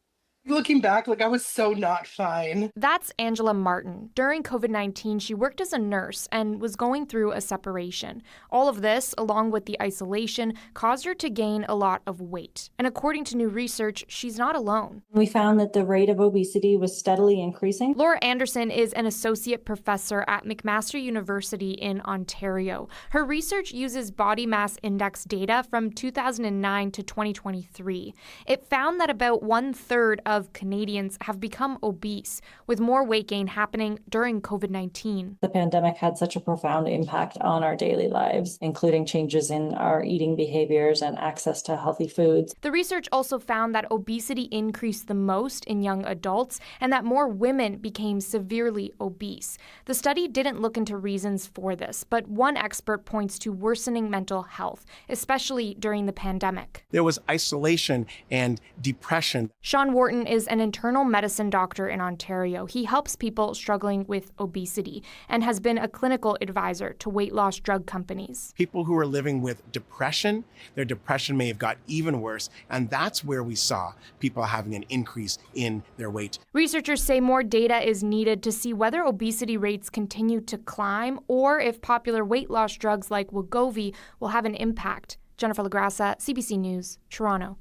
Looking back, I was so not fine. That's Angela Martin. During COVID-19, she worked as a nurse and was going through a separation. All of this, along with the isolation, caused her to gain a lot of weight. And according to new research, she's not alone. We found that the rate of obesity was steadily increasing. Laura Anderson is an associate professor at McMaster University in Ontario. Her research uses body mass index data from 2009 to 2023. It found that about 1/3 of Canadians have become obese, with more weight gain happening during COVID-19. The pandemic had such a profound impact on our daily lives, including changes in our eating behaviors and access to healthy foods. The research also found that obesity increased the most in young adults and that more women became severely obese. The study didn't look into reasons for this, but one expert points to worsening mental health, especially during the pandemic. There was isolation and depression. Sean Wharton is an internal medicine doctor in Ontario. He helps people struggling with obesity and has been a clinical advisor to weight loss drug companies. People who are living with depression, their depression may have got even worse, and that's where we saw people having an increase in their weight. Researchers say more data is needed to see whether obesity rates continue to climb or if popular weight loss drugs like Wegovy will have an impact. Jennifer LaGrassa, CBC News, Toronto.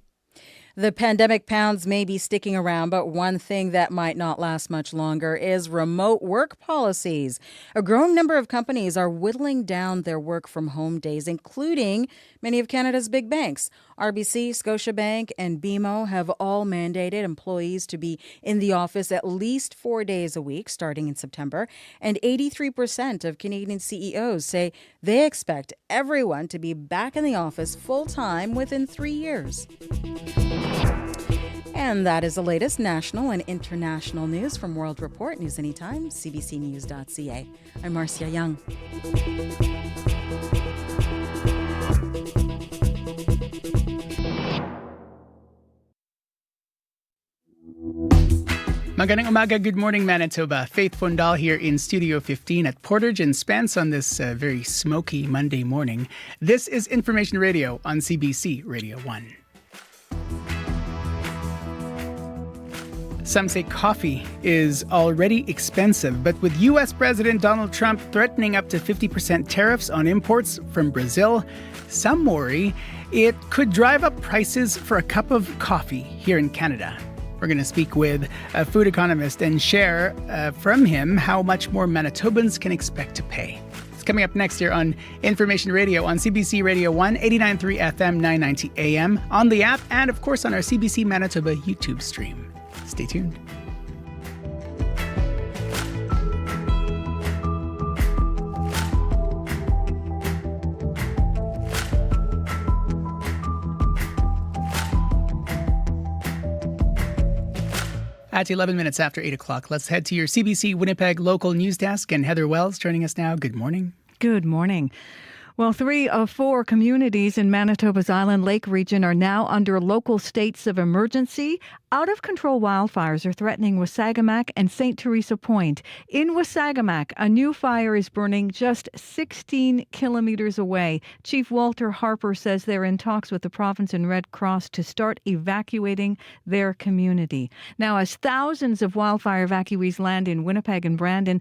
The pandemic pounds may be sticking around, but one thing that might not last much longer is remote work policies. A growing number of companies are whittling down their work from home days, including many of Canada's big banks. RBC, Scotiabank, and BMO have all mandated employees to be in the office at least 4 days a week starting in September. And 83% of Canadian CEOs say they expect everyone to be back in the office full-time within 3 years. And that is the latest national and international news from World Report. News anytime, cbcnews.ca. I'm Marcia Young. Magandang umaga, good morning Manitoba. Faith Fondal here in Studio 15 at Portage and Spence on this very smoky Monday morning. This is Information Radio on CBC Radio 1. Some say coffee is already expensive, but with U.S. President Donald Trump threatening up to 50% tariffs on imports from Brazil, some worry it could drive up prices for a cup of coffee here in Canada. We're going to speak with a food economist and share from him how much more Manitobans can expect to pay. It's coming up next here on Information Radio on CBC Radio 1, 89.3 FM, 990 AM, on the app, and of course on our CBC Manitoba YouTube stream. Stay tuned. At 11 minutes after 8 o'clock, let's head to your CBC Winnipeg local news desk. And Heather Wells joining us now. Good morning. Good morning. Well, 3 of 4 communities in Manitoba's Island Lake region are now under local states of emergency. Out-of-control wildfires are threatening Wasagamacq and St. Teresa Point. In Wasagamacq, a new fire is burning just 16 kilometers away. Chief Walter Harper says they're in talks with the province and Red Cross to start evacuating their community. Now, as thousands of wildfire evacuees land in Winnipeg and Brandon,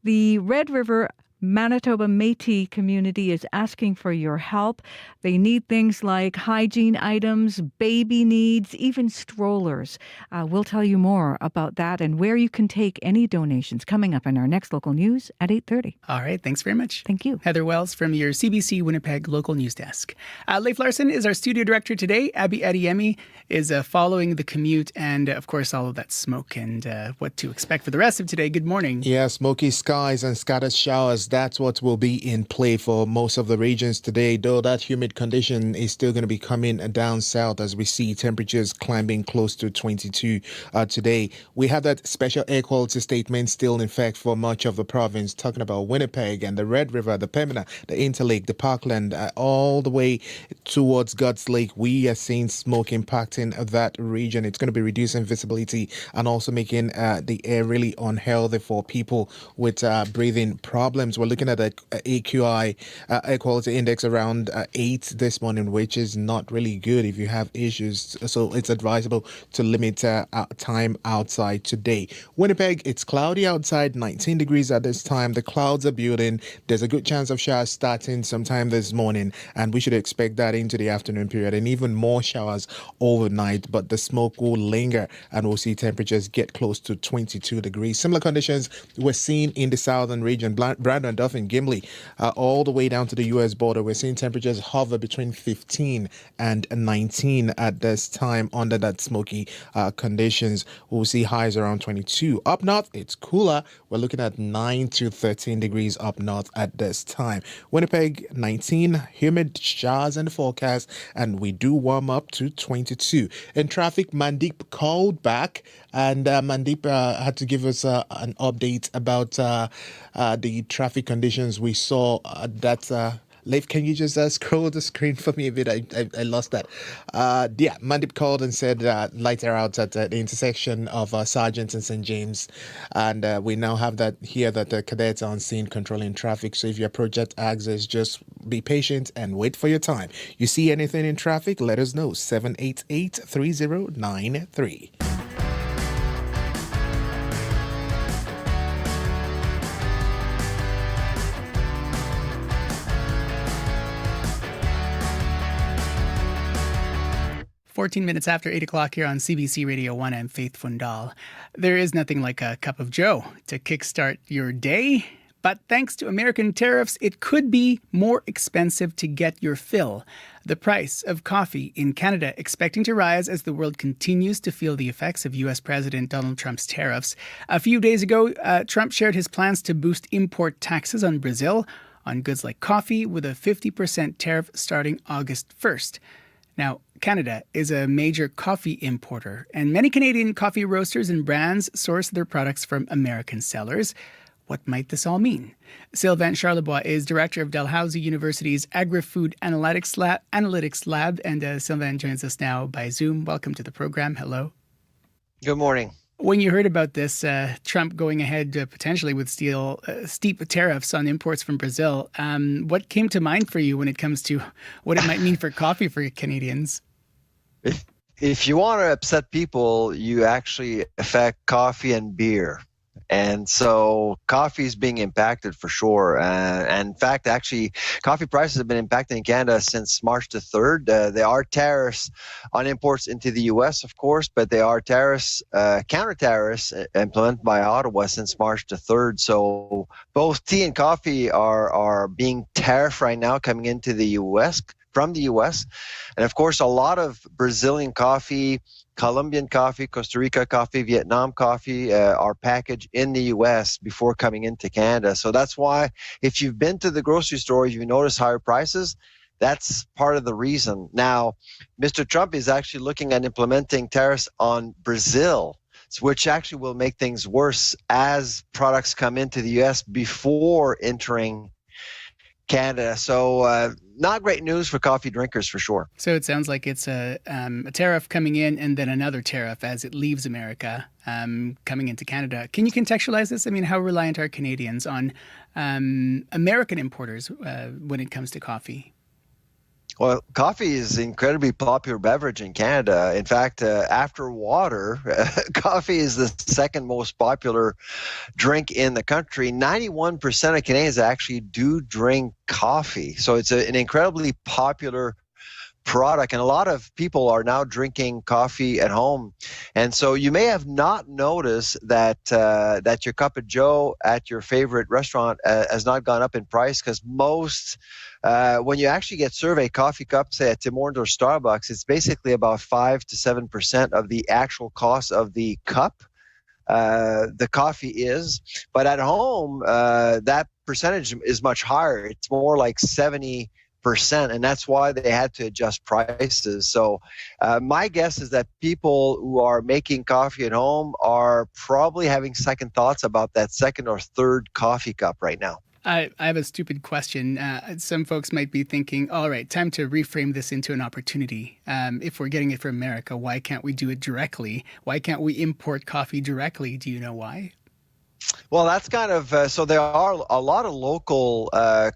the Red River Manitoba Métis community is asking for your help. They need things like hygiene items, baby needs, even strollers. We'll tell you more about that and where you can take any donations coming up in our next local news at 8:30. All right, thanks very much. Thank you. Heather Wells from your CBC Winnipeg local news desk. Leif Larson is our studio director today. Abby Adiemi is following the commute and, of course, all of that smoke and what to expect for the rest of today. Good morning. Yeah, smoky skies and scattered showers. That's what will be in play for most of the regions today, though that humid condition is still going to be coming down south as we see temperatures climbing close to 22 today. We have that special air quality statement still in effect for much of the province, talking about Winnipeg and the Red River, the Pembina, the Interlake, the Parkland, all the way towards Guts Lake. We are seeing smoke impacting that region. It's going to be reducing visibility and also making the air really unhealthy for people with breathing problems. We're looking at the AQI, air quality index, around 8 this morning, which is not really good if you have issues. So it's advisable to limit time outside today. Winnipeg, it's cloudy outside, 19 degrees at this time. The clouds are building. There's a good chance of showers starting sometime this morning, and we should expect that into the afternoon period and even more showers overnight. But the smoke will linger and we'll see temperatures get close to 22 degrees. Similar conditions we're seeing in the southern region, Brandon, Duffin, Gimli, all the way down to the U.S. border. We're seeing temperatures hover between 15 and 19 at this time under that smoky conditions. We'll see highs around 22. Up north, it's cooler. We're looking at 9 to 13 degrees up north at this time. Winnipeg, 19, humid showers in the forecast, and we do warm up to 22. In traffic, Mandeep called back, and Mandeep had to give us an update about the traffic conditions we saw. Leif, can you just scroll the screen for me a bit? I lost that. Mandeep called and said lights are out at the intersection of Sargent and St. James. And we now have that here that the cadets are on scene controlling traffic. So if your project access, just be patient and wait for your time. You see anything in traffic, let us know. 788-3093. 14 minutes after 8 o'clock here on CBC Radio 1. I'm Faith Fundal. There is nothing like a cup of joe to kickstart your day. But thanks to American tariffs, it could be more expensive to get your fill. The price of coffee in Canada expecting to rise as the world continues to feel the effects of U.S. President Donald Trump's tariffs. A few days ago, Trump shared his plans to boost import taxes on Brazil on goods like coffee with a 50% tariff starting August 1st. Now, Canada is a major coffee importer, and many Canadian coffee roasters and brands source their products from American sellers. What might this all mean? Sylvain Charlebois is director of Dalhousie University's Agri-Food Analytics Lab, and Sylvain joins us now by Zoom. Welcome to the program. Hello. Good morning. When you heard about this, Trump going ahead potentially with steep tariffs on imports from Brazil, what came to mind for you when it comes to what it might mean for coffee for Canadians? If you want to upset people, you actually affect coffee and beer. And so coffee is being impacted for sure. And in fact, actually, coffee prices have been impacted in Canada since March the 3rd. There are tariffs on imports into the U.S., of course, but there are tariffs, counter-tariffs implemented by Ottawa since March the 3rd. So both tea and coffee are being tariffed right now coming into the U.S., from the U.S. And of course, a lot of Brazilian coffee, Colombian coffee, Costa Rica coffee, Vietnam coffee are packaged in the U.S. before coming into Canada. So that's why if you've been to the grocery store, you notice higher prices. That's part of the reason. Now, Mr. Trump is actually looking at implementing tariffs on Brazil, which actually will make things worse as products come into the U.S. before entering Canada. So not great news for coffee drinkers for sure. So it sounds like it's a tariff coming in and then another tariff as it leaves America coming into Canada. Can you contextualize this? I mean, how reliant are Canadians on American importers when it comes to coffee? Well, coffee is an incredibly popular beverage in Canada. In fact, after water, coffee is the second most popular drink in the country. 91% of Canadians actually do drink coffee. So it's an incredibly popular product, and a lot of people are now drinking coffee at home. And so you may have not noticed that that your cup of joe at your favorite restaurant has not gone up in price, because most when you actually get served a coffee cup, say at Tim Hortons or Starbucks, it's basically about 5 to 7% of the actual cost of the cup. The coffee is, but at home that percentage is much higher. It's more like 70%, and that's why they had to adjust prices. So my guess is that people who are making coffee at home are probably having second thoughts about that second or third coffee cup right now. I have a stupid question. Some folks might be thinking, all right, time to reframe this into an opportunity. If we're getting it from America, why can't we do it directly? Why can't we import coffee directly? Do you know why? Well, that's kind of so there are a lot of local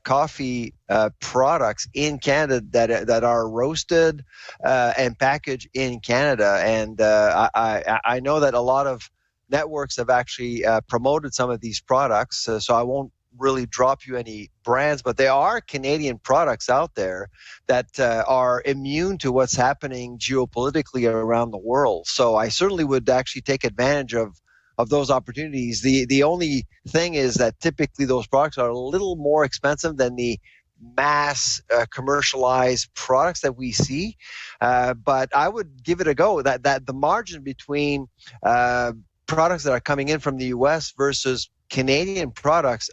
coffee products in Canada that are roasted and packaged in Canada, and I know that a lot of networks have actually promoted some of these products. So I won't really drop you any brands, but there are Canadian products out there that are immune to what's happening geopolitically around the world. So I certainly would actually take advantage of those opportunities. The only thing is that typically those products are a little more expensive than the mass commercialized products that we see. But I would give it a go. That the margin between products that are coming in from the U.S. versus Canadian products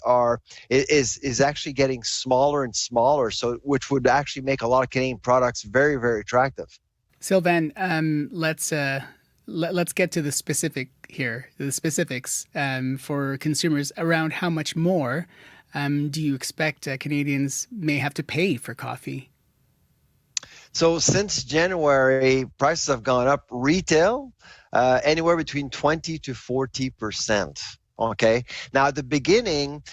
is actually getting smaller and smaller, so which would actually make a lot of Canadian products very, very attractive. Sylvain, let's get to the specifics for consumers around how much more do you expect Canadians may have to pay for coffee? So since January, prices have gone up retail anywhere between 20 to 40%. Okay. Now, at the beginning,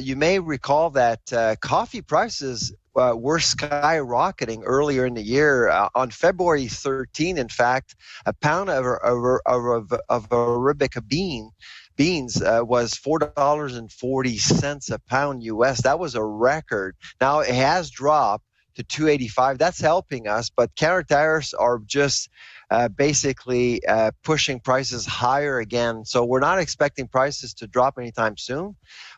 you may recall that coffee prices were skyrocketing earlier in the year. On February 13, in fact, a pound of Arabica beans was $4.40 a pound US. That was a record. Now, it has dropped to $2.85. That's helping us, but counter tariffs are just basically pushing prices higher again. So we're not expecting prices to drop anytime soon.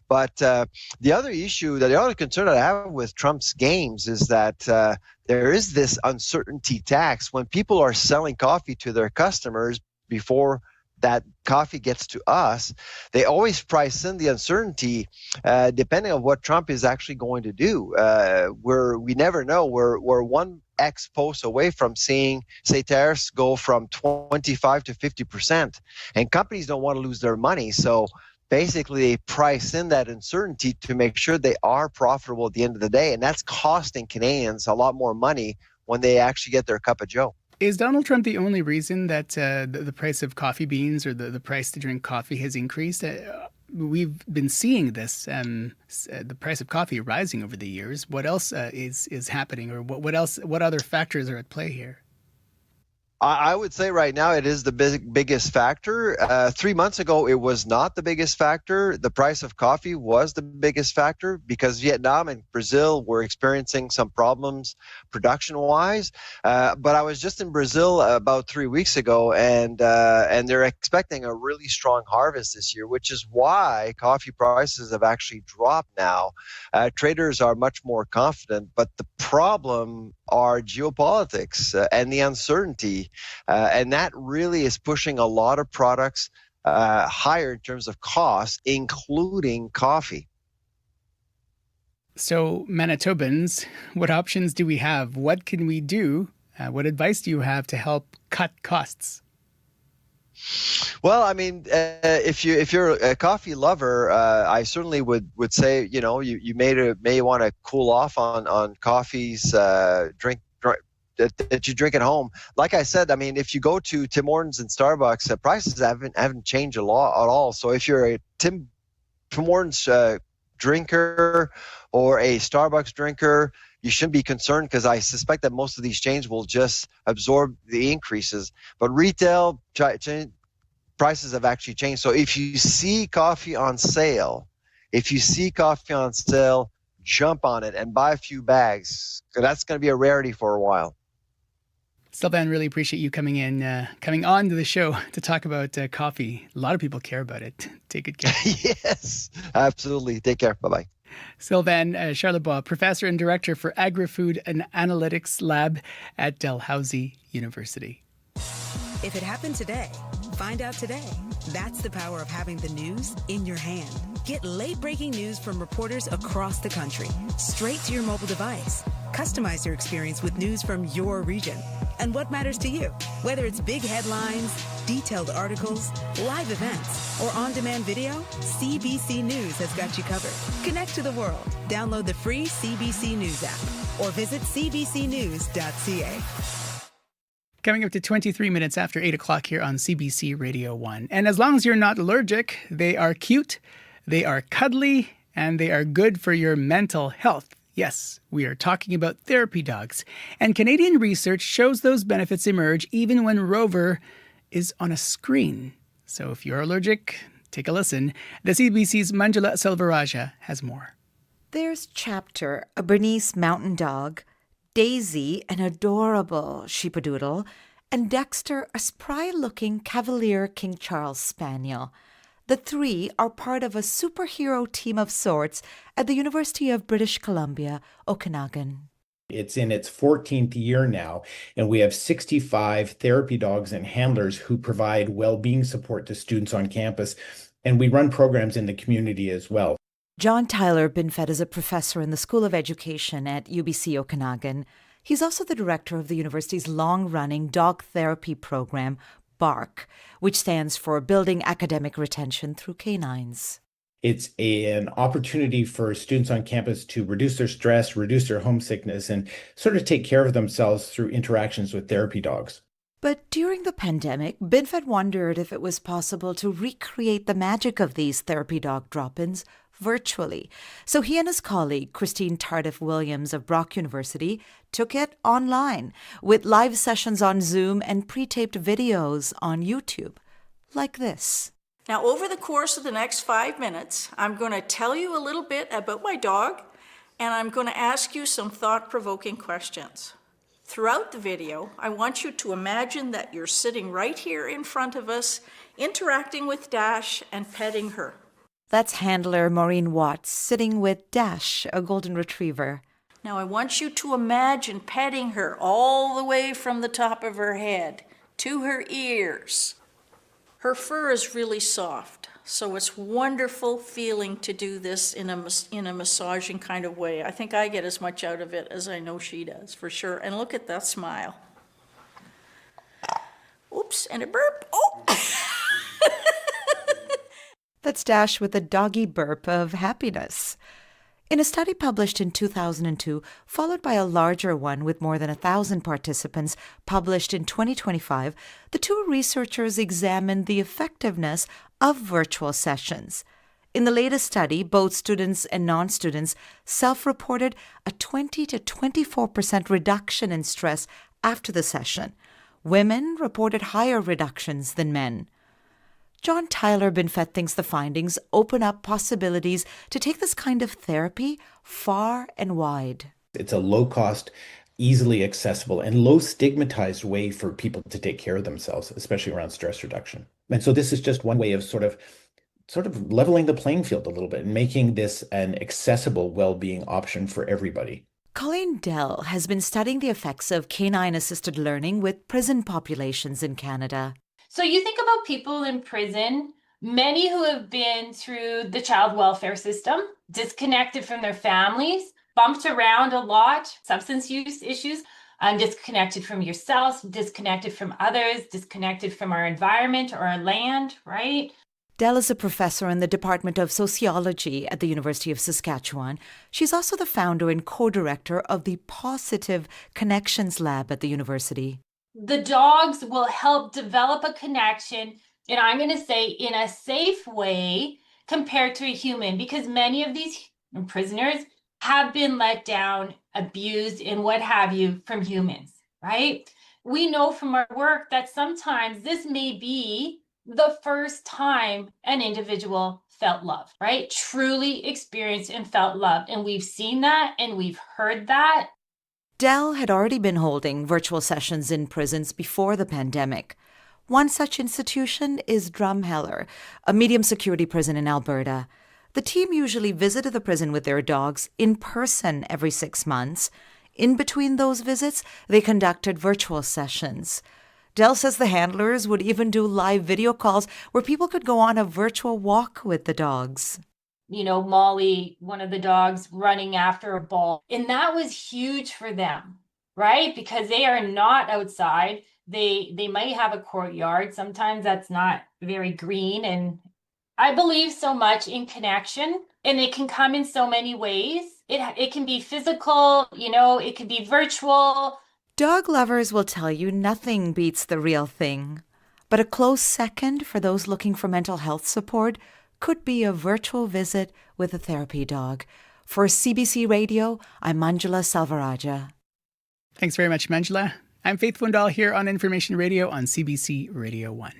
But the other issue, the other concern that I have with Trump's games is that there is this uncertainty tax. When people are selling coffee to their customers before that coffee gets to us, they always price in the uncertainty depending on what Trump is actually going to do. We never know. We're one X post away from seeing, say, tariffs go from 25 to 50%, and companies don't want to lose their money. So basically, they price in that uncertainty to make sure they are profitable at the end of the day, and that's costing Canadians a lot more money when they actually get their cup of joe. Is Donald Trump the only reason that the price of coffee beans or the price to drink coffee has increased? We've been seeing this, the price of coffee rising over the years. What else is happening, or what other factors are at play here? I would say right now it is the biggest factor. 3 months ago, it was not the biggest factor. The price of coffee was the biggest factor because Vietnam and Brazil were experiencing some problems production-wise. But I was just in Brazil about 3 weeks ago, and they're expecting a really strong harvest this year, which is why coffee prices have actually dropped now. Traders are much more confident, but the problem are geopolitics and the uncertainty. And that really is pushing a lot of products higher in terms of cost, including coffee. So, Manitobans, what options do we have? What can we do? What advice do you have to help cut costs? Well, I mean, if you're a coffee lover, I certainly would say, you may want to cool off on coffees, drink that you drink at home. Like I said, I mean, if you go to Tim Hortons and Starbucks, prices haven't changed a lot at all. So if you're a Tim Hortons drinker or a Starbucks drinker, you shouldn't be concerned because I suspect that most of these chains will just absorb the increases. But retail prices have actually changed. So if you see coffee on sale, jump on it and buy a few bags. That's going to be a rarity for a while. Sylvain, really appreciate you coming on to the show to talk about coffee. A lot of people care about it. Take good care. Yes, absolutely. Take care. Bye-bye. Sylvain Charlebois, Professor and Director for Agri-Food and Analytics Lab at Dalhousie University. If it happened today, find out today. That's the power of having the news in your hand. Get late-breaking news from reporters across the country, straight to your mobile device. Customize your experience with news from your region and what matters to you. Whether it's big headlines, detailed articles, live events, or on-demand video, CBC News has got you covered. Connect to the world. Download the free CBC News app or visit cbcnews.ca. Coming up to 23 minutes after 8 o'clock here on CBC Radio 1. And as long as you're not allergic, they are cute, they are cuddly, and they are good for your mental health. Yes, we are talking about therapy dogs. And Canadian research shows those benefits emerge even when Rover is on a screen. So if you're allergic, take a listen. The CBC's Manjula Selvarajah has more. There's Chapter, a Bernese mountain dog, Daisy, an adorable sheepadoodle, and Dexter, a spry-looking Cavalier King Charles Spaniel. The three are part of a superhero team of sorts at the University of British Columbia, Okanagan. It's in its 14th year now, and we have 65 therapy dogs and handlers who provide well-being support to students on campus, and we run programs in the community as well. John Tyler Binfed is a professor in the School of Education at UBC Okanagan. He's also the director of the university's long-running dog therapy program, BARC, which stands for Building Academic Retention Through Canines. It's an opportunity for students on campus to reduce their stress, reduce their homesickness, and sort of take care of themselves through interactions with therapy dogs. But during the pandemic, Binfed wondered if it was possible to recreate the magic of these therapy dog drop-ins virtually. So he and his colleague, Christine Tardif-Williams of Brock University, took it online with live sessions on Zoom and pre-taped videos on YouTube, like this. Now, over the course of the next 5 minutes, I'm going to tell you a little bit about my dog, and I'm going to ask you some thought-provoking questions. Throughout the video, I want you to imagine that you're sitting right here in front of us, interacting with Dash and petting her. That's handler Maureen Watts sitting with Dash, a golden retriever. Now I want you to imagine petting her all the way from the top of her head to her ears. Her fur is really soft, so it's wonderful feeling to do this in a massaging kind of way. I think I get as much out of it as I know she does, for sure. And look at that smile. Oops, and a burp. Oh! That's Dash with a doggy burp of happiness. In a study published in 2002, followed by a larger one with more than 1,000 participants published in 2025, the two researchers examined the effectiveness of virtual sessions. In the latest study, both students and non-students self-reported a 20 to 24% reduction in stress after the session. Women reported higher reductions than men. John Tyler Binfet thinks the findings open up possibilities to take this kind of therapy far and wide. It's a low-cost, easily accessible, and low-stigmatized way for people to take care of themselves, especially around stress reduction. And so this is just one way of sort of leveling the playing field a little bit and making this an accessible well-being option for everybody. Colleen Dell has been studying the effects of canine-assisted learning with prison populations in Canada. So you think about people in prison, many who have been through the child welfare system, disconnected from their families, bumped around a lot, substance use issues, disconnected from yourself, disconnected from others, disconnected from our environment or our land, right? Dell is a professor in the Department of Sociology at the University of Saskatchewan. She's also the founder and co-director of the Positive Connections Lab at the university. The dogs will help develop a connection, and I'm going to say in a safe way compared to a human, because many of these prisoners have been let down, abused, and what have you from humans, right? We know from our work that sometimes this may be the first time an individual felt love, right? Truly experienced and felt loved. And we've seen that and we've heard that. Dell had already been holding virtual sessions in prisons before the pandemic. One such institution is Drumheller, a medium-security prison in Alberta. The team usually visited the prison with their dogs in person every 6 months. In between those visits, they conducted virtual sessions. Dell says the handlers would even do live video calls where people could go on a virtual walk with the dogs. You know, Molly, one of the dogs, running after a ball. And that was huge for them, right? Because they are not outside. They might have a courtyard. Sometimes that's not very green. And I believe so much in connection, and it can come in so many ways. It can be physical, you know, it can be virtual. Dog lovers will tell you nothing beats the real thing. But a close second for those looking for mental health support could be a virtual visit with a therapy dog. For CBC Radio, I'm Manjula Salvaraja. Thanks very much, Manjula. I'm Faith Wendell here on Information Radio on CBC Radio 1.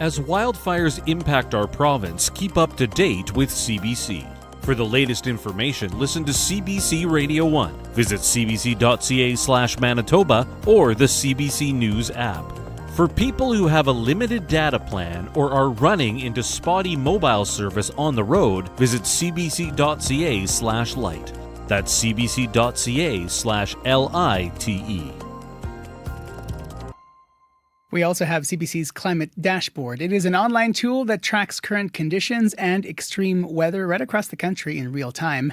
As wildfires impact our province, keep up to date with CBC. For the latest information, listen to CBC Radio 1. Visit cbc.ca/Manitoba or the CBC News app. For people who have a limited data plan or are running into spotty mobile service on the road, visit cbc.ca/lite. That's cbc.ca/LITE. We also have CBC's Climate Dashboard. It is an online tool that tracks current conditions and extreme weather right across the country in real time.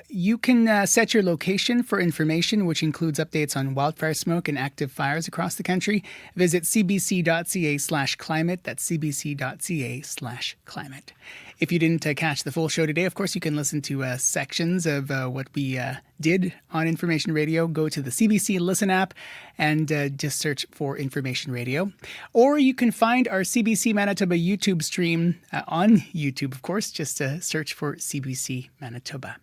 You can set your location for information, which includes updates on wildfire smoke and active fires across the country. Visit cbc.ca/climate. That's cbc.ca/climate. If you didn't catch the full show today, of course, you can listen to sections of what we did on Information Radio. Go to the CBC Listen app and just search for Information Radio. Or you can find our CBC Manitoba YouTube stream on YouTube, of course. Just search for CBC Manitoba.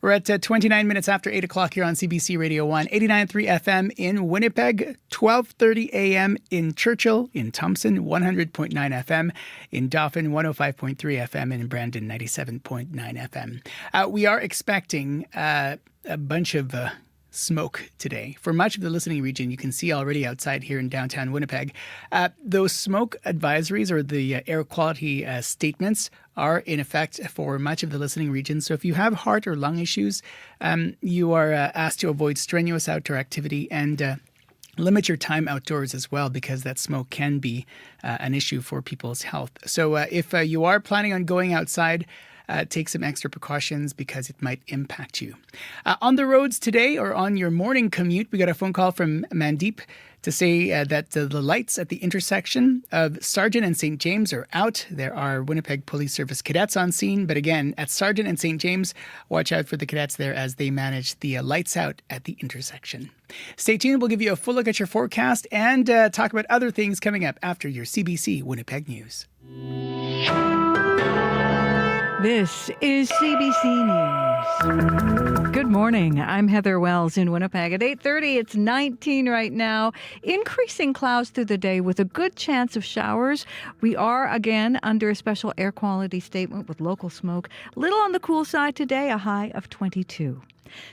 We're at 29 minutes after 8 o'clock here on CBC Radio 1, 89.3 FM in Winnipeg, 12:30 a.m. in Churchill, in Thompson, 100.9 FM, in Dauphin, 105.3 FM, and in Brandon, 97.9 FM. We are expecting a bunch of smoke today. For much of the listening region, you can see already outside here in downtown Winnipeg. Those smoke advisories or the air quality statements are in effect for much of the listening region. So if you have heart or lung issues, you are asked to avoid strenuous outdoor activity and limit your time outdoors as well, because that smoke can be an issue for people's health. So if you are planning on going outside, take some extra precautions because it might impact you. On the roads today or on your morning commute, we got a phone call from Mandeep to say that the lights at the intersection of Sargent and St. James are out. There are Winnipeg Police Service cadets on scene. But again, at Sargent and St. James, watch out for the cadets there as they manage the lights out at the intersection. Stay tuned. We'll give you a full look at your forecast and talk about other things coming up after your CBC Winnipeg News. This is CBC News. Good morning. I'm Heather Wells in Winnipeg. At 8:30, it's 19 right now. Increasing clouds through the day with a good chance of showers. We are again under a special air quality statement with local smoke. Little on the cool side today, a high of 22.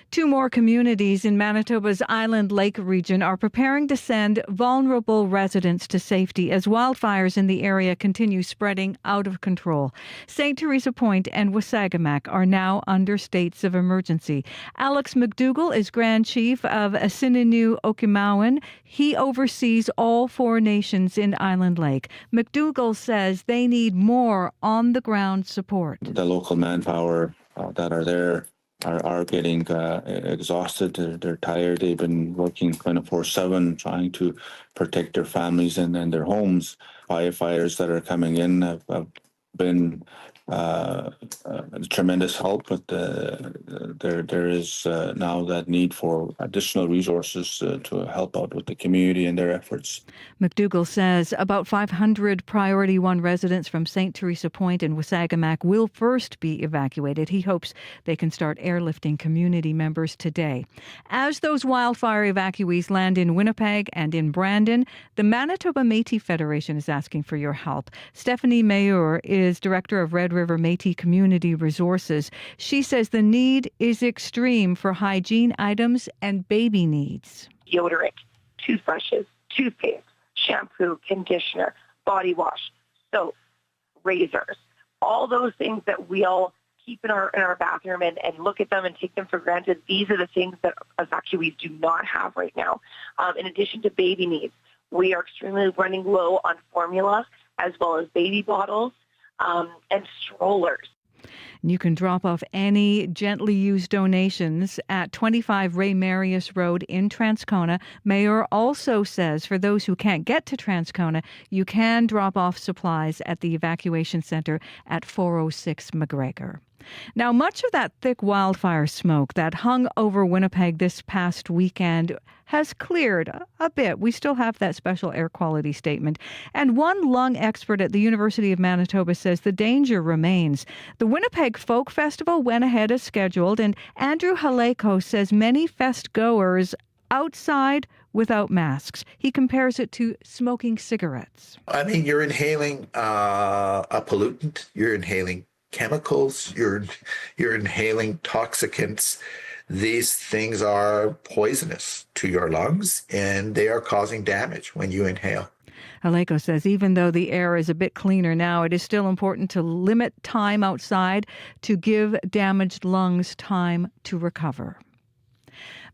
Two more communities in Manitoba's Island Lake region are preparing to send vulnerable residents to safety as wildfires in the area continue spreading out of control. St. Teresa Point and Wasagamak are now under states of emergency. Alex McDougall is Grand Chief of Asininu Okinawan. He oversees all four nations in Island Lake. McDougall says they need more on-the-ground support. The local manpower that are there are getting exhausted. They're tired. They've been working 24/7 trying to protect their families and their homes. Firefighters that are coming in have been tremendous help, but there is now that need for additional resources to help out with the community and their efforts. McDougall says about 500 Priority 1 residents from St. Teresa Point and Wasagamak will first be evacuated. He hopes they can start airlifting community members today. As those wildfire evacuees land in Winnipeg and in Brandon, the Manitoba Métis Federation is asking for your help. Stephanie Mayer is director of Red River Métis Community Resources. She says the need is extreme for hygiene items and baby needs. Deodorant, toothbrushes, toothpaste, shampoo, conditioner, body wash, soap, razors, all those things that we all keep in our bathroom and look at them and take them for granted. These are the things that evacuees do not have right now. In addition to baby needs, we are extremely running low on formula as well as baby bottles and strollers. You can drop off any gently used donations at 25 Ray Marius Road in Transcona. Mayor also says for those who can't get to Transcona, you can drop off supplies at the evacuation center at 406 McGregor. Now, much of that thick wildfire smoke that hung over Winnipeg this past weekend has cleared a bit. We still have that special air quality statement. And one lung expert at the University of Manitoba says the danger remains. The Winnipeg Folk Festival went ahead as scheduled, and Andrew Haleko says many fest goers outside without masks. He compares it to smoking cigarettes. I mean, you're inhaling a pollutant. You're inhaling chemicals, you're inhaling toxicants. These things are poisonous to your lungs and they are causing damage when you inhale. Haleko says even though the air is a bit cleaner now, it is still important to limit time outside to give damaged lungs time to recover.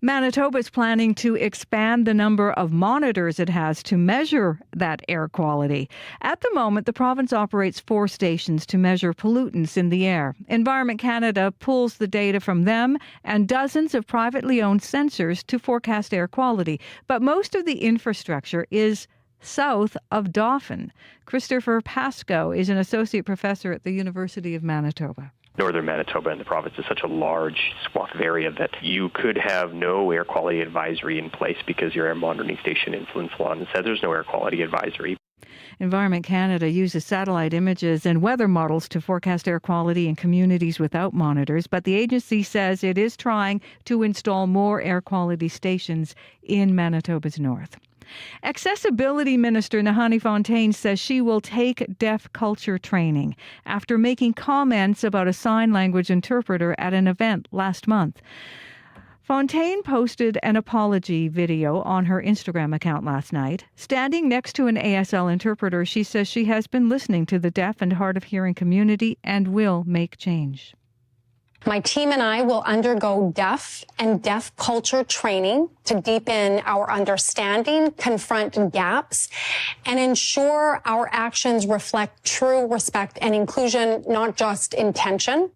Manitoba is planning to expand the number of monitors it has to measure that air quality. At the moment, the province operates 4 stations to measure pollutants in the air. Environment Canada pulls the data from them and dozens of privately owned sensors to forecast air quality. But most of the infrastructure is south of Dauphin. Christopher Pascoe is an associate professor at the University of Manitoba. Northern Manitoba and the province is such a large swath of area that you could have no air quality advisory in place because your air monitoring station in Flin Flon says there's no air quality advisory. Environment Canada uses satellite images and weather models to forecast air quality in communities without monitors, but the agency says it is trying to install more air quality stations in Manitoba's north. Accessibility Minister Nahanni Fontaine says she will take deaf culture training after making comments about a sign language interpreter at an event last month. Fontaine posted an apology video on her Instagram account last night. Standing next to an ASL interpreter, she says she has been listening to the deaf and hard of hearing community and will make change. My team and I will undergo deaf and deaf culture training to deepen our understanding, confront gaps, and ensure our actions reflect true respect and inclusion, not just intention.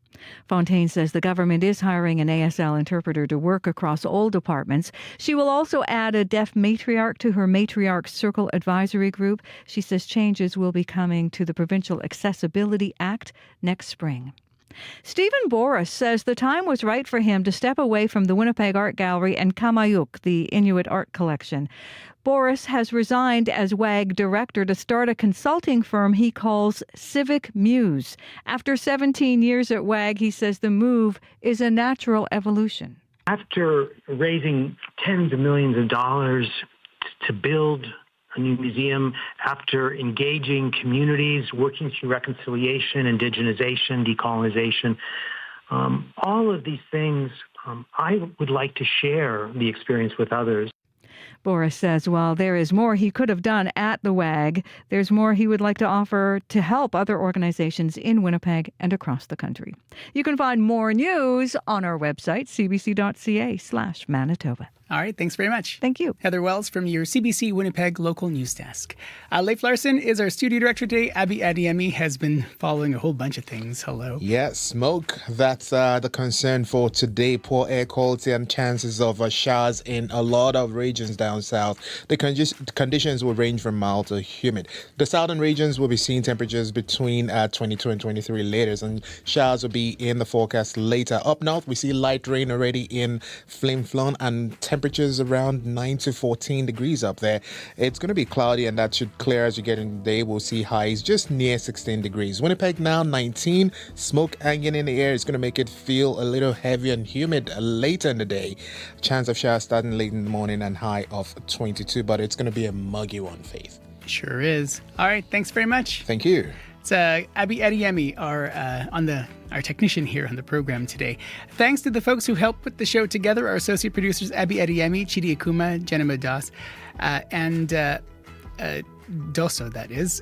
Fontaine says the government is hiring an ASL interpreter to work across all departments. She will also add a deaf matriarch to her Matriarch Circle Advisory Group. She says changes will be coming to the Provincial Accessibility Act next spring. Stephen Boris says the time was right for him to step away from the Winnipeg Art Gallery and Kamayuk, the Inuit art collection. Boris has resigned as WAG director to start a consulting firm he calls Civic Muse. After 17 years at WAG, he says the move is a natural evolution. After raising tens of millions of dollars to build a new museum, after engaging communities, working through reconciliation, indigenization, decolonization, all of these things, I would like to share the experience with others. Boris says while there is more he could have done at the WAG, there's more he would like to offer to help other organizations in Winnipeg and across the country. You can find more news on our website, cbc.ca/Manitoba. All right, thanks very much. Thank you. Heather Wells from your CBC Winnipeg local news desk. Leif Larson is our studio director today. Abby Adiemi has been following a whole bunch of things. Hello. Yeah, smoke. That's the concern for today. Poor air quality and chances of showers in a lot of regions down south. The conditions will range from mild to humid. The southern regions will be seeing temperatures between 22 and 23 liters, and showers will be in the forecast later. Up north, we see light rain already in Flin Flon and temperatures around 9 to 14 degrees up there. It's going to be cloudy and that should clear as you get in the day. We'll see highs just near 16 degrees. Winnipeg now 19. Smoke hanging in the air is going to make it feel a little heavy and humid later in the day. Chance of showers starting late in the morning and high of 22, but it's going to be a muggy one, Faith. Sure is. All right, thanks very much. Thank you. It's Abby Adiemi, our technician here on the program today. Thanks to the folks who helped put the show together. Our associate producers, Abby Adiemi, Chidi Akuma, Jenna Madas, and Doso, that is.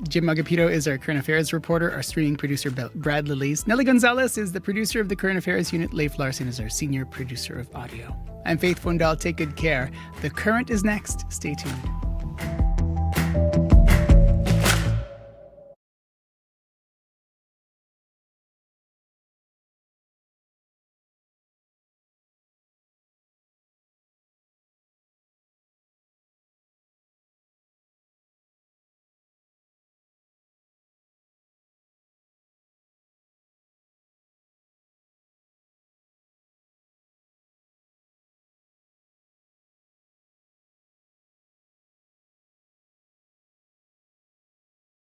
Jim Agapito is our current affairs reporter. Our streaming producer, Brad Lillies. Nelly Gonzalez is the producer of the current affairs unit. Leif Larson is our senior producer of audio. I'm Faith Fondal. Take good care. The Current is next. Stay tuned.